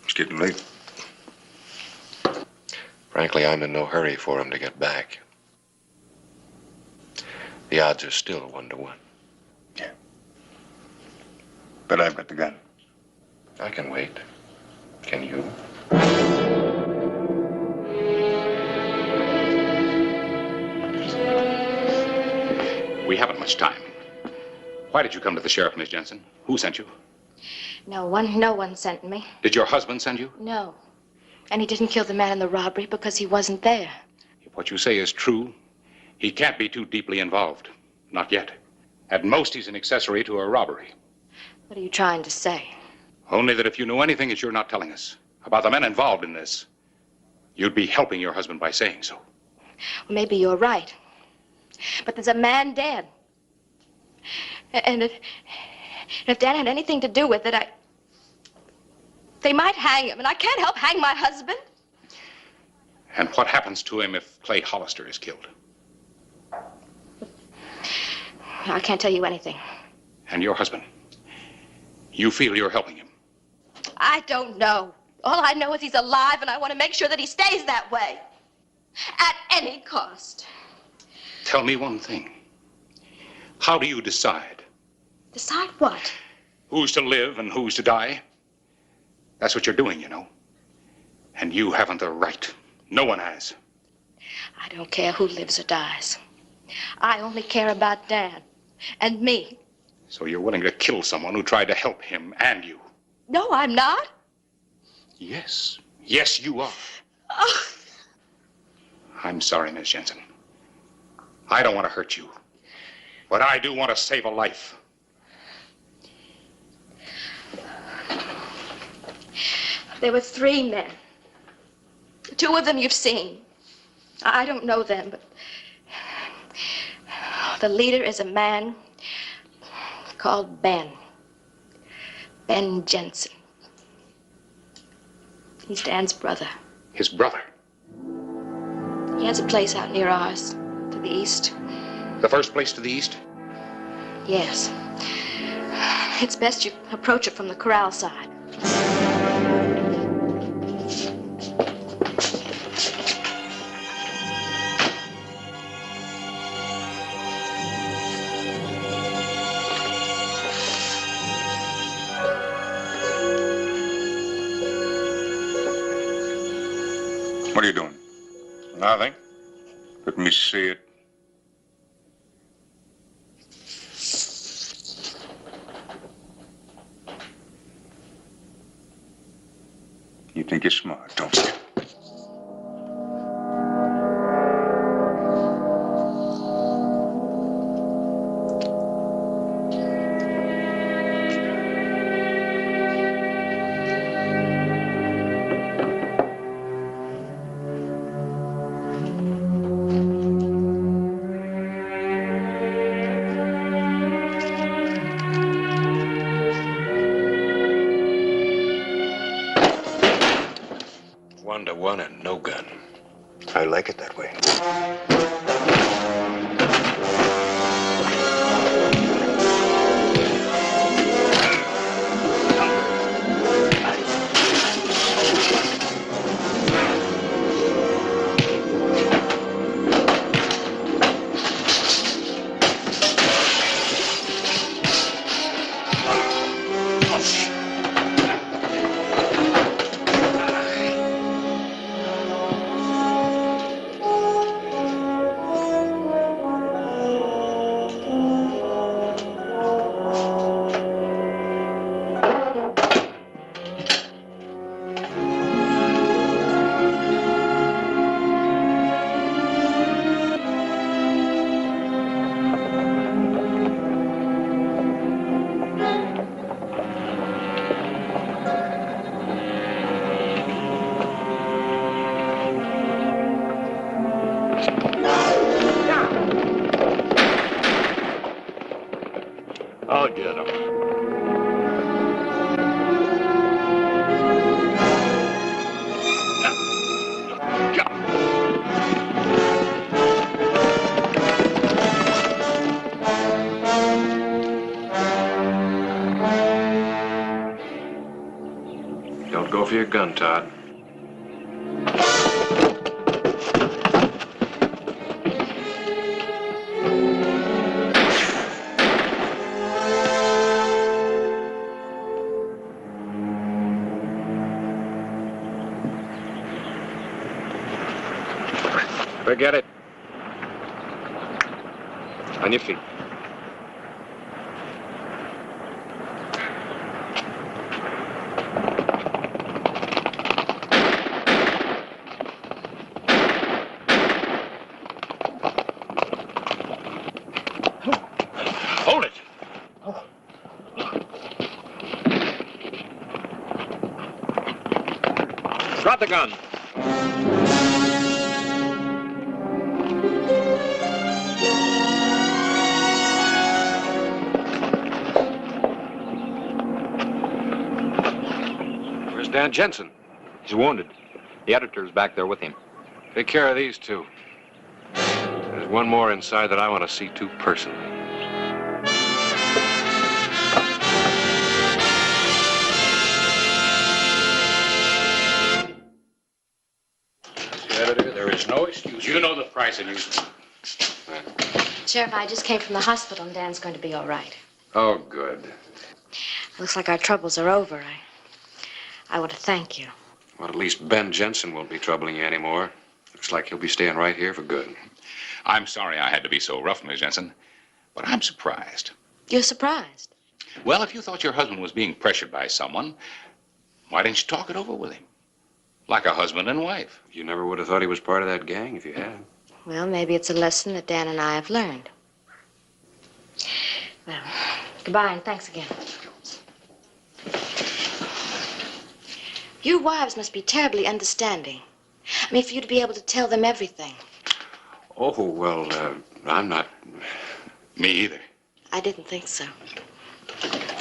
M: It's getting late.
D: Frankly, I'm in no hurry for him to get back. The odds are still 1 to 1.
M: Yeah. But I've got the gun.
D: I can wait. Can you?
A: We haven't much time. Why did you come to the sheriff, Miss Jensen? Who sent you?
J: No one sent me.
A: Did your husband send you?
J: No. And he didn't kill the man in the robbery because he wasn't there.
A: If what you say is true, he can't be too deeply involved. Not yet. At most, he's an accessory to a robbery.
J: What are you trying to say?
A: Only that if you know anything that you're not telling us about the men involved in this, you'd be helping your husband by saying so.
J: Well, maybe you're right. But there's a man dead. And if Dan had anything to do with it, they might hang him, and I can't help hang my husband.
A: And what happens to him if Clay Hollister is killed?
J: I can't tell you anything.
A: And your husband? You feel you're helping him?
J: I don't know. All I know is he's alive, and I want to make sure that he stays that way. At any cost.
A: Tell me one thing. How do you decide?
J: Decide what?
A: Who's to live and who's to die? That's what you're doing, you know. And you haven't the right. No one has.
J: I don't care who lives or dies. I only care about Dan and me.
A: So you're willing to kill someone who tried to help him and you?
J: No, I'm not.
A: Yes. Yes, you are.
J: Oh.
A: I'm sorry, Miss Jensen. I don't want to hurt you. But I do want to save a life.
J: There were 3 men. 2 of them you've seen. I don't know them, but the leader is a man called Ben. Ben Jensen. He's Dan's brother.
C: His brother?
J: He has a place out near ours, to the east.
C: The first place to the east?
J: Yes. It's best you approach it from the corral side.
L: What are you doing? Nothing. Let me see it. You think you're smart, don't you?
E: One to one and no gun. I like it that way. I'll get him.
H: Don't go for your gun, Todd.
E: Forget it. On your feet.
A: Hold it.
E: Drop the gun. Where's Dan Jensen?
P: He's wounded. The editor's back there with him.
H: Take care of these two. There's one more inside that I want to see to personally.
A: Editor, there is no excuse. You know the price of news.
J: Sheriff, I just came from the hospital and Dan's going to be all right.
H: Oh, good.
J: Looks like our troubles are over. I want to thank you.
H: Well, at least Ben Jensen won't be troubling you anymore. Looks like he'll be staying right here for good.
A: I'm sorry I had to be so rough, Miss Jensen, but I'm surprised.
J: You're surprised?
A: Well, if you thought your husband was being pressured by someone, why didn't you talk it over with him? Like a husband and wife.
H: You never would have thought he was part of that gang if you had.
J: Well, maybe it's a lesson that Dan and I have learned. Well, goodbye and thanks again. You wives must be terribly understanding. I mean, for you to be able to tell them everything.
H: Oh, well, I'm not...
A: Me either.
J: I didn't think so. Goodbye.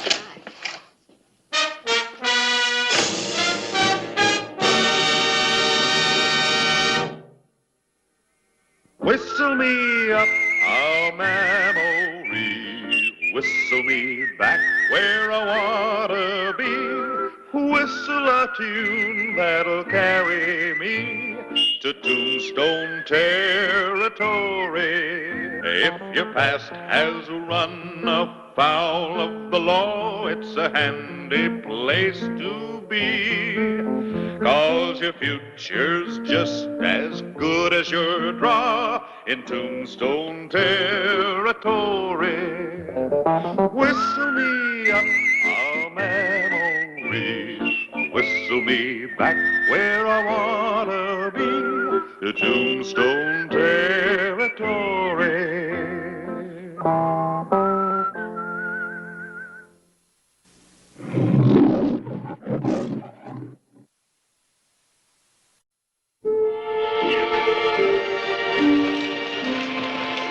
Q: Whistle me up a memory. Whistle me back where I wanna be. Whistle a tune that'll carry me to Tombstone territory. If your past has run afoul of the law, it's a handy place to be. 'Cause your future's just as good as your draw in Tombstone territory. Whistle me up a memory. Whistle me back where I wanna be, to Tombstone territory.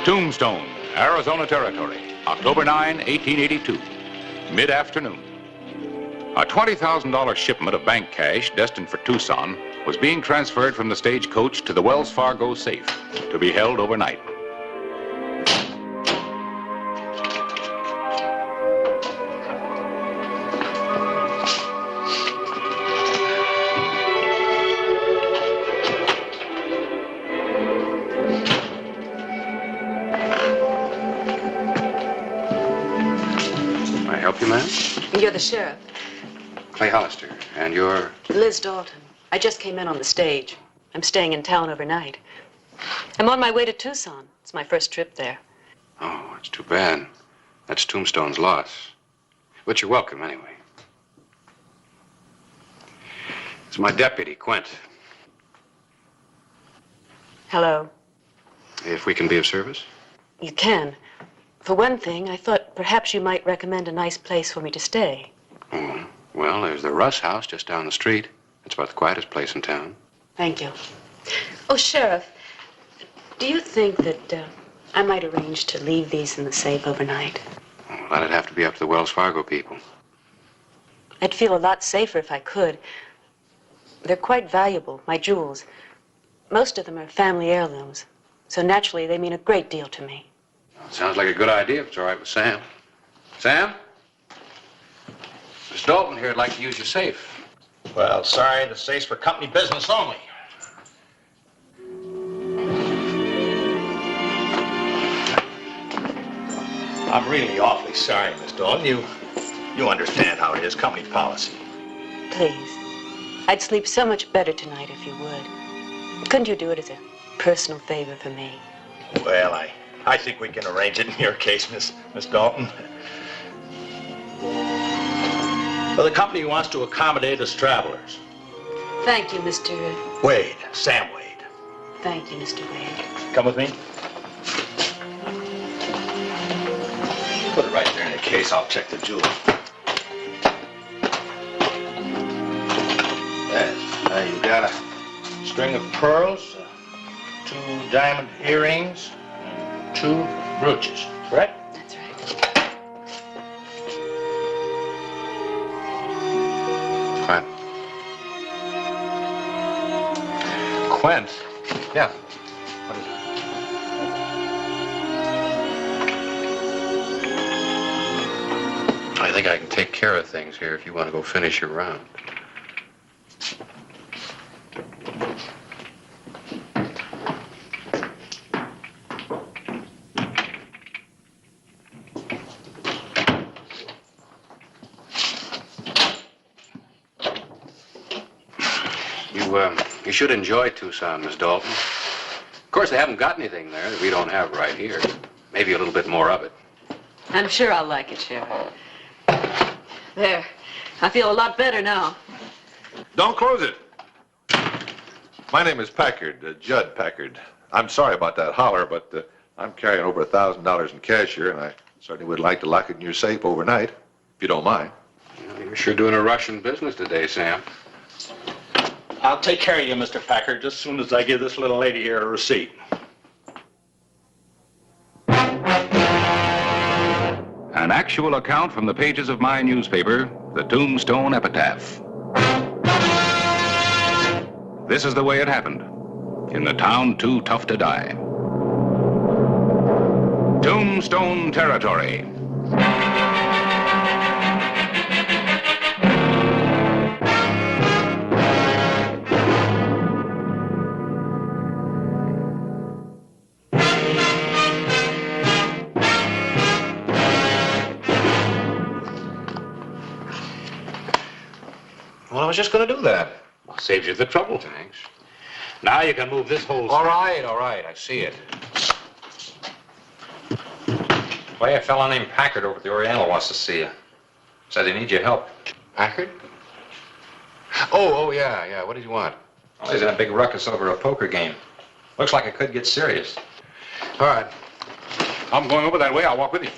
A: Tombstone, Arizona Territory, October 9, 1882, mid-afternoon. A $20,000 shipment of bank cash destined for Tucson was being transferred from the stagecoach to the Wells Fargo safe to be held overnight.
H: Help you, ma'am?
G: You're the sheriff.
H: Clay Hollister. And you're...
G: Liz Dalton. I just came in on the stage. I'm staying in town overnight. I'm on my way to Tucson. It's my first trip there.
H: Oh, it's too bad. That's Tombstone's loss. But you're welcome anyway. It's my deputy, Quint.
G: Hello.
H: If we can be of service?
G: You can. For one thing, I thought perhaps you might recommend a nice place for me to stay.
H: Oh, well, there's the Russ house just down the street. It's about the quietest place in town.
G: Thank you. Oh, Sheriff, do you think that I might arrange to leave these in the safe overnight?
H: Well, that'd have to be up to the Wells Fargo people.
G: I'd feel a lot safer if I could. They're quite valuable, my jewels. Most of them are family heirlooms, so naturally they mean a great deal to me.
H: Sounds like a good idea if it's all right with Sam. Sam? Miss Dalton here would like to use your safe.
N: Well, sorry, the safe's for company business only. I'm really awfully sorry, Miss Dalton. You understand how it is, company policy.
G: Please. I'd sleep so much better tonight if you would. Couldn't you do it as a personal favor for me?
N: Well, I think we can arrange it in your case, Miss Dalton. Well, the company wants to accommodate us travelers.
G: Thank you, Mr.
N: Wade, Sam Wade.
G: Thank you, Mr. Wade.
N: Come with me. Put it right there in the case. I'll check the jewels. Yes. Now you've got a string of pearls, 2 diamond earrings, 2 brooches, correct?
G: That's right.
H: Quint.
N: Quint?
H: Yeah.
N: What is it?
H: I think I can take care of things here if you want to go finish your round. You should enjoy Tucson, Miss Dalton. Of course, they haven't got anything there that we don't have right here. Maybe a little bit more of it.
G: I'm sure I'll like it, Sheriff. There. I feel a lot better now.
F: Don't close it. My name is Packard, Judd Packard. I'm sorry about that holler, but I'm carrying over $1,000 in cash here, and I certainly would like to lock it in your safe overnight, if you don't mind.
H: Well, you're sure doing a Russian business today, Sam.
N: I'll take care of you, Mr. Packard, just as soon as I give this little lady here a receipt.
A: An actual account from the pages of my newspaper, the Tombstone Epitaph. This is the way it happened, in the town too tough to die. Tombstone territory.
E: Well, I was just going to do that.
D: Well, saves you the trouble. Thanks.
E: Now you can move this whole... All right, I see it.
P: Why, a fellow named Packard over at the Oriental wants to see you. Said he needs your help.
D: Packard? Oh, yeah. What did you want?
P: Well, he's in a big ruckus over a poker game. Looks like it could get serious.
E: All right.
A: I'm going over that way. I'll walk with you.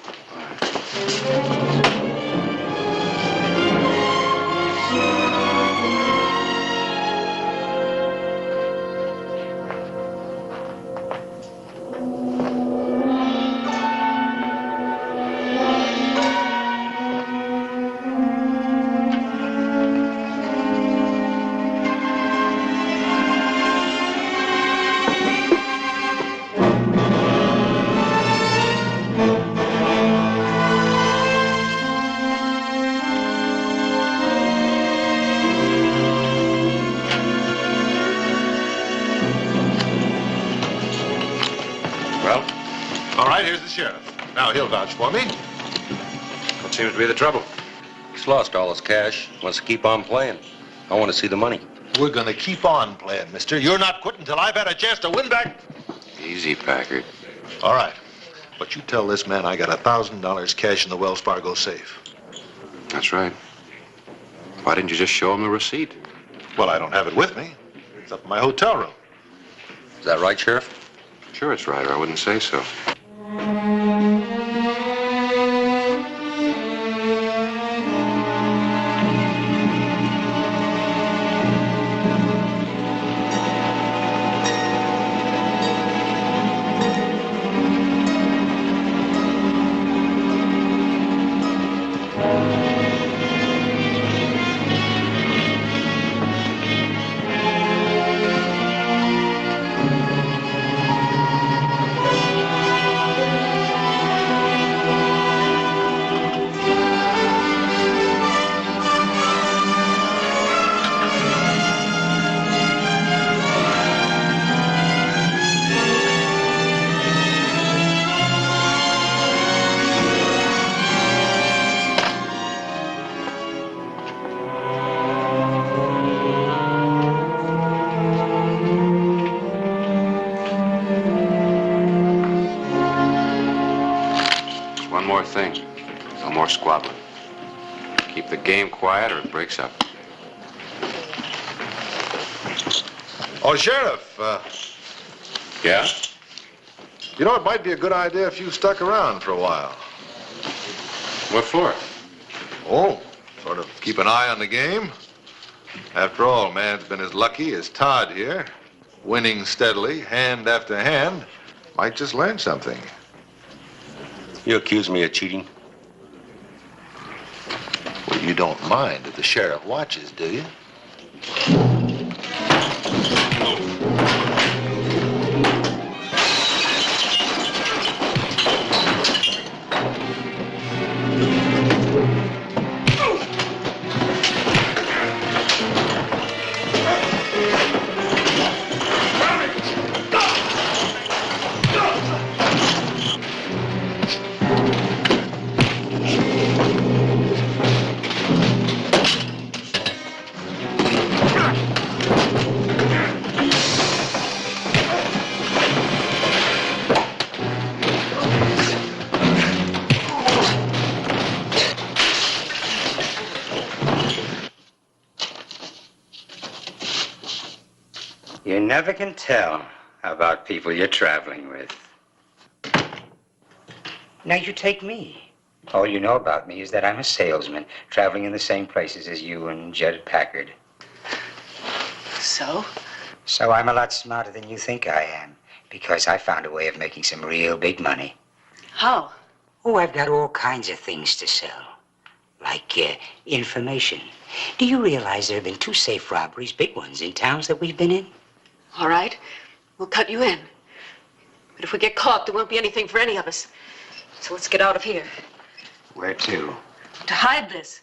F: Now he'll vouch for me.
D: What seems to be the trouble?
M: He's lost all his cash. Wants to keep on playing. I want to see the money.
F: We're going to keep on playing, mister. You're not quitting until I've had a chance to win back.
M: Easy, Packard.
F: All right. But you tell this man I got $1,000 cash in the Wells Fargo safe.
M: That's right. Why didn't you just show him the receipt?
F: Well, I don't have it with me. It's up in my hotel room.
M: Is that right, Sheriff? Sure it's right, or I wouldn't say so. Squabbling. Keep the game quiet or it breaks up.
F: Oh, Sheriff.
A: Yeah?
F: You know, it might be a good idea if you stuck around for a while.
M: What for?
F: Oh, sort of keep an eye on the game. After all, man's been as lucky as Todd here. Winning steadily, hand after hand. Might just learn something.
M: You accuse me of cheating?
F: Well, you don't mind if the sheriff watches, do you?
S: You never can tell about people you're traveling with. Now, you take me. All you know about me is that I'm a salesman, traveling in the same places as you and Jed Packard.
G: So?
S: So I'm a lot smarter than you think I am, because I found a way of making some real big money.
G: How?
S: Oh, I've got all kinds of things to sell. Like information. Do you realize there have been 2 safe robberies, big ones, in towns that we've been in?
G: All right. We'll cut you in. But if we get caught, there won't be anything for any of us. So let's get out of here.
S: Where to?
G: To hide this.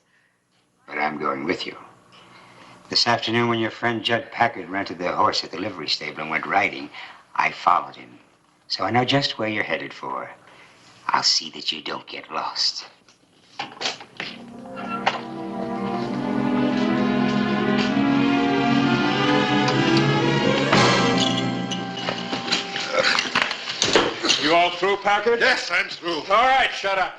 S: But I'm going with you. This afternoon, when your friend Judd Packard rented their horse at the livery stable and went riding, I followed him. So I know just where you're headed for. I'll see that you don't get lost.
I: You all through, Packard?
F: Yes, I'm through.
I: All right, shut up.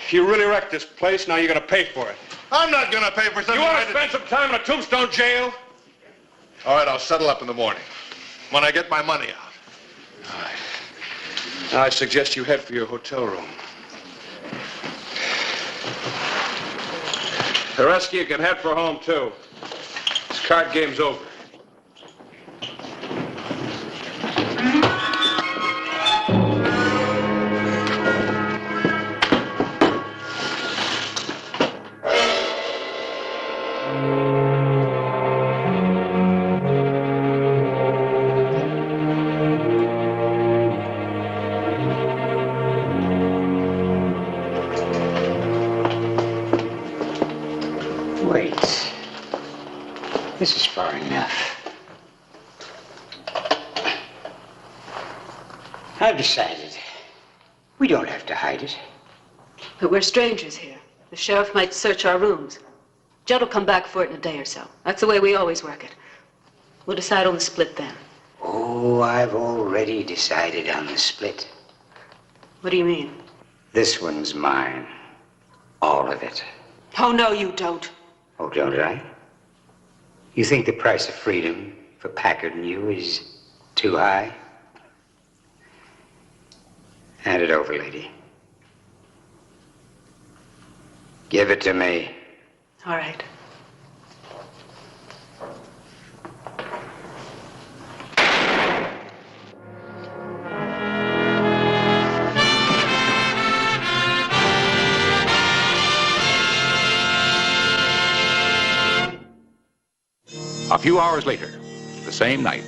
I: You really wrecked this place, now you're gonna pay for it.
F: I'm not gonna pay for something
I: You want
F: I
I: to spend some time in a Tombstone jail?
F: All right, I'll settle up in the morning when I get my money out.
I: All right. Now I suggest you head for your hotel room. The rest of you can head for home, too. This card game's over.
S: Wait. This is far enough. I've decided. We don't have to hide it.
G: But we're strangers here. The sheriff might search our rooms. Judd will come back for it in a day or so. That's the way we always work it. We'll decide on the split then.
S: Oh, I've already decided on the split.
G: What do you mean?
S: This one's mine. All of it.
G: Oh, no, you don't.
S: Oh, don't I? You think the price of freedom for Packard and you is too high? Hand it over, lady. Give it to me.
G: All right.
A: A few hours later, the same night.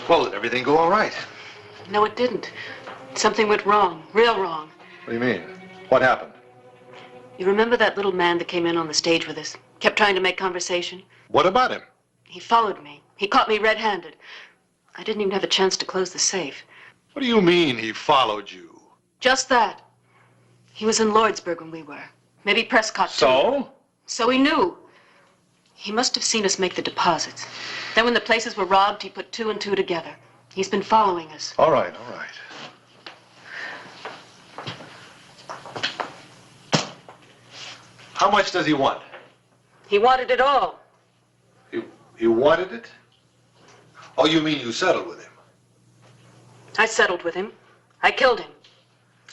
F: Well, did everything go all right?
G: No, it didn't. Something went wrong, real wrong.
F: What do you mean? What happened?
G: You remember that little man that came in on the stage with us? Kept trying to make conversation?
F: What about him?
G: He followed me. He caught me red-handed. I didn't even have a chance to close the safe.
F: What do you mean he followed you?
G: Just that. He was in Lordsburg when we were. Maybe Prescott, too.
F: So?
G: So he knew. He must have seen us make the deposits. Then when the places were robbed, he put two and two together. He's been following us.
F: All right, all right. How much does he want?
G: He wanted it all.
F: He wanted it? Oh, you mean you settled with him?
G: I settled with him. I killed him.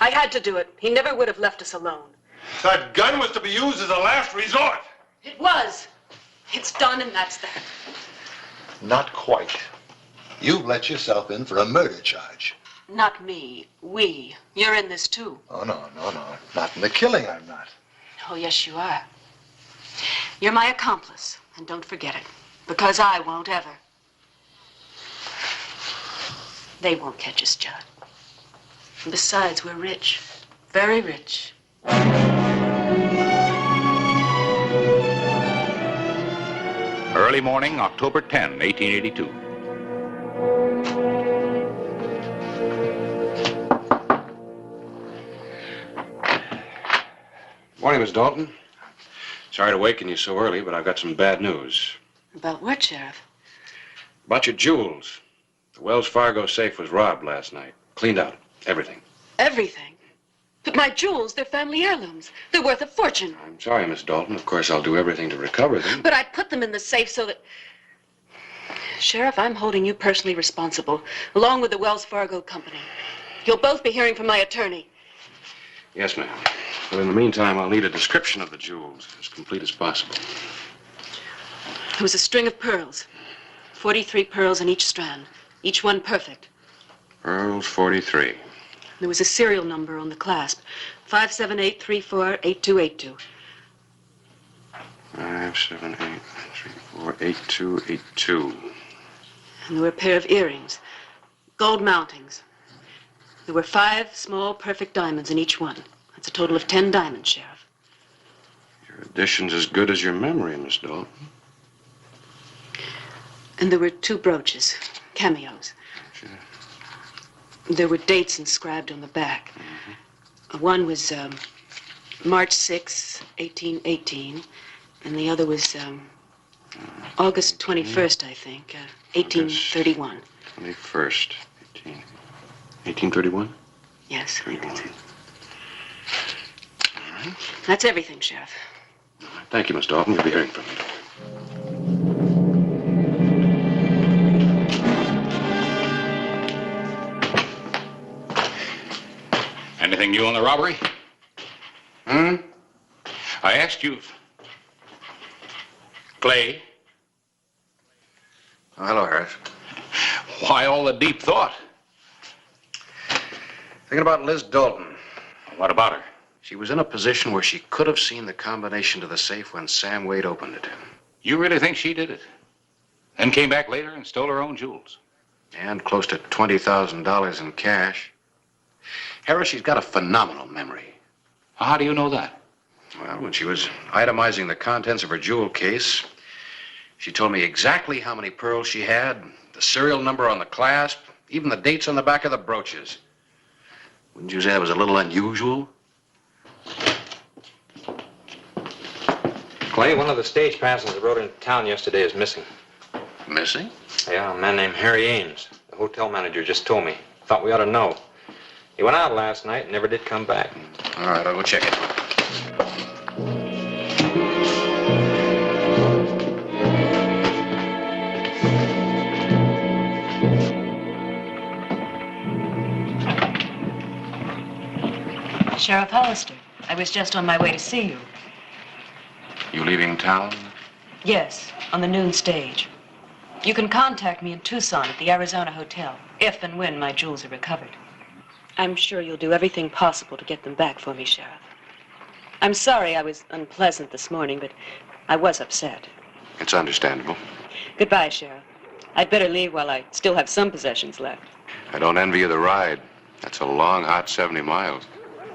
G: I had to do it. He never would have left us alone.
F: That gun was to be used as a last resort.
G: It was. It's done, and that's that.
F: Not quite. You let yourself in for a murder charge.
G: Not me. We. You're in this, too.
F: Oh, no. Not in the killing, I'm not.
G: Oh, yes, you are. You're my accomplice, and don't forget it. Because I won't ever. They won't catch us, Judd. And besides, we're rich. Very rich.
A: Early morning, October 10, 1882.
D: Morning, Miss Dalton. Sorry to waken you so early, but I've got some bad news.
G: About what, Sheriff?
D: About your jewels. The Wells Fargo safe was robbed last night. Cleaned out. Everything.
G: Everything. But my jewels, they're family heirlooms. They're worth a fortune.
D: I'm sorry, Miss Dalton. Of course, I'll do everything to recover them.
G: But I put them in the safe so that... Sheriff, I'm holding you personally responsible, along with the Wells Fargo company. You'll both be hearing from my attorney.
D: Yes, ma'am. But in the meantime, I'll need a description of the jewels, as complete as possible.
G: It was a string of pearls. 43 pearls in each strand, each one perfect.
D: Pearls 43.
G: There was a serial number on the clasp, 578348282.
D: 578348282.
G: And there were a pair of earrings, gold mountings. There were 5 small, perfect diamonds in each one. That's a total of 10 diamonds, Sheriff.
D: Your addition's as good as your memory, Miss Dalton.
G: And there were 2 brooches, cameos.
D: Sure.
G: There were dates inscribed on the back. One was March 6, 1818, and the other was August 21st, I think, 1831.
D: 21st, 1831?
G: Yes, that's it. That's everything, Sheriff.
D: Thank you, Miss Dalton. You'll be hearing from me.
A: Anything new on the robbery? I asked you... Clay?
D: Oh, hello, Harris.
A: Why all the deep thought?
D: Thinking about Liz Dalton.
A: What about her?
D: She was in a position where she could have seen the combination to the safe when Sam Wade opened it.
A: You really think she did it? Then came back later and stole her own jewels?
D: And close to $20,000 in cash. Harris, she's got a phenomenal memory.
A: How do you know that?
D: Well, when she was itemizing the contents of her jewel case, she told me exactly how many pearls she had, the serial number on the clasp, even the dates on the back of the brooches. Wouldn't you say that was a little unusual?
P: Clay, one of the stage passengers that rode into town yesterday is missing.
D: Missing?
P: Yeah, a man named Harry Ames. The hotel manager just told me. Thought we ought to know. He went out last night and never did come back.
D: All right, I'll go check it.
G: Sheriff Hollister, I was just on my way to see you.
D: You leaving town?
G: Yes, on the noon stage. You can contact me in Tucson at the Arizona Hotel, if and when my jewels are recovered. I'm sure you'll do everything possible to get them back for me, Sheriff. I'm sorry I was unpleasant this morning, but I was upset.
D: It's understandable.
G: Goodbye, Sheriff. I'd better leave while I still have some possessions left.
D: I don't envy you the ride. That's a long, hot 70 miles.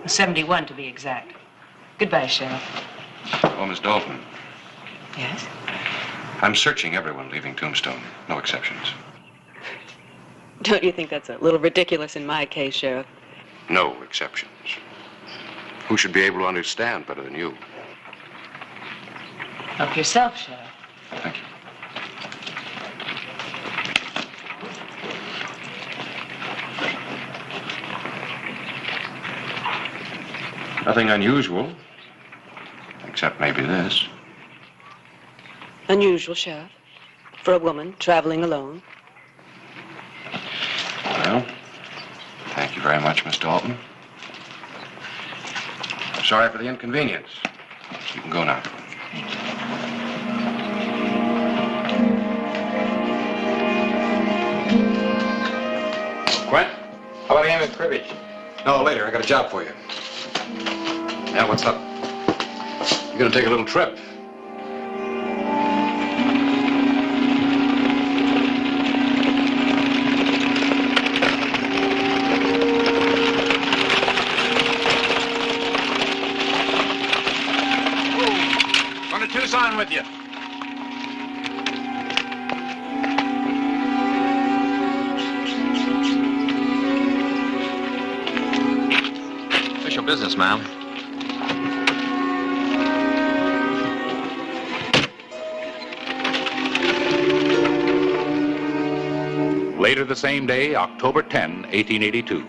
G: 71 to be exact. Goodbye, Sheriff.
D: Oh, Miss Dalton.
G: Yes?
D: I'm searching everyone leaving Tombstone. No exceptions.
G: Don't you think that's a little ridiculous in my case, Sheriff?
D: No exceptions. Who should be able to understand better than you?
G: Help yourself, Sheriff.
D: Thank you. Nothing unusual, except maybe this.
G: Unusual, Sheriff, for a woman traveling alone.
D: Well, thank you very much, Miss Dalton. I'm sorry for the inconvenience. You can go now.
P: Quint, how about a game of cribbage?
D: No, later. I got a job for you. Yeah, what's up? You're gonna take a little trip.
N: Going to Tucson with you.
P: Official business, ma'am.
A: Later the same day, October 10, 1882.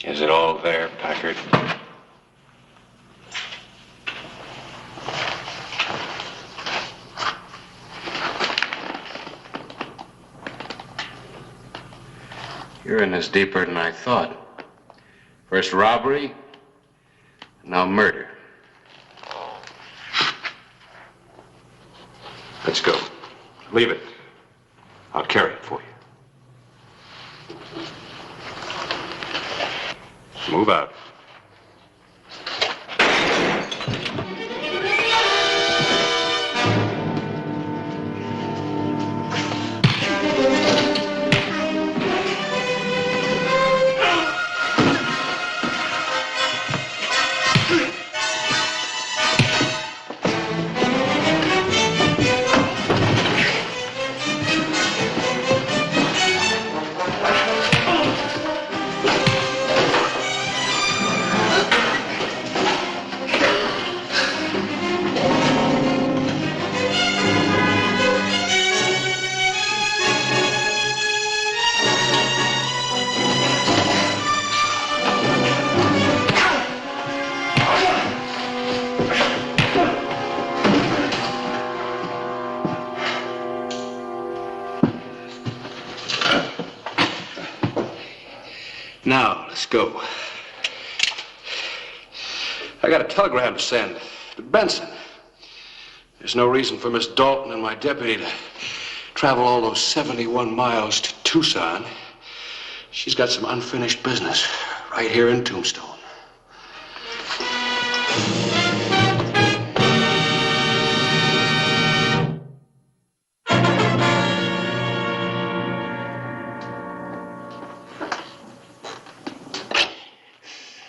D: Is it all there, Packard? You're in this deeper than I thought. First robbery, now murder. Let's go.
E: Leave it. I'll carry it for you. Move out. Now, let's go. I got a telegram to send to Benson. There's no reason for Miss Dalton and my deputy to travel all those 71 miles to Tucson. She's got some unfinished business right here in Tombstone.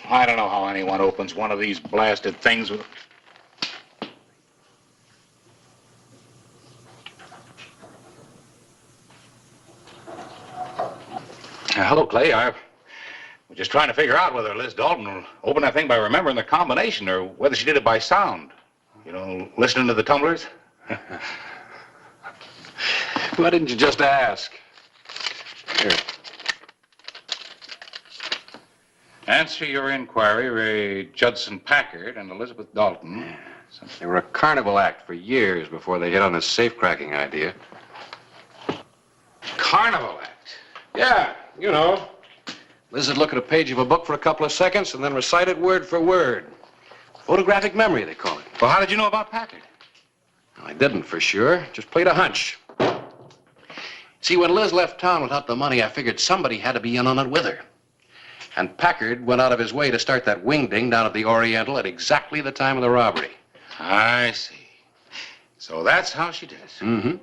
A: I don't know how anyone opens one of these blasted things with... Hello, Clay. I was just trying to figure out whether Liz Dalton will open that thing by remembering the combination or whether she did it by sound. You know, listening to the tumblers.
E: Why didn't you just ask? Here.
A: Answer your inquiry, Ray Judson Packard and Elizabeth Dalton.
H: They were a carnival act for years before they hit on this safe-cracking idea.
E: Carnival act? Yeah, you know. Liz would look at a page of a book for a couple of seconds and then recite it word for word. Photographic memory, they call it.
A: Well, how did you know about Packard?
E: Well, I didn't for sure. Just played a hunch. See, when Liz left town without the money, I figured somebody had to be in on it with her. And Packard went out of his way to start that wing-ding down at the Oriental at exactly the time of the robbery.
A: I see. So that's how she did it.
E: Mm-hmm.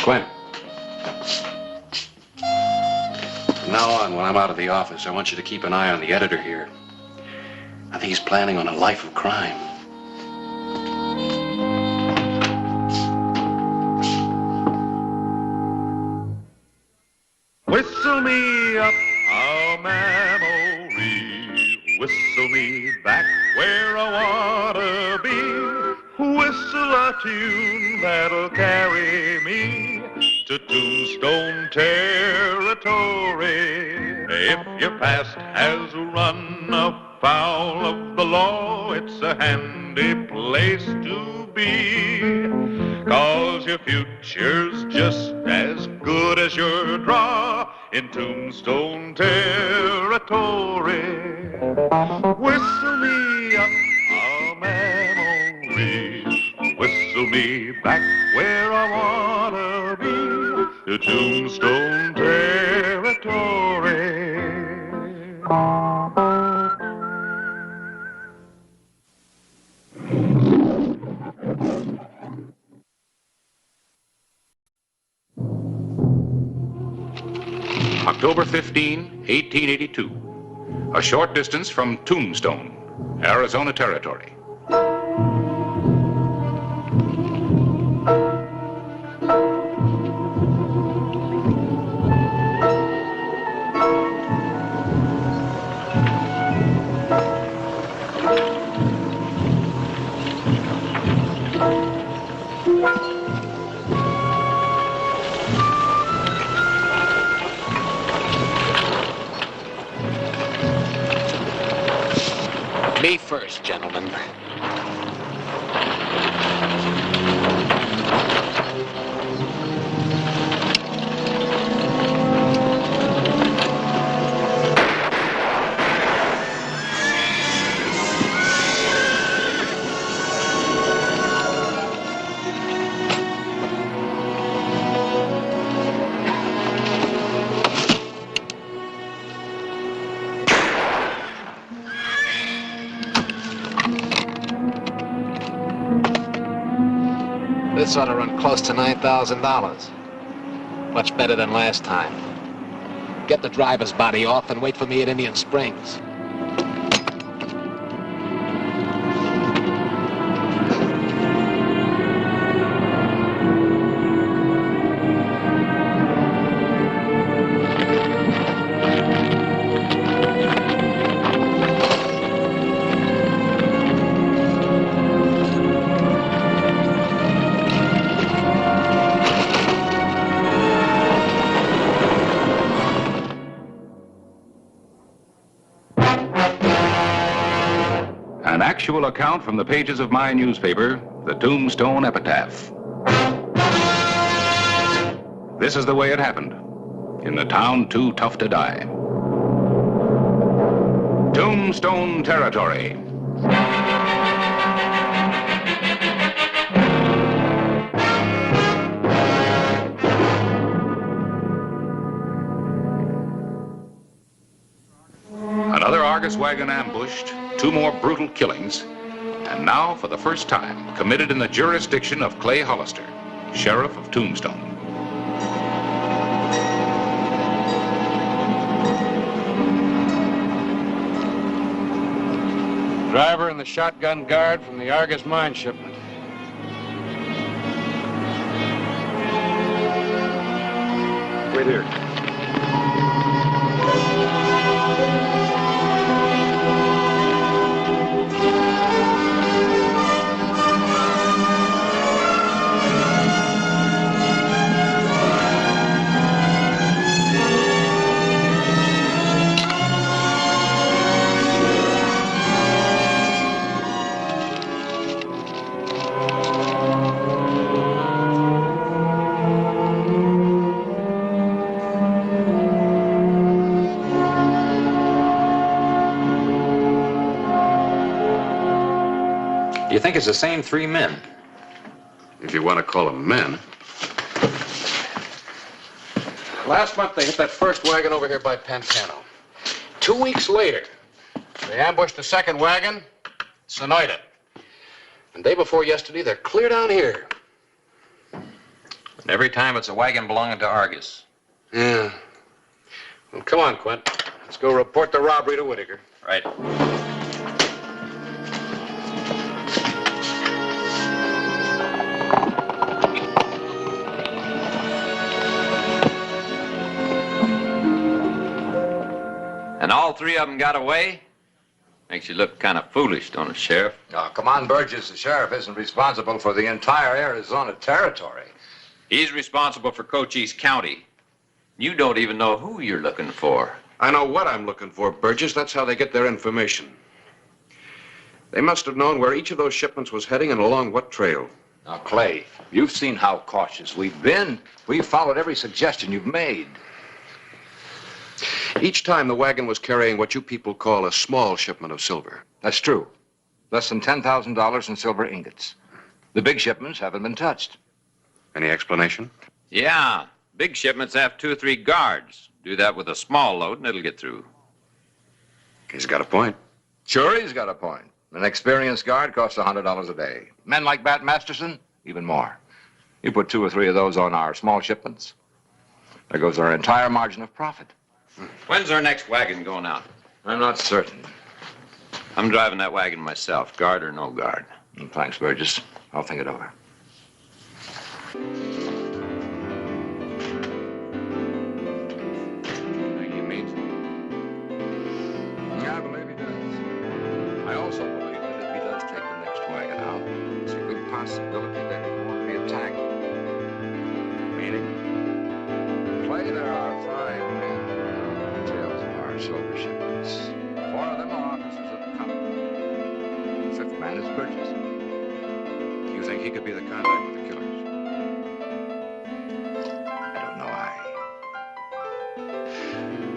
E: Gwen. From now on, when I'm out of the office, I want you to keep an eye on the editor here. I think he's planning on a life of crime.
Q: Whistle me up a memory, whistle me back where I wanna be, whistle a tune that'll carry me to Tombstone territory. If your past has run afoul of the law, it's a handy place to be, 'cause your future's just as good as your draw in Tombstone territory. Whistle me up a memory, whistle me back where I wanna be, to Tombstone territory.
A: October 15, 1882. A short distance from Tombstone, Arizona Territory.
E: Me first, gentlemen. This ought to run close to $9,000. Much better than last time. Get the driver's body off and wait for me at Indian Springs.
A: An actual account from the pages of my newspaper, the Tombstone Epitaph. This is the way it happened, in the town too tough to die. Tombstone Territory. Another Argus wagon ambushed, 2 more brutal killings, and now, for the first time, committed in the jurisdiction of Clay Hollister, Sheriff of Tombstone.
D: Driver and the shotgun guard from the Argus mine shipment.
H: Wait here.
P: think it's the same 3 men.
D: If you want to call them men.
E: Last month, they hit that first wagon over here by Pantano. 2 weeks later, they ambushed the second wagon, Sonoyta. And day before yesterday, they're clear down here.
P: And every time it's a wagon belonging to Argus.
E: Yeah. Well, come on, Quint. Let's go report the robbery to Whitaker.
P: Right. And all 3 of them got away? Makes you look kind of foolish, don't it, Sheriff?
K: Oh, come on, Burgess. The sheriff isn't responsible for the entire Arizona territory.
P: He's responsible for Cochise County. You don't even know who you're looking for.
D: I know what I'm looking for, Burgess. That's how they get their information. They must have known where each of those shipments was heading and along what trail.
K: Now, Clay, you've seen how cautious we've been. We've followed every suggestion you've made.
D: Each time the wagon was carrying what you people call a small shipment of silver.
K: That's true. Less than $10,000 in silver ingots. The big shipments haven't been touched.
D: Any explanation?
P: Yeah. Big shipments have 2 or 3 guards. Do that with a small load and it'll get through.
D: He's got a point.
K: Sure, he's got a point. An experienced guard costs $100 a day. Men like Bat Masterson, even more. You put 2 or 3 of those on our small shipments, there goes our entire margin of profit.
P: When's our next wagon going out?
K: I'm not certain.
P: I'm driving that wagon myself, guard or no guard.
K: Thanks, Burgess. I'll think it over.
D: Think he means it?
K: Yeah, I believe he does. I also believe that if he does take the next wagon out, there's a good possibility that it won't be attacked. Meaning? Clay, there are 5 men on the tails of our silver shipments. 4 of them are officers of the company. The 5th man is Burgess.
D: You think he could be the contact with the killers?
K: I don't know.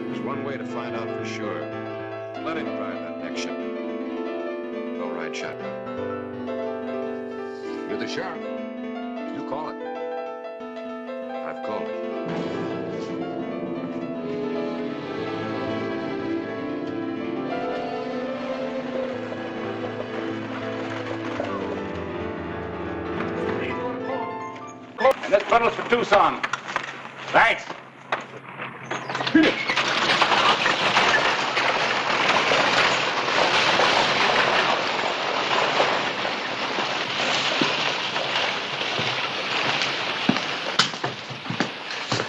D: There's one way to find out for sure. Let him drive that next shipment. They'll ride shotgun.
K: You're the sheriff. You call it.
D: I've called it.
I: And this bundle's for Tucson. Thanks.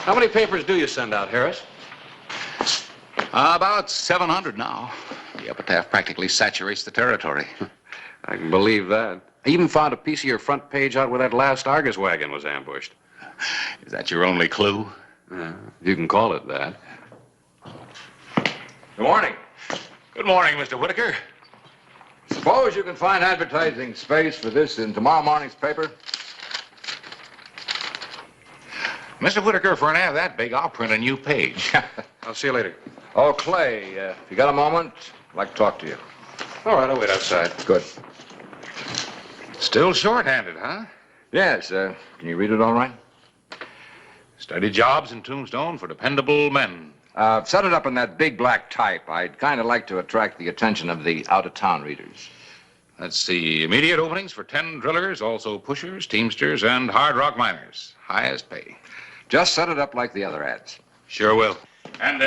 E: How many papers do you send out, Harris?
U: About 700 now. The epitaph practically saturates the territory.
D: I can believe that. I even found a piece of your front page out where that last Argus wagon was ambushed.
U: Is that your only clue?
D: Yeah, you can call it that.
K: Good morning.
U: Good morning, Mr. Whitaker.
K: Suppose you can find advertising space for this in tomorrow morning's paper?
U: Mr. Whitaker, for an ad that big, I'll print a new page.
D: I'll see you later.
K: Oh, Clay, if you got a moment, I'd like to talk to you.
D: All right, I'll wait outside.
K: Good.
U: Still short-handed, huh?
K: Yes, can you read it all right?
U: Steady jobs in Tombstone for dependable men.
K: Set it up in that big black type. I'd kind of like to attract the attention of the out-of-town readers.
U: Let's see. Immediate openings for 10 drillers, also pushers, teamsters, and hard rock miners. Highest pay.
K: Just set it up like the other ads.
U: Sure will. And,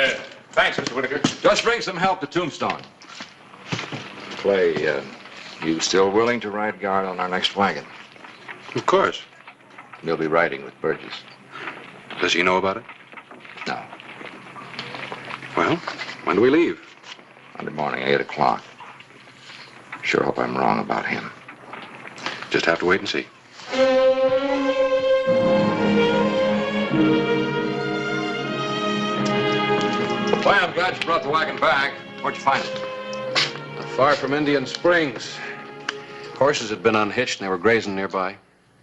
U: thanks, Mr. Whitaker.
K: Just bring some help to Tombstone. Clay, you still willing to ride guard on our next wagon?
D: Of course.
K: You'll be riding with Burgess.
D: Does he know about it?
K: No.
D: Well, when do we leave?
K: Monday morning, 8 o'clock. Sure hope I'm wrong about him.
D: Just have to wait and see.
K: Boy, I'm glad you brought the wagon back. Where'd you find it?
E: Not far from Indian Springs. Horses had been unhitched and they were grazing nearby.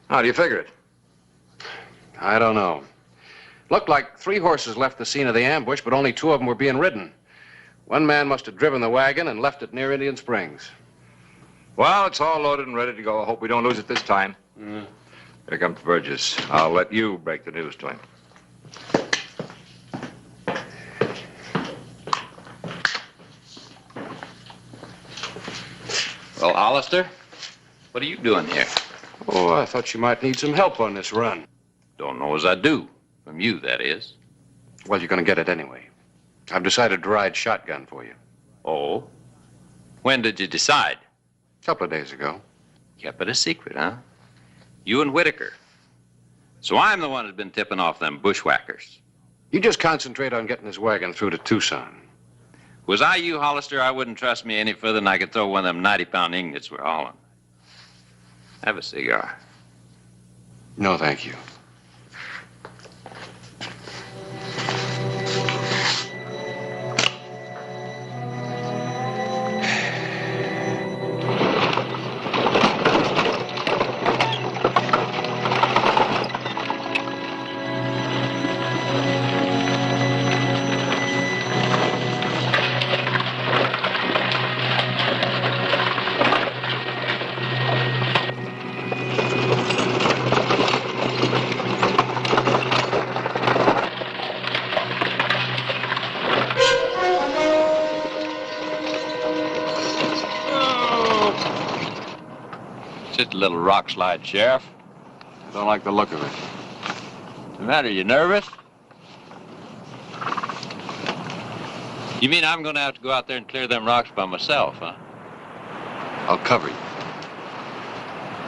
K: How do you figure it?
E: I don't know. Looked like 3 horses left the scene of the ambush, but only 2 of them were being ridden. One man must have driven the wagon and left it near Indian Springs.
K: Well, it's all loaded and ready to go. I hope we don't lose it this time. Here comes Burgess. I'll let you break the news to him.
H: Well, Hollister, what are you doing here?
D: Oh, I thought you might need some help on this run.
H: Don't know as I do. From you, that is.
D: Well, you're going to get it anyway. I've decided to ride shotgun for you.
H: Oh? When did you decide?
D: A couple of days ago.
H: Kept it a secret, huh? You and Whitaker. So I'm the one who's been tipping off them bushwhackers.
D: You just concentrate on getting this wagon through to Tucson.
H: Was I you, Hollister, I wouldn't trust me any further than I could throw one of them 90-pound ingots we're hauling. Have a cigar.
D: No, thank you.
H: Just a little rock slide, Sheriff.
D: I don't like the look of it.
H: What's the matter? You nervous? You mean I'm going to have to go out there and clear them rocks by myself, huh?
D: I'll cover you.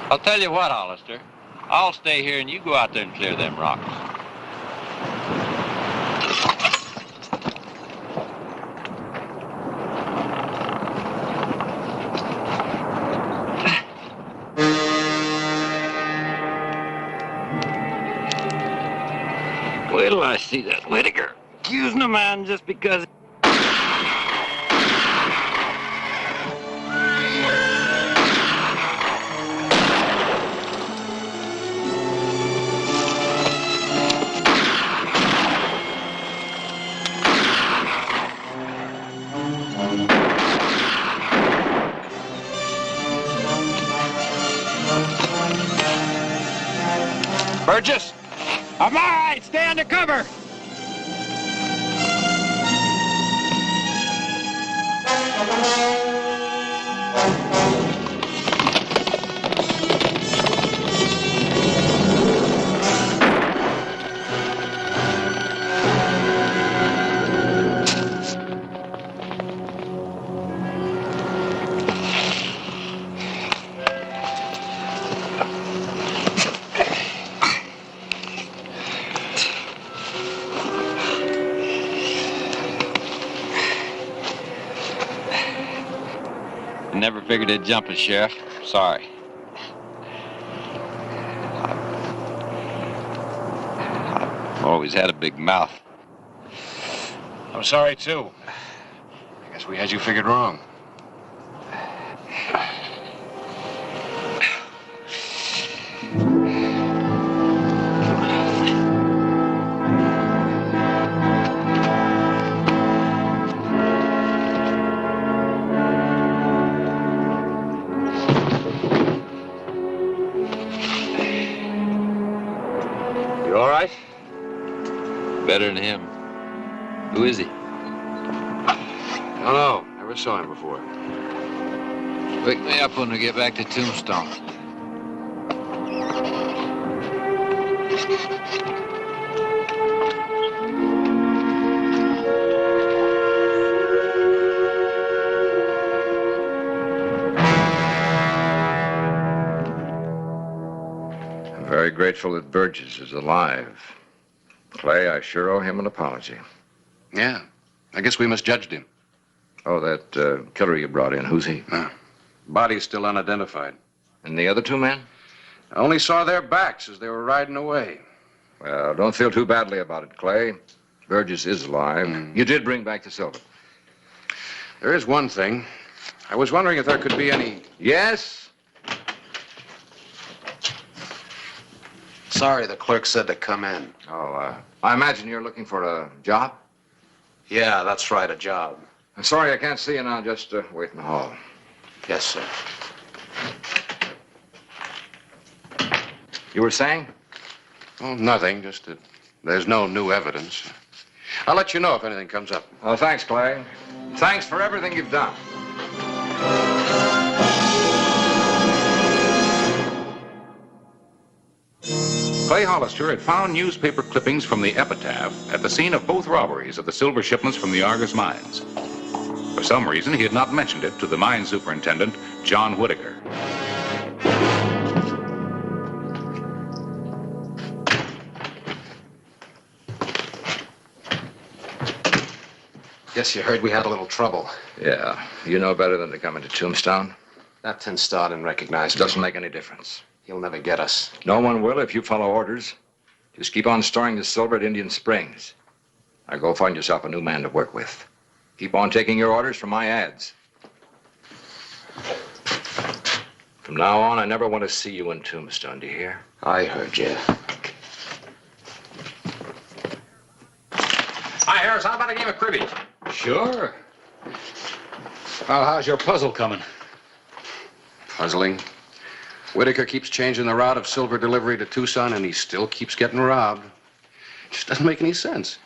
H: I'll tell you what, Hollister. I'll stay here and you go out there and clear them rocks. Wait till I see that Whitaker accusing a man just because...
I: Burgess! I'm all right. Stay under cover.
H: Never figured they'd jump us, Sheriff. Sorry. I've always had a big mouth.
D: I'm sorry, too. I guess we had you figured wrong.
H: You all right? Better than him. Who is he?
D: I don't know. Never saw him before.
H: Wake me up when we get back to Tombstone.
K: I'm very grateful that Burgess is alive. Clay, I sure owe him an apology.
D: Yeah. I guess we misjudged him.
K: Oh, that killer you brought in, who's he?
D: Body's still unidentified.
K: And the other two men?
D: I only saw their backs as they were riding away.
K: Well, don't feel too badly about it, Clay. Burgess is alive. You did bring back the silver.
D: There is one thing. I was wondering if there could be any...
K: Yes?
E: Sorry, the clerk said to come in.
K: Oh, I imagine you're looking for a job?
E: Yeah, that's right, a job.
K: I'm sorry I can't see you now. Just wait in the hall.
E: Yes, sir.
K: You were saying?
D: Oh, nothing. Just that there's no new evidence. I'll let you know if anything comes up.
K: Oh, thanks, Clay. Thanks for everything you've done.
U: Clay Hollister had found newspaper clippings from the epitaph at the scene of both robberies of the silver shipments from the Argus mines. For some reason, he had not mentioned it to the mine superintendent, John Whitaker.
D: Guess you heard we had a little trouble.
K: Yeah. You know better than to come into Tombstone.
D: That tin star didn't recognize me.
K: Doesn't make any difference.
D: He'll never get us.
K: No one will if you follow orders. Just keep on storing the silver at Indian Springs. Now go find yourself a new man to work with. Keep on taking your orders from my ads. From now on, I never want to see you in Tombstone, do you hear?
D: I heard you.
U: Hi, Harris. How about a game of cribbage?
D: Sure.
U: Well, how's your puzzle coming?
D: Puzzling. Whitaker keeps changing the route of silver delivery to Tucson, and he still keeps getting robbed. It just doesn't make any sense.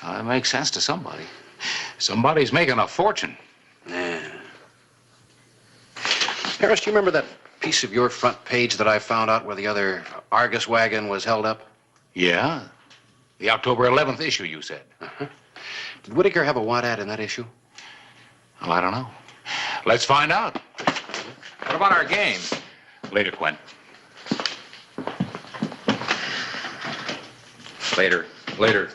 U: It makes sense to somebody. Somebody's making a fortune.
D: Yeah. Harris, do you remember that piece of your front page that I found out where the other Argus wagon was held up?
U: Yeah. The October 11th issue, you said.
D: Uh-huh. Did Whitaker have a what ad in that issue?
U: Well, I don't know. Let's find out.
P: What about our game?
U: Later, Quinn.
P: Later. Later.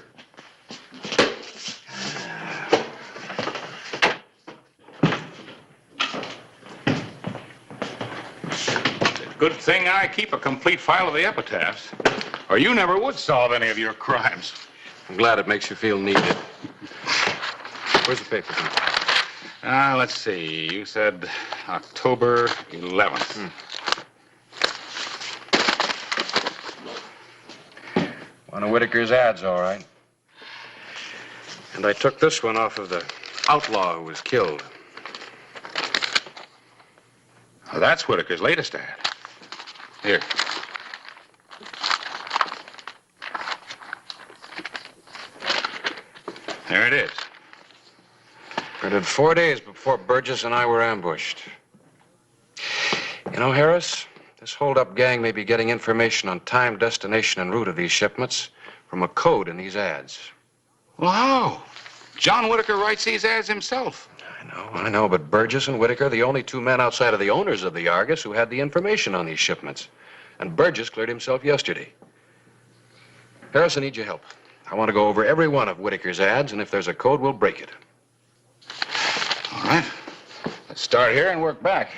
U: Good thing I keep a complete file of the epitaphs, or you never would solve any of your crimes.
D: I'm glad it makes you feel needed. Where's the paper?
U: Let's see. You said October 11th.
D: One of Whitaker's ads, all right. And I took this one off of the outlaw who was killed.
U: Well, that's Whitaker's latest ad. Here. There it is.
D: Printed 4 days before Burgess and I were ambushed. You know, Harris, this hold-up gang may be getting information on time, destination, and route of these shipments from a code in these ads.
U: Well, how? John Whitaker writes these ads himself.
D: I know, but Burgess and Whitaker are the only two men outside of the owners of the Argus who had the information on these shipments. And Burgess cleared himself yesterday. Harris, I need your help. I want to go over every one of Whitaker's ads, and if there's a code, we'll break it.
U: All right. Let's start here and work back.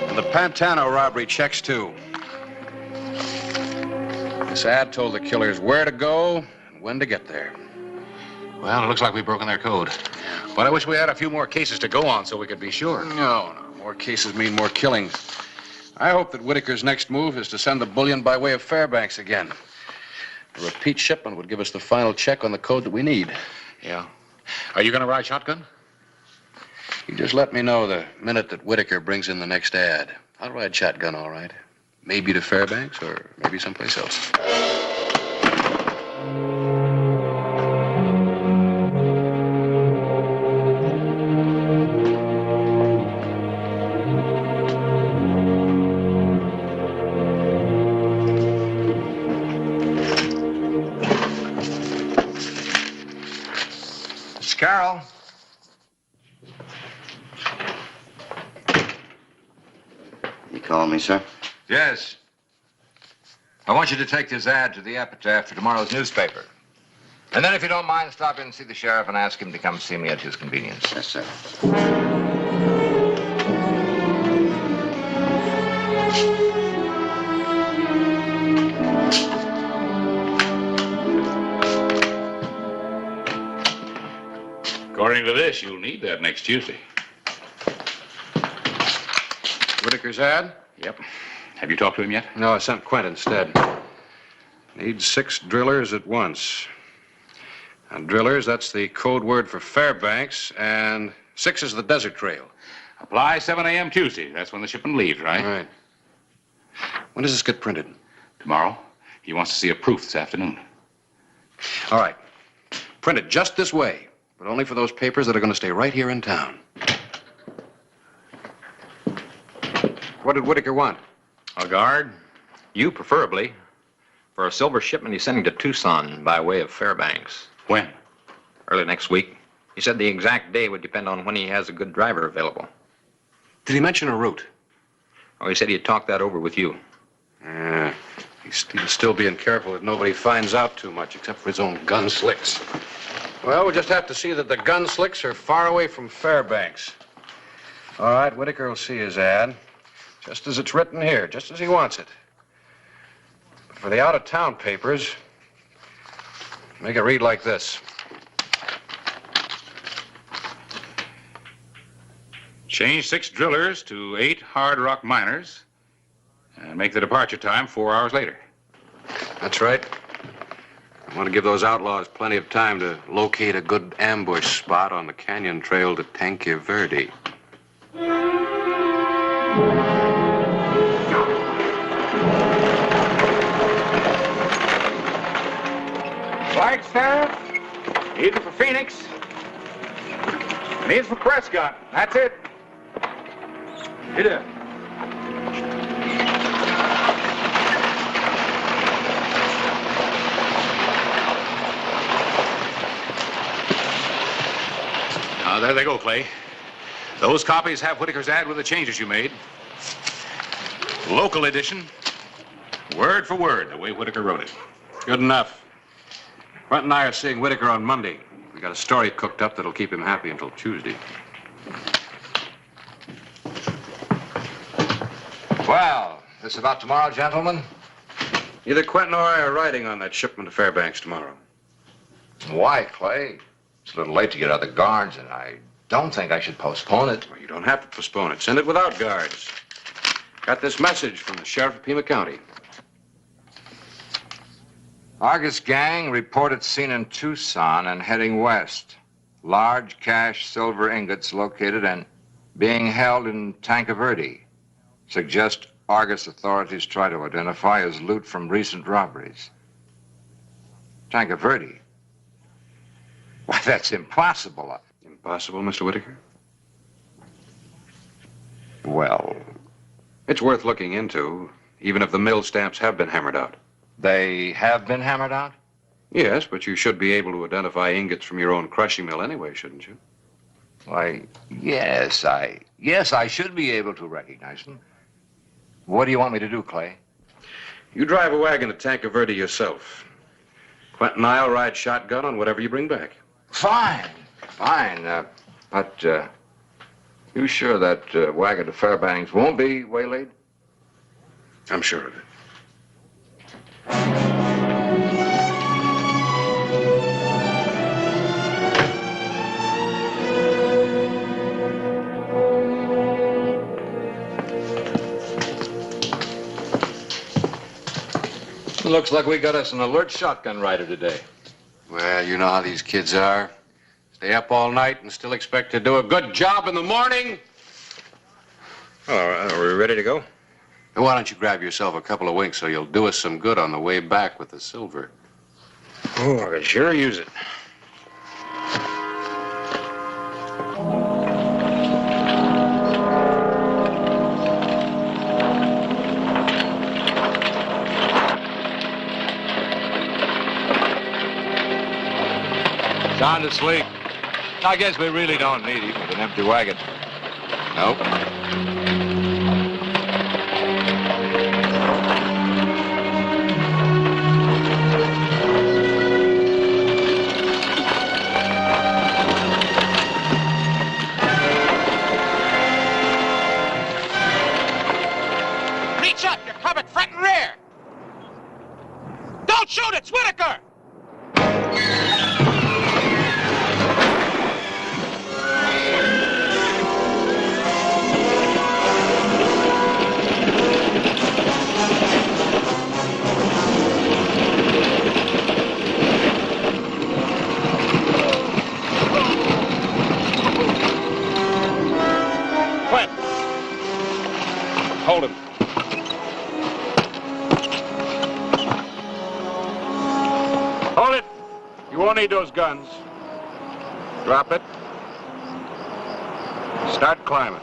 D: And the Pantano robbery checks, too. This ad told the killers where to go and when to get there.
U: Well, it looks like we've broken their code. But I wish we had a few more cases to go on so we could be sure.
D: No. More cases mean more killings. I hope that Whitaker's next move is to send the bullion by way of Fairbanks again. A repeat shipment would give us the final check on the code that we need.
U: Yeah. Are you going to ride shotgun?
D: You just let me know the minute that Whitaker brings in the next ad. I'll ride shotgun, all right. Maybe to Fairbanks or maybe someplace else.
K: Carol.
B: You calling me, sir?
K: Yes. I want you to take this ad to the epitaph for tomorrow's newspaper. And then, if you don't mind, stop in and see the sheriff and ask him to come see me at his convenience.
B: Yes, sir.
U: According to this, you'll need that next Tuesday.
D: Whitaker's ad?
U: Yep. Have you talked to him yet?
D: No, I sent Quint instead. Needs 6 drillers at once. And drillers, that's the code word for Fairbanks, and 6 is the Desert Trail.
U: Apply 7 a.m. Tuesday. That's when the shipment leaves, right?
D: All right. When does this get printed?
U: Tomorrow. He wants to see a proof this afternoon.
D: All right. Print it just this way, but only for those papers that are going to stay right here in town. What did Whitaker want?
K: A guard. You, preferably. For a silver shipment he's sending to Tucson by way of Fairbanks.
U: When?
K: Early next week. He said the exact day would depend on when he has a good driver available.
D: Did he mention a route?
K: Oh, he said he'd talk that over with you.
D: Yeah. He's still being careful that nobody finds out too much, except for his own gun slicks. Well, we'll just have to see that the gun slicks are far away from Fairbanks. All right, Whitaker will see his ad, just as it's written here, just as he wants it. But for the out-of-town papers, make it read like this.
U: Change 6 drillers to 8 hard rock miners and make the departure time 4 hours later.
D: That's right. I want to give those outlaws plenty of time to locate a good ambush spot on the canyon trail to Tanque Verde.
I: Flag, Sheriff. Needs it for Phoenix. Needs for Prescott. That's it. Hit it.
U: There they go, Clay. Those copies have Whitaker's ad with the changes you made. Local edition, word for word, the way Whitaker wrote it.
D: Good enough. Brent and I are seeing Whitaker on Monday. We got a story cooked up that'll keep him happy until Tuesday.
K: Well, this about tomorrow, gentlemen?
D: Either Quentin or I are riding on that shipment to Fairbanks tomorrow.
K: Why, Clay? It's a little late to get other guards, and I don't think I should postpone it.
D: Well, you don't have to postpone it. Send it without guards. Got this message from the sheriff of Pima County.
K: Argus gang reported seen in Tucson and heading west. Large cash silver ingots located and being held in Tanque Verde. Suggest Argus authorities try to identify as loot from recent robberies. Tanque Verde? Why, that's impossible.
D: Impossible, Mr. Whitaker?
K: Well,
D: it's worth looking into, even if the mill stamps have been hammered out.
K: They have been hammered out?
D: Yes, but you should be able to identify ingots from your own crushing mill anyway, shouldn't you?
K: Why, yes, I should be able to recognize them. What do you want me to do, Clay?
D: You drive a wagon to Tanque Verde yourself. Quentin and I'll ride shotgun on whatever you bring back.
K: Fine. But you sure that wagon to Fairbanks won't be waylaid?
D: I'm sure of it.
K: Looks like we got us an alert shotgun rider today.
D: Well, you know how these kids are. Stay up all night and still expect to do a good job in the morning.
U: Are we ready to go?
D: Now, why don't you grab yourself a couple of winks so you'll do us some good on the way back with the silver?
U: Oh, I could sure use it.
K: Sound asleep. I guess we really don't need him with an empty wagon.
D: Nope.
I: Reach up. You're covered front and rear. Don't shoot. It's Whitaker. You won't need those guns. Drop it. Start climbing.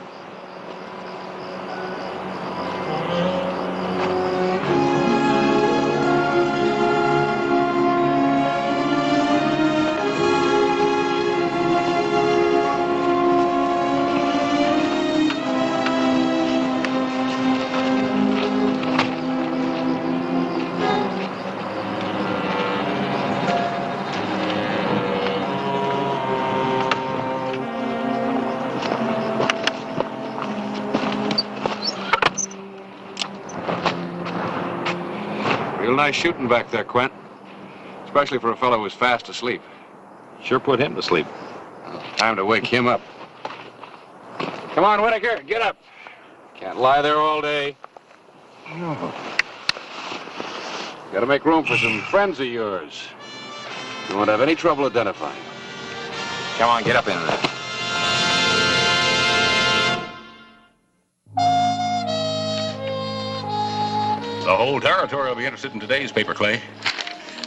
H: Real nice shooting back there, Quint. Especially for a fellow who's fast asleep.
P: Sure put him to sleep.
H: Time to wake him up. Come on, Whitaker, get up. Can't lie there all day. No. Gotta make room for some friends of yours. You won't have any trouble identifying.
P: Come on, get up in there.
U: The whole territory will be interested in today's paper, Clay.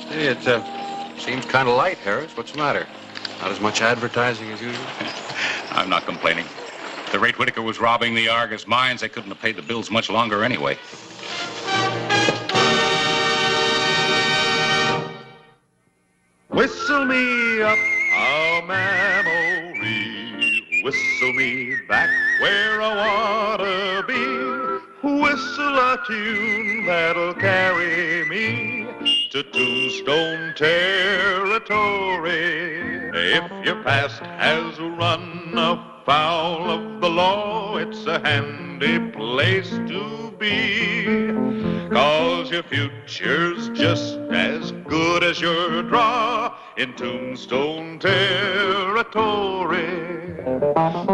H: Hey, it seems kind of light, Harris. What's the matter? Not as much advertising as usual?
U: I'm not complaining. At the rate Whitaker was robbing the Argus mines, they couldn't have paid the bills much longer anyway.
Q: Whistle me up a memory, whistle me back where I wanna be. Whistle a tune that'll carry me to Tombstone territory. If your past has run afoul of the law, it's a handy place to be. 'Cause your future's just as good as your draw in Tombstone territory.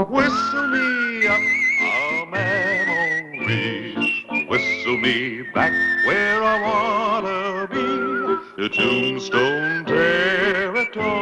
Q: Whistle me up a memory, whistle me back where I wanna be, to Tombstone territory.